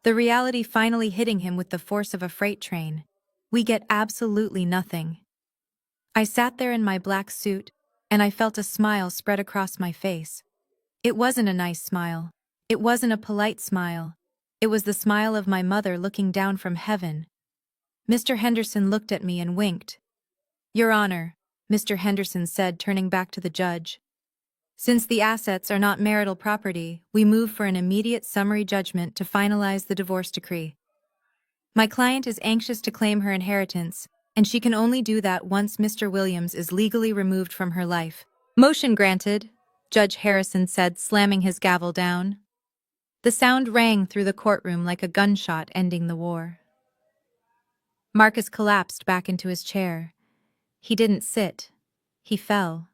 the reality finally hitting him with the force of a freight train. "We get absolutely nothing." I sat there in my black suit, and I felt a smile spread across my face. It wasn't a nice smile. It wasn't a polite smile. It was the smile of my mother looking down from heaven. Mr. Henderson looked at me and winked. "Your Honor," Mr. Henderson said, turning back to the judge. "Since the assets are not marital property, we move for an immediate summary judgment to finalize the divorce decree. My client is anxious to claim her inheritance, and she can only do that once Mr. Williams is legally removed from her life." "Motion granted," Judge Harrison said, slamming his gavel down. The sound rang through the courtroom like a gunshot ending the war. Marcus collapsed back into his chair. He didn't sit. He fell.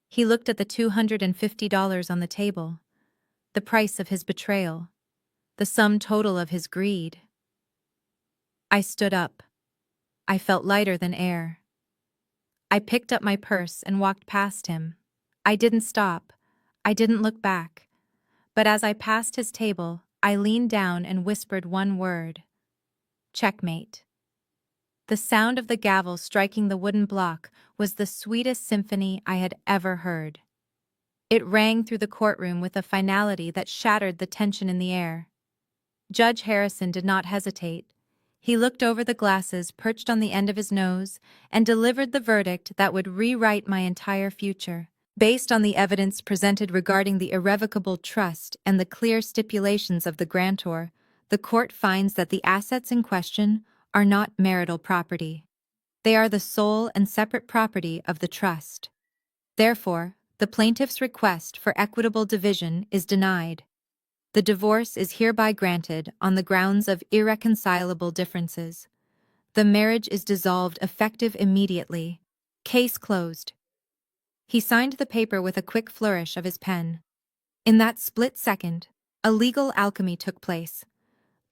He looked at the $250 on the table, the price of his betrayal, the sum total of his greed. I stood up. I felt lighter than air. I picked up my purse and walked past him. I didn't stop. I didn't look back. But as I passed his table, I leaned down and whispered one word: checkmate. The sound of the gavel striking the wooden block was the sweetest symphony I had ever heard. It rang through the courtroom with a finality that shattered the tension in the air. Judge Harrison did not hesitate. He looked over the glasses perched on the end of his nose and delivered the verdict that would rewrite my entire future. Based on the evidence presented regarding the irrevocable trust and the clear stipulations of the grantor, the court finds that the assets in question are not marital property. They are the sole and separate property of the trust. Therefore, the plaintiff's request for equitable division is denied. The divorce is hereby granted on the grounds of irreconcilable differences. The marriage is dissolved effective immediately. Case closed. He signed the paper with a quick flourish of his pen. In that split second, a legal alchemy took place.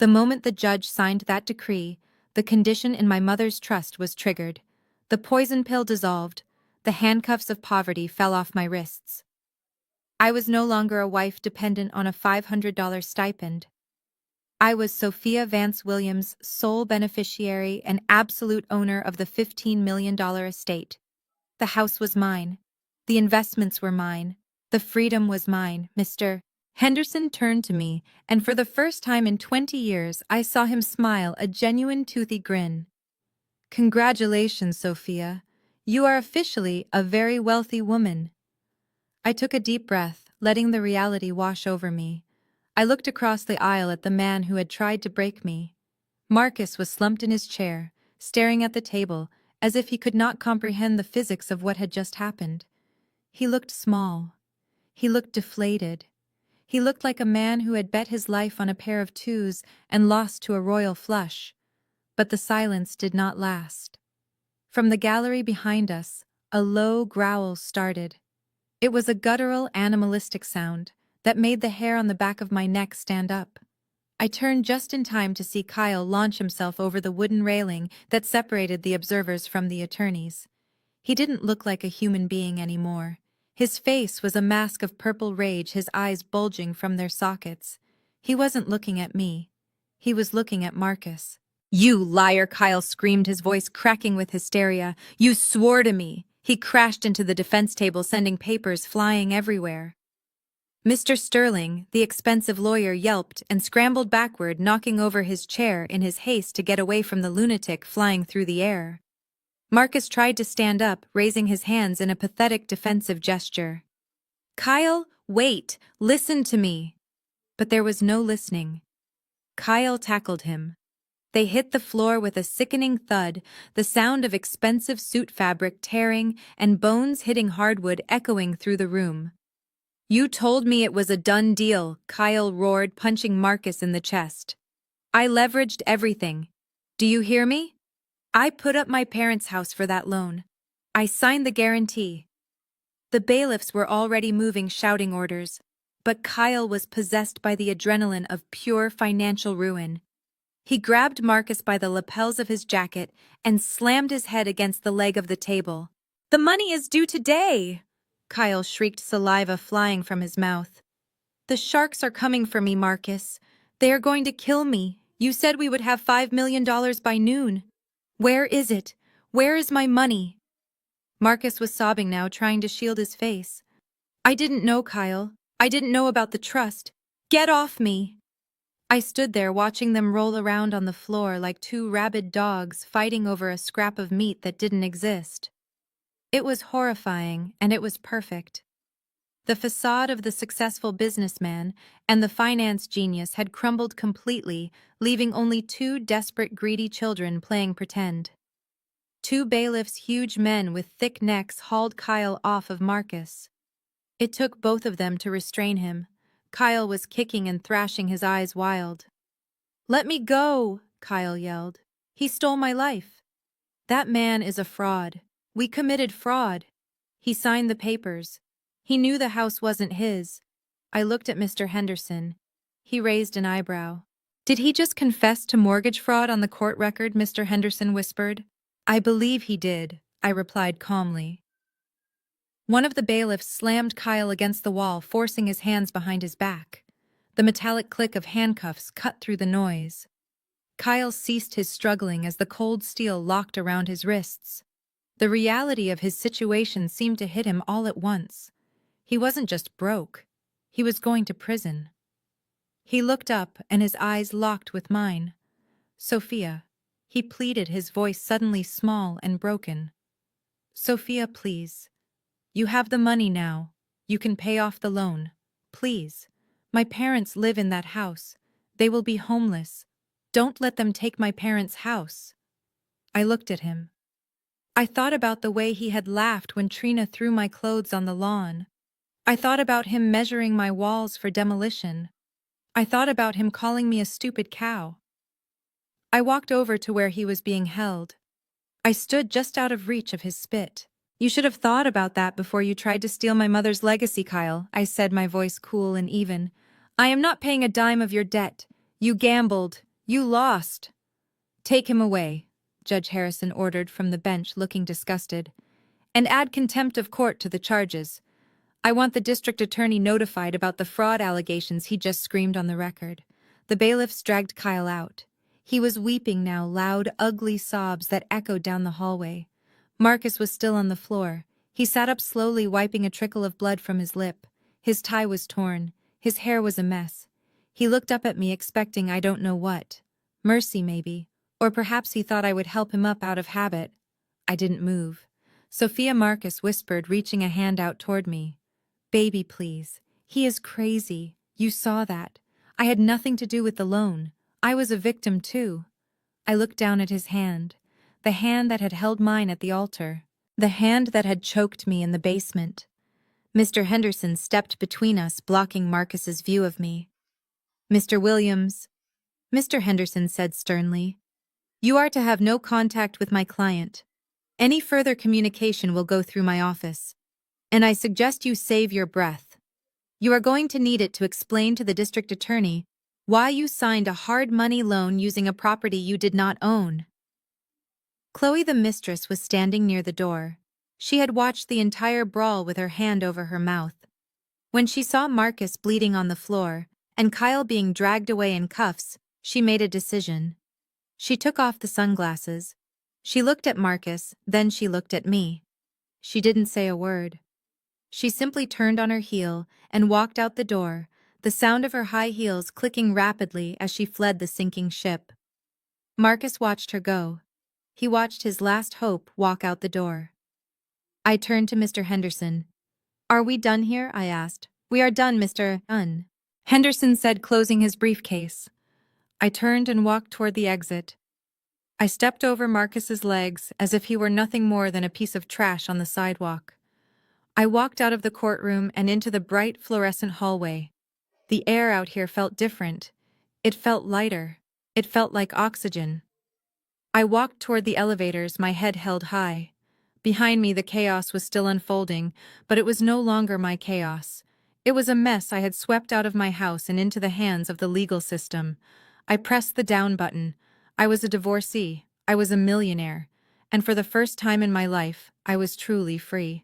The moment the judge signed that decree, the condition in my mother's trust was triggered. The poison pill dissolved. The handcuffs of poverty fell off my wrists. I was no longer a wife dependent on a $500 stipend. I was Sophia Vance Williams' sole beneficiary and absolute owner of the $15 million estate. The house was mine. The investments were mine. The freedom was mine, Mr. Henderson turned to me, and for the first time in 20 years I saw him smile a genuine toothy grin. Congratulations, Sophia. You are officially a very wealthy woman. I took a deep breath, letting the reality wash over me. I looked across the aisle at the man who had tried to break me. Marcus was slumped in his chair, staring at the table, as if he could not comprehend the physics of what had just happened. He looked small. He looked deflated. He looked like a man who had bet his life on a pair of twos and lost to a royal flush. But the silence did not last. From the gallery behind us, a low growl started. It was a guttural, animalistic sound that made the hair on the back of my neck stand up. I turned just in time to see Kyle launch himself over the wooden railing that separated the observers from the attorneys. He didn't look like a human being anymore. His face was a mask of purple rage, his eyes bulging from their sockets. He wasn't looking at me. He was looking at Marcus. "You liar!" Kyle screamed, his voice cracking with hysteria. "You swore to me!" He crashed into the defense table, sending papers flying everywhere. Mr. Sterling, the expensive lawyer, yelped and scrambled backward, knocking over his chair in his haste to get away from the lunatic flying through the air. Marcus tried to stand up, raising his hands in a pathetic defensive gesture. "Kyle, wait! Listen to me!" But there was no listening. Kyle tackled him. They hit the floor with a sickening thud, the sound of expensive suit fabric tearing and bones hitting hardwood echoing through the room. "You told me it was a done deal," Kyle roared, punching Marcus in the chest. "I leveraged everything. Do you hear me? I put up my parents' house for that loan. I signed the guarantee." The bailiffs were already moving shouting orders, but Kyle was possessed by the adrenaline of pure financial ruin. He grabbed Marcus by the lapels of his jacket and slammed his head against the leg of the table. "The money is due today!" Kyle shrieked, saliva flying from his mouth. "The sharks are coming for me, Marcus. They are going to kill me. You said we would have $5 million by noon. Where is it? Where is my money?" Marcus was sobbing now, trying to shield his face. "I didn't know, Kyle. I didn't know about the trust. Get off me!" I stood there watching them roll around on the floor like two rabid dogs fighting over a scrap of meat that didn't exist. It was horrifying, and it was perfect. The facade of the successful businessman and the finance genius had crumbled completely, leaving only two desperate, greedy children playing pretend. Two bailiffs, huge men with thick necks, hauled Kyle off of Marcus. It took both of them to restrain him. Kyle was kicking and thrashing, his eyes wild. "Let me go!" Kyle yelled. "He stole my life. That man is a fraud. We committed fraud. He signed the papers. He knew the house wasn't his." I looked at Mr. Henderson. He raised an eyebrow. "Did he just confess to mortgage fraud on the court record?" Mr. Henderson whispered. "I believe he did," I replied calmly. One of the bailiffs slammed Kyle against the wall, forcing his hands behind his back. The metallic click of handcuffs cut through the noise. Kyle ceased his struggling as the cold steel locked around his wrists. The reality of his situation seemed to hit him all at once. He wasn't just broke. He was going to prison. He looked up, and his eyes locked with mine. "Sophia," he pleaded, his voice suddenly small and broken. "Sophia, please. You have the money now. You can pay off the loan. Please. My parents live in that house. They will be homeless. Don't let them take my parents' house." I looked at him. I thought about the way he had laughed when Trina threw my clothes on the lawn. I thought about him measuring my walls for demolition. I thought about him calling me a stupid cow. I walked over to where he was being held. I stood just out of reach of his spit. "You should have thought about that before you tried to steal my mother's legacy, Kyle," I said, my voice cool and even. "I am not paying a dime of your debt. You gambled. You lost. Take him away, Judge Harrison ordered from the bench, looking disgusted. And add contempt of court to the charges. I want the district attorney notified about the fraud allegations he just screamed on the record. The bailiffs dragged Kyle out. He was weeping now, loud, ugly sobs that echoed down the hallway. Marcus was still on the floor. He sat up slowly, wiping a trickle of blood from his lip. His tie was torn. His hair was a mess. He looked up at me, expecting I don't know what. Mercy, maybe. Or perhaps he thought I would help him up out of habit. I didn't move. Sophia Marcus whispered, reaching a hand out toward me. Baby, please. He is crazy. You saw that. I had nothing to do with the loan. I was a victim too. I looked down at his hand. The hand that had held mine at the altar. The hand that had choked me in the basement. Mr. Henderson stepped between us, blocking Marcus's view of me. Mr. Williams, Mr. Henderson said sternly, you are to have no contact with my client. Any further communication will go through my office. And I suggest you save your breath. You are going to need it to explain to the district attorney why you signed a hard money loan using a property you did not own. Chloe, the mistress, was standing near the door. She had watched the entire brawl with her hand over her mouth. When she saw Marcus bleeding on the floor and Kyle being dragged away in cuffs, she made a decision. She took off the sunglasses. She looked at Marcus, then she looked at me. She didn't say a word. She simply turned on her heel and walked out the door, the sound of her high heels clicking rapidly as she fled the sinking ship. Marcus watched her go. He watched his last hope walk out the door. I turned to Mr. Henderson. Are we done here? I asked. We are done, Mr. Dunn. Henderson said, closing his briefcase. I turned and walked toward the exit. I stepped over Marcus's legs as if he were nothing more than a piece of trash on the sidewalk. I walked out of the courtroom and into the bright fluorescent hallway. The air out here felt different. It felt lighter. It felt like oxygen. I walked toward the elevators, my head held high. Behind me, the chaos was still unfolding, but it was no longer my chaos. It was a mess I had swept out of my house and into the hands of the legal system. I pressed the down button. I was a divorcee. I was a millionaire. And for the first time in my life, I was truly free.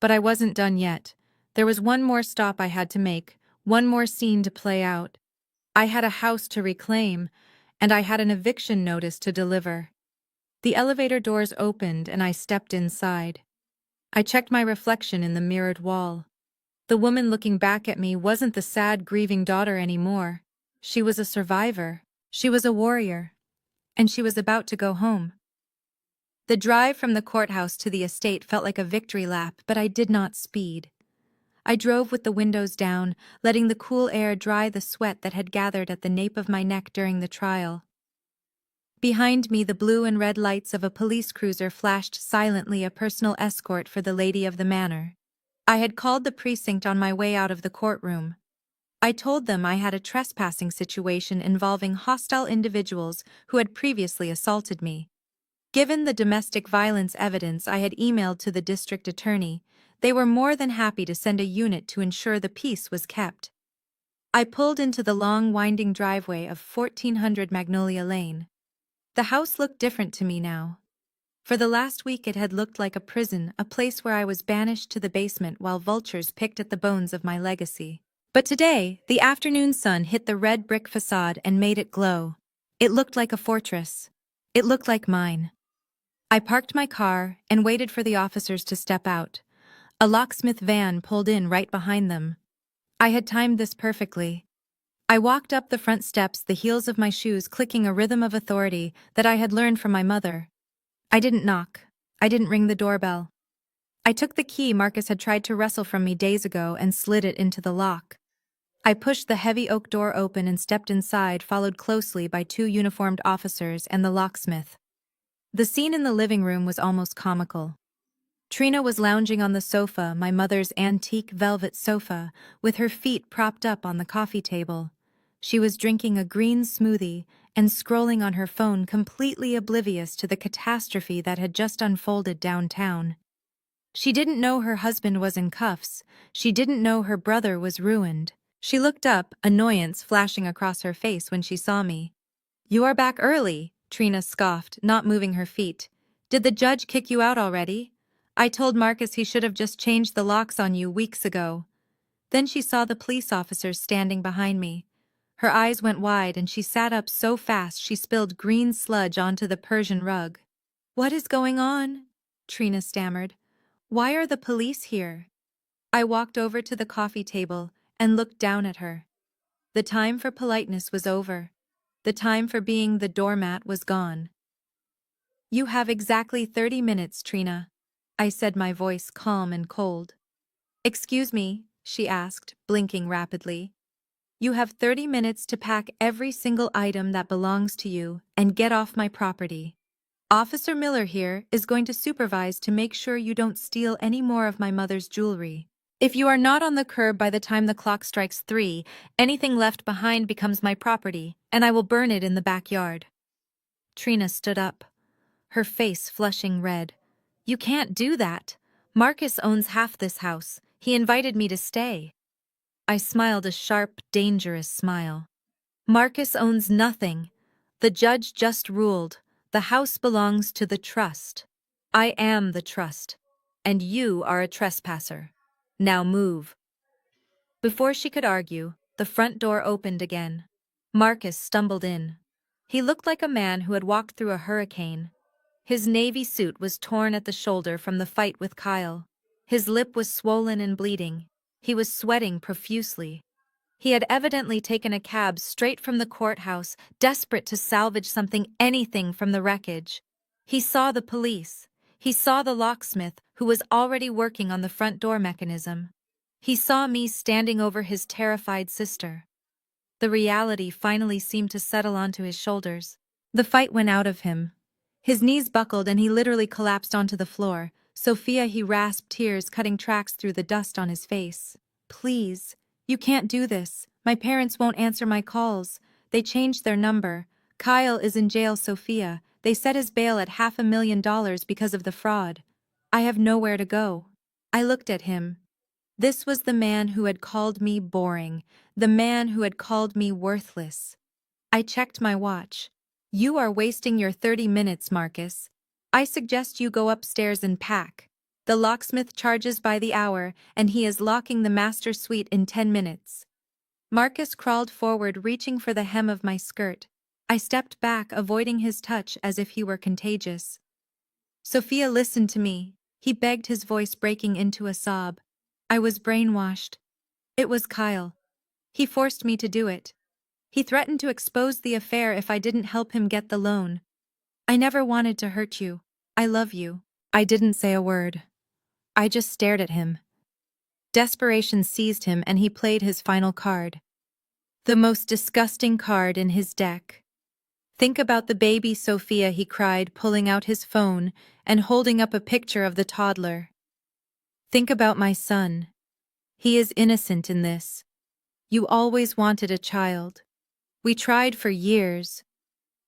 But I wasn't done yet. There was one more stop I had to make, one more scene to play out. I had a house to reclaim, and I had an eviction notice to deliver. The elevator doors opened and I stepped inside. I checked my reflection in the mirrored wall. The woman looking back at me wasn't the sad, grieving daughter anymore. She was a survivor. She was a warrior. And she was about to go home. The drive from the courthouse to the estate felt like a victory lap, but I did not speed. I drove with the windows down, letting the cool air dry the sweat that had gathered at the nape of my neck during the trial. Behind me, the blue and red lights of a police cruiser flashed silently, a personal escort for the lady of the manor. I had called the precinct on my way out of the courtroom. I told them I had a trespassing situation involving hostile individuals who had previously assaulted me. Given the domestic violence evidence I had emailed to the district attorney, they were more than happy to send a unit to ensure the peace was kept. I pulled into the long, winding driveway of 1400 Magnolia Lane. The house looked different to me now. For the last week it had looked like a prison, a place where I was banished to the basement while vultures picked at the bones of my legacy. But today, the afternoon sun hit the red brick facade and made it glow. It looked like a fortress. It looked like mine. I parked my car and waited for the officers to step out. A locksmith van pulled in right behind them. I had timed this perfectly. I walked up the front steps, the heels of my shoes clicking a rhythm of authority that I had learned from my mother. I didn't knock. I didn't ring the doorbell. I took the key Marcus had tried to wrestle from me days ago and slid it into the lock. I pushed the heavy oak door open and stepped inside, followed closely by 2 uniformed officers and the locksmith. The scene in the living room was almost comical. Trina was lounging on the sofa, my mother's antique velvet sofa, with her feet propped up on the coffee table. She was drinking a green smoothie and scrolling on her phone, completely oblivious to the catastrophe that had just unfolded downtown. She didn't know her husband was in cuffs. She didn't know her brother was ruined. She looked up, annoyance flashing across her face when she saw me. You are back early, Trina scoffed, not moving her feet. Did the judge kick you out already? I told Marcus he should have just changed the locks on you weeks ago. Then she saw the police officers standing behind me. Her eyes went wide and she sat up so fast she spilled green sludge onto the Persian rug. What is going on? Trina stammered. Why are the police here? I walked over to the coffee table and looked down at her. The time for politeness was over. The time for being the doormat was gone. You have exactly 30 minutes, Trina. I said, my voice calm and cold. Excuse me, she asked, blinking rapidly. You have 30 minutes to pack every single item that belongs to you and get off my property. Officer Miller here is going to supervise to make sure you don't steal any more of my mother's jewelry. If you are not on the curb by the time the clock strikes 3, anything left behind becomes my property, and I will burn it in the backyard. Trina stood up, her face flushing red. You can't do that. Marcus owns half this house. He invited me to stay. I smiled a sharp, dangerous smile. Marcus owns nothing. The judge just ruled. The house belongs to the trust. I am the trust, and you are a trespasser. Now move. Before she could argue, the front door opened again. Marcus stumbled in. He looked like a man who had walked through a hurricane. His navy suit was torn at the shoulder from the fight with Kyle. His lip was swollen and bleeding. He was sweating profusely. He had evidently taken a cab straight from the courthouse, desperate to salvage anything from the wreckage. He saw the police. He saw the locksmith, who was already working on the front door mechanism. He saw me standing over his terrified sister. The reality finally seemed to settle onto his shoulders. The fight went out of him. His knees buckled and he literally collapsed onto the floor. Sophia, he rasped, tears cutting tracks through the dust on his face. Please, you can't do this. My parents won't answer my calls. They changed their number. Kyle is in jail, Sophia. They set his bail at $500,000 because of the fraud. I have nowhere to go. I looked at him. This was the man who had called me boring, the man who had called me worthless. I checked my watch. You are wasting your 30 minutes, Marcus. I suggest you go upstairs and pack. The locksmith charges by the hour, and he is locking the master suite in 10 minutes. Marcus crawled forward, reaching for the hem of my skirt. I stepped back, avoiding his touch as if he were contagious. Sophia, listen to me, he begged, his voice breaking into a sob. I was brainwashed. It was Kyle. He forced me to do it. He threatened to expose the affair if I didn't help him get the loan. I never wanted to hurt you. I love you. I didn't say a word. I just stared at him. Desperation seized him and he played his final card. The most disgusting card in his deck. Think about the baby, Sophia, he cried, pulling out his phone and holding up a picture of the toddler. Think about my son. He is innocent in this. You always wanted a child. We tried for years.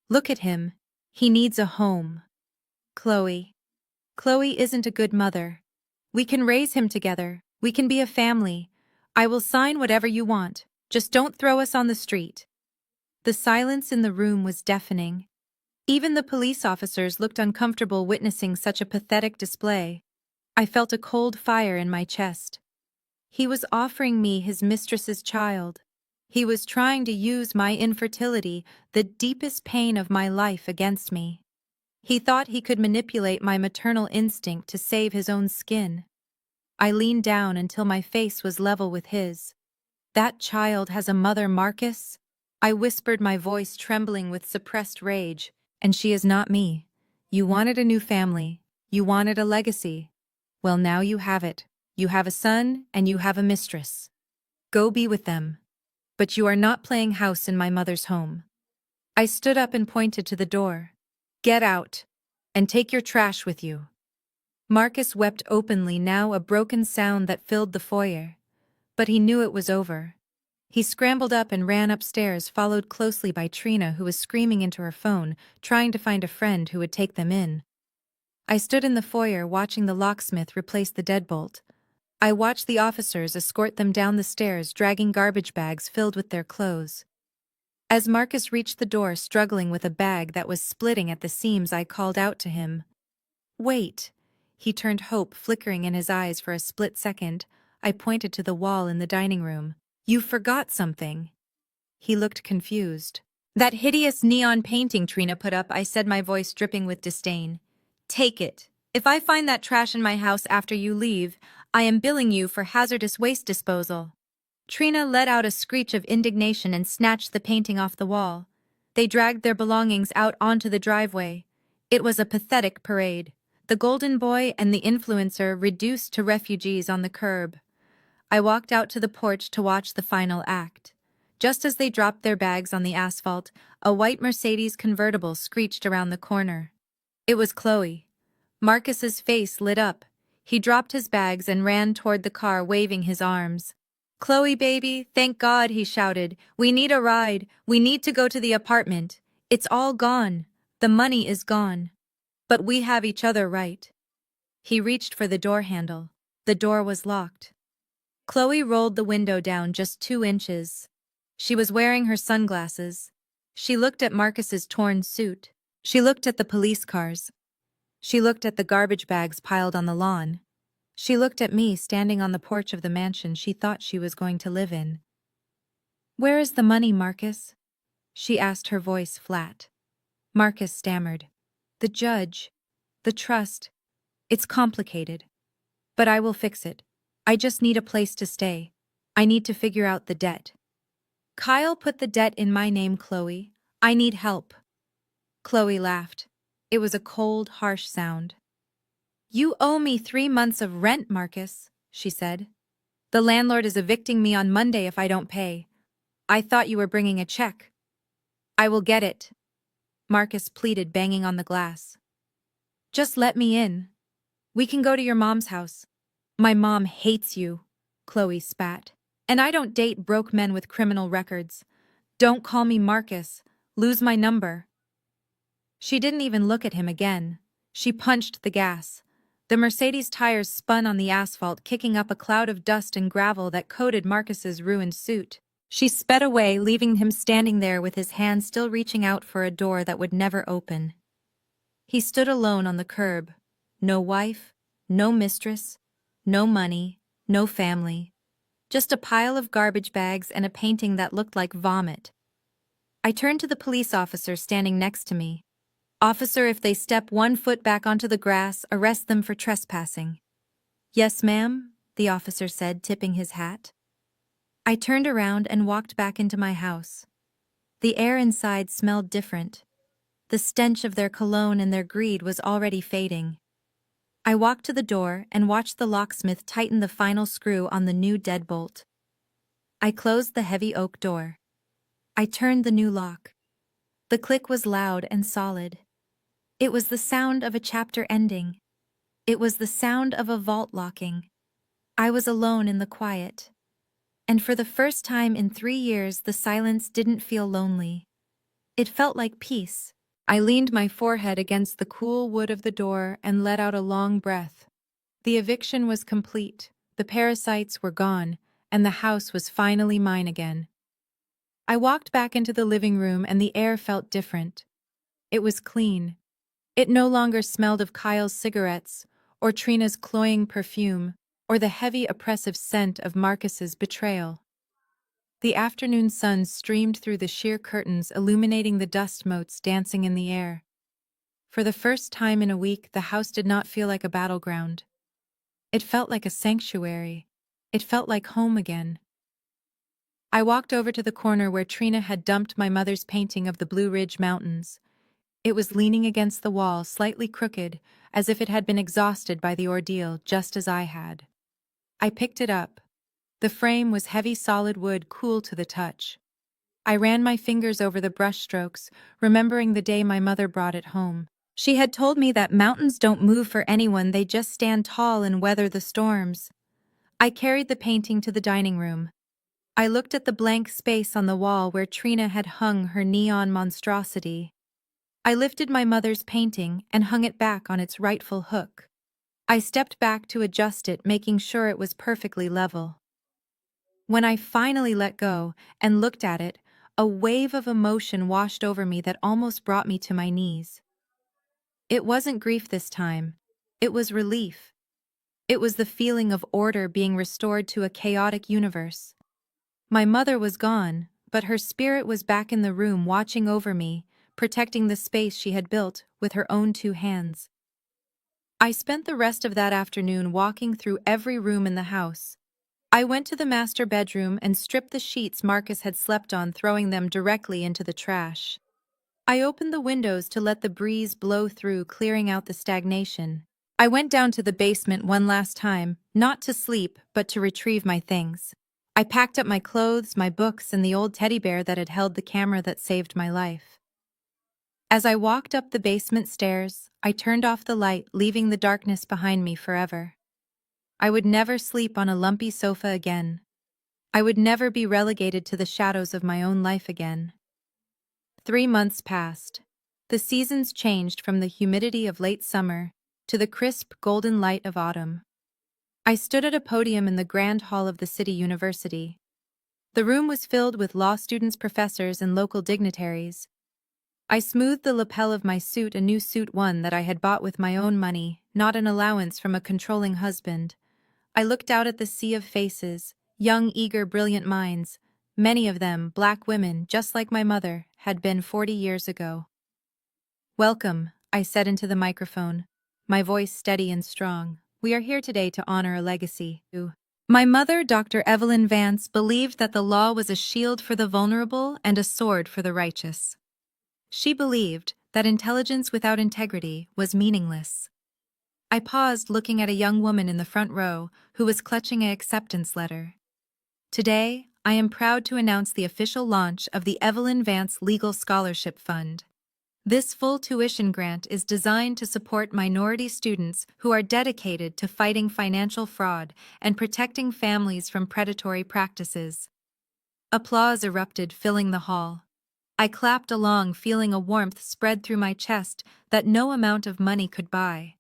Look at him. He needs a home. Chloe. Chloe isn't a good mother. We can raise him together. We can be a family. I will sign whatever you want. Just don't throw us on the street. The silence in the room was deafening. Even the police officers looked uncomfortable witnessing such a pathetic display. I felt a cold fire in my chest. He was offering me his mistress's child. He was trying to use my infertility, the deepest pain of my life, against me. He thought he could manipulate my maternal instinct to save his own skin. I leaned down until my face was level with his. That child has a mother, Marcus? I whispered, my voice trembling with suppressed rage. And she is not me. You wanted a new family. You wanted a legacy. Well, now you have it. You have a son and you have a mistress. Go be with them. But you are not playing house in my mother's home. I stood up and pointed to the door. Get out. And take your trash with you. Marcus wept openly, now a broken sound that filled the foyer. But he knew it was over. He scrambled up and ran upstairs, followed closely by Trina, who was screaming into her phone, trying to find a friend who would take them in. I stood in the foyer watching the locksmith replace the deadbolt. I watched the officers escort them down the stairs, dragging garbage bags filled with their clothes. As Marcus reached the door struggling with a bag that was splitting at the seams, I called out to him. Wait. He turned, hope flickering in his eyes for a split second. I pointed to the wall in the dining room. You forgot something. He looked confused. That hideous neon painting Trina put up, I said, my voice dripping with disdain. Take it. If I find that trash in my house after you leave, I am billing you for hazardous waste disposal. Trina let out a screech of indignation and snatched the painting off the wall. They dragged their belongings out onto the driveway. It was a pathetic parade. The golden boy and the influencer reduced to refugees on the curb. I walked out to the porch to watch the final act. Just as they dropped their bags on the asphalt, a white Mercedes convertible screeched around the corner. It was Chloe. Marcus's face lit up. He dropped his bags and ran toward the car, waving his arms. Chloe, baby, thank God, he shouted. We need a ride. We need to go to the apartment. It's all gone. The money is gone. But we have each other, right? He reached for the door handle. The door was locked. Chloe rolled the window down just 2 inches. She was wearing her sunglasses. She looked at Marcus's torn suit. She looked at the police cars. She looked at the garbage bags piled on the lawn. She looked at me standing on the porch of the mansion she thought she was going to live in. Where is the money, Marcus? She asked, her voice flat. Marcus stammered. The judge. The trust. It's complicated. But I will fix it. I just need a place to stay. I need to figure out the debt. Kyle put the debt in my name, Chloe. I need help. Chloe laughed. It was a cold, harsh sound. You owe me 3 months of rent, Marcus, she said. The landlord is evicting me on Monday if I don't pay. I thought you were bringing a check. I will get it, Marcus pleaded, banging on the glass. Just let me in. We can go to your mom's house. My mom hates you, Chloe spat. And I don't date broke men with criminal records. Don't call me Marcus. Lose my number. She didn't even look at him again. She punched the gas. The Mercedes tires spun on the asphalt, kicking up a cloud of dust and gravel that coated Marcus's ruined suit. She sped away, leaving him standing there with his hand still reaching out for a door that would never open. He stood alone on the curb. No wife, no mistress, no money, no family. Just a pile of garbage bags and a painting that looked like vomit. I turned to the police officer standing next to me. Officer, if they step 1 foot back onto the grass, arrest them for trespassing. Yes, ma'am, the officer said, tipping his hat. I turned around and walked back into my house. The air inside smelled different. The stench of their cologne and their greed was already fading. I walked to the door and watched the locksmith tighten the final screw on the new deadbolt. I closed the heavy oak door. I turned the new lock. The click was loud and solid. It was the sound of a chapter ending. It was the sound of a vault locking. I was alone in the quiet. And for the first time in 3 years, the silence didn't feel lonely. It felt like peace. I leaned my forehead against the cool wood of the door and let out a long breath. The eviction was complete, the parasites were gone, and the house was finally mine again. I walked back into the living room and the air felt different. It was clean. It no longer smelled of Kyle's cigarettes, or Trina's cloying perfume, or the heavy oppressive scent of Marcus's betrayal. The afternoon sun streamed through the sheer curtains, illuminating the dust motes dancing in the air. For the first time in a week, the house did not feel like a battleground. It felt like a sanctuary. It felt like home again. I walked over to the corner where Trina had dumped my mother's painting of the Blue Ridge Mountains. It was leaning against the wall, slightly crooked, as if it had been exhausted by the ordeal, just as I had. I picked it up. The frame was heavy solid wood, cool to the touch. I ran my fingers over the brushstrokes, remembering the day my mother brought it home. She had told me that mountains don't move for anyone, they just stand tall and weather the storms. I carried the painting to the dining room. I looked at the blank space on the wall where Trina had hung her neon monstrosity. I lifted my mother's painting and hung it back on its rightful hook. I stepped back to adjust it, making sure it was perfectly level. When I finally let go and looked at it, a wave of emotion washed over me that almost brought me to my knees. It wasn't grief this time. It was relief. It was the feeling of order being restored to a chaotic universe. My mother was gone, but her spirit was back in the room watching over me, protecting the space she had built with her own two hands. I spent the rest of that afternoon walking through every room in the house. I went to the master bedroom and stripped the sheets Marcus had slept on, throwing them directly into the trash. I opened the windows to let the breeze blow through, clearing out the stagnation. I went down to the basement one last time, not to sleep, but to retrieve my things. I packed up my clothes, my books, and the old teddy bear that had held the camera that saved my life. As I walked up the basement stairs, I turned off the light, leaving the darkness behind me forever. I would never sleep on a lumpy sofa again. I would never be relegated to the shadows of my own life again. 3 months passed. The seasons changed from the humidity of late summer to the crisp, golden light of autumn. I stood at a podium in the grand hall of the city university. The room was filled with law students, professors, and local dignitaries. I smoothed the lapel of my suit, a new suit, one that I had bought with my own money, not an allowance from a controlling husband. I looked out at the sea of faces, young, eager, brilliant minds. Many of them, black women, just like my mother, had been 40 years ago. "Welcome," I said into the microphone, my voice steady and strong. "We are here today to honor a legacy." My mother, Dr. Evelyn Vance, believed that the law was a shield for the vulnerable and a sword for the righteous. She believed that intelligence without integrity was meaningless. I paused, looking at a young woman in the front row who was clutching an acceptance letter. "Today, I am proud to announce the official launch of the Evelyn Vance Legal Scholarship Fund. This full tuition grant is designed to support minority students who are dedicated to fighting financial fraud and protecting families from predatory practices." Applause erupted, filling the hall. I clapped along, feeling a warmth spread through my chest that no amount of money could buy.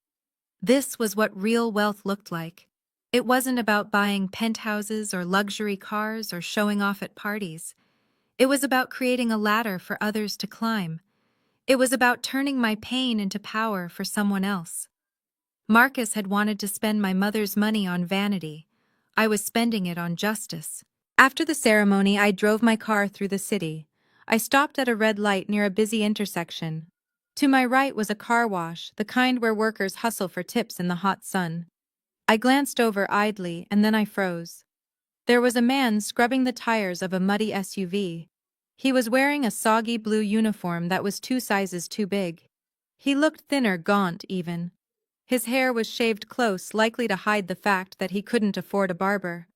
This was what real wealth looked like. It wasn't about buying penthouses or luxury cars or showing off at parties. It was about creating a ladder for others to climb. It was about turning my pain into power for someone else. Marcus had wanted to spend my mother's money on vanity. I was spending it on justice. After the ceremony, I drove my car through the city. I stopped at a red light near a busy intersection. To my right was a car wash, the kind where workers hustle for tips in the hot sun. I glanced over idly, and then I froze. There was a man scrubbing the tires of a muddy SUV. He was wearing a soggy blue uniform that was 2 sizes too big. He looked thinner, gaunt even. His hair was shaved close, likely to hide the fact that he couldn't afford a barber.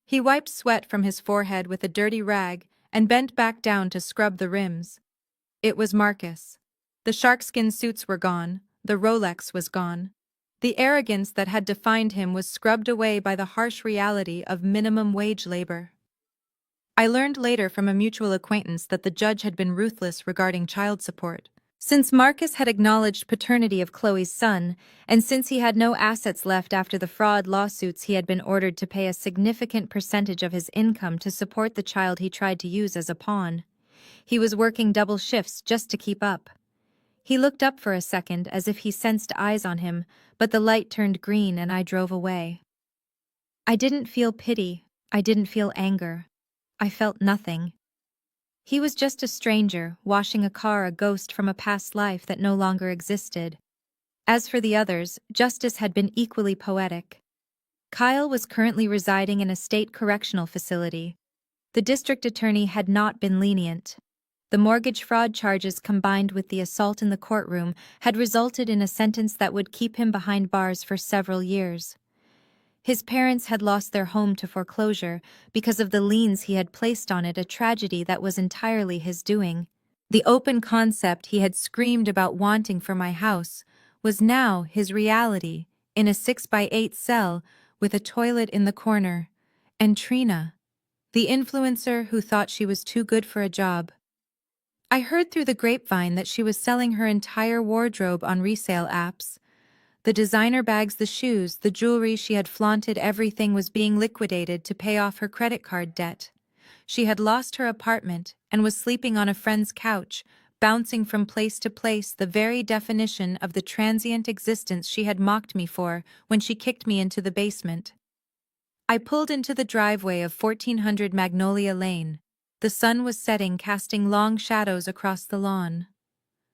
He wiped sweat from his forehead with a dirty rag and bent back down to scrub the rims. It was Marcus. The sharkskin suits were gone, the Rolex was gone. The arrogance that had defined him was scrubbed away by the harsh reality of minimum wage labor. I learned later from a mutual acquaintance that the judge had been ruthless regarding child support. Since Marcus had acknowledged paternity of Chloe's son, and since he had no assets left after the fraud lawsuits, he had been ordered to pay a significant percentage of his income to support the child he tried to use as a pawn. He was working double shifts just to keep up. He looked up for a second as if he sensed eyes on him, but the light turned green and I drove away. I didn't feel pity. I didn't feel anger. I felt nothing. He was just a stranger, washing a car, a ghost from a past life that no longer existed. As for the others, justice had been equally poetic. Kyle was currently residing in a state correctional facility. The district attorney had not been lenient. The mortgage fraud charges combined with the assault in the courtroom had resulted in a sentence that would keep him behind bars for several years. His parents had lost their home to foreclosure because of the liens he had placed on it, a tragedy that was entirely his doing. The open concept he had screamed about wanting for my house was now his reality, in a 6x8 cell with a toilet in the corner. And Trina, the influencer who thought she was too good for a job. I heard through the grapevine that she was selling her entire wardrobe on resale apps. The designer bags, the shoes, the jewelry she had flaunted, everything was being liquidated to pay off her credit card debt. she had lost her apartment and was sleeping on a friend's couch, bouncing from place to place, the very definition of the transient existence she had mocked me for when she kicked me into the basement. I pulled into the driveway of 1400 Magnolia Lane. The sun was setting, casting long shadows across the lawn.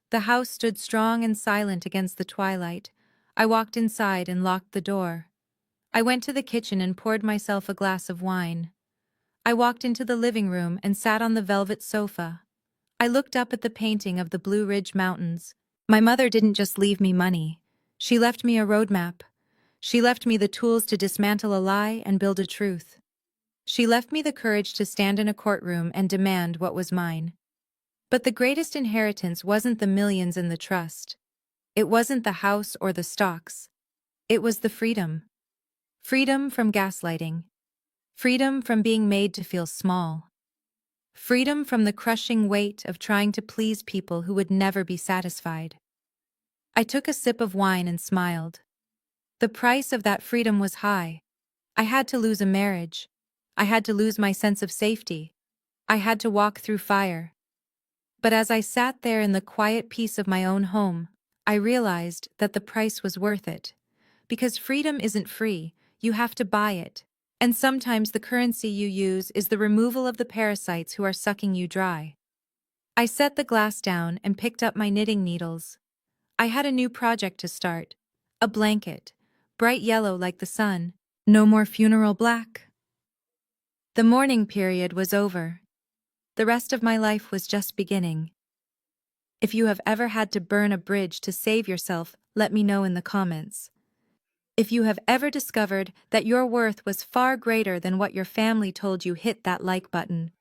The house stood strong and silent against the twilight. I walked inside and locked the door. I went to the kitchen and poured myself a glass of wine. I walked into the living room and sat on the velvet sofa. I looked up at the painting of the Blue Ridge Mountains. My mother didn't just leave me money. She left me a roadmap. She left me the tools to dismantle a lie and build a truth. She left me the courage to stand in a courtroom and demand what was mine. But the greatest inheritance wasn't the millions in the trust. It wasn't the house or the stocks. It was the freedom. Freedom from gaslighting. Freedom from being made to feel small. Freedom from the crushing weight of trying to please people who would never be satisfied. I took a sip of wine and smiled. The price of that freedom was high. I had to lose a marriage. I had to lose my sense of safety. I had to walk through fire. But as I sat there in the quiet peace of my own home, I realized that the price was worth it. Because freedom isn't free, you have to buy it. And sometimes the currency you use is the removal of the parasites who are sucking you dry. I set the glass down and picked up my knitting needles. I had a new project to start. A blanket, bright yellow like the sun. No more funeral black. The mourning period was over. The rest of my life was just beginning. If you have ever had to burn a bridge to save yourself, let me know in the comments. If you have ever discovered that your worth was far greater than what your family told you, hit that like button.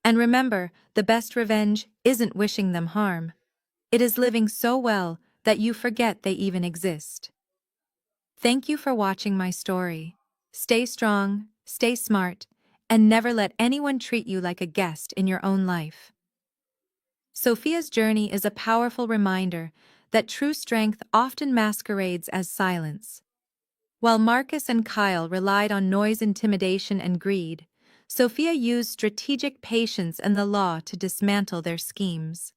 And remember, the best revenge isn't wishing them harm. It is living so well that you forget they even exist. Thank you for watching my story. Stay strong, stay smart, and never let anyone treat you like a guest in your own life. Sophia's journey is a powerful reminder that true strength often masquerades as silence. While Marcus and Kyle relied on noise, intimidation, and greed, Sophia used strategic patience and the law to dismantle their schemes.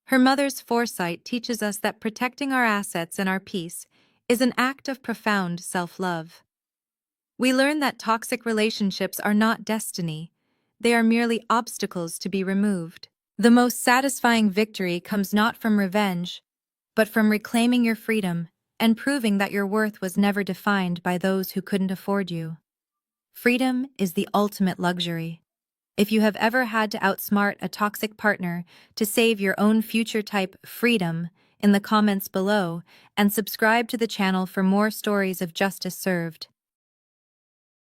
Her mother's foresight teaches us that protecting our assets and our peace is an act of profound self-love. We learn that toxic relationships are not destiny, they are merely obstacles to be removed. The most satisfying victory comes not from revenge, but from reclaiming your freedom and proving that your worth was never defined by those who couldn't afford you. Freedom is the ultimate luxury. If you have ever had to outsmart a toxic partner to save your own future, type freedom in the comments below and subscribe to the channel for more stories of justice served.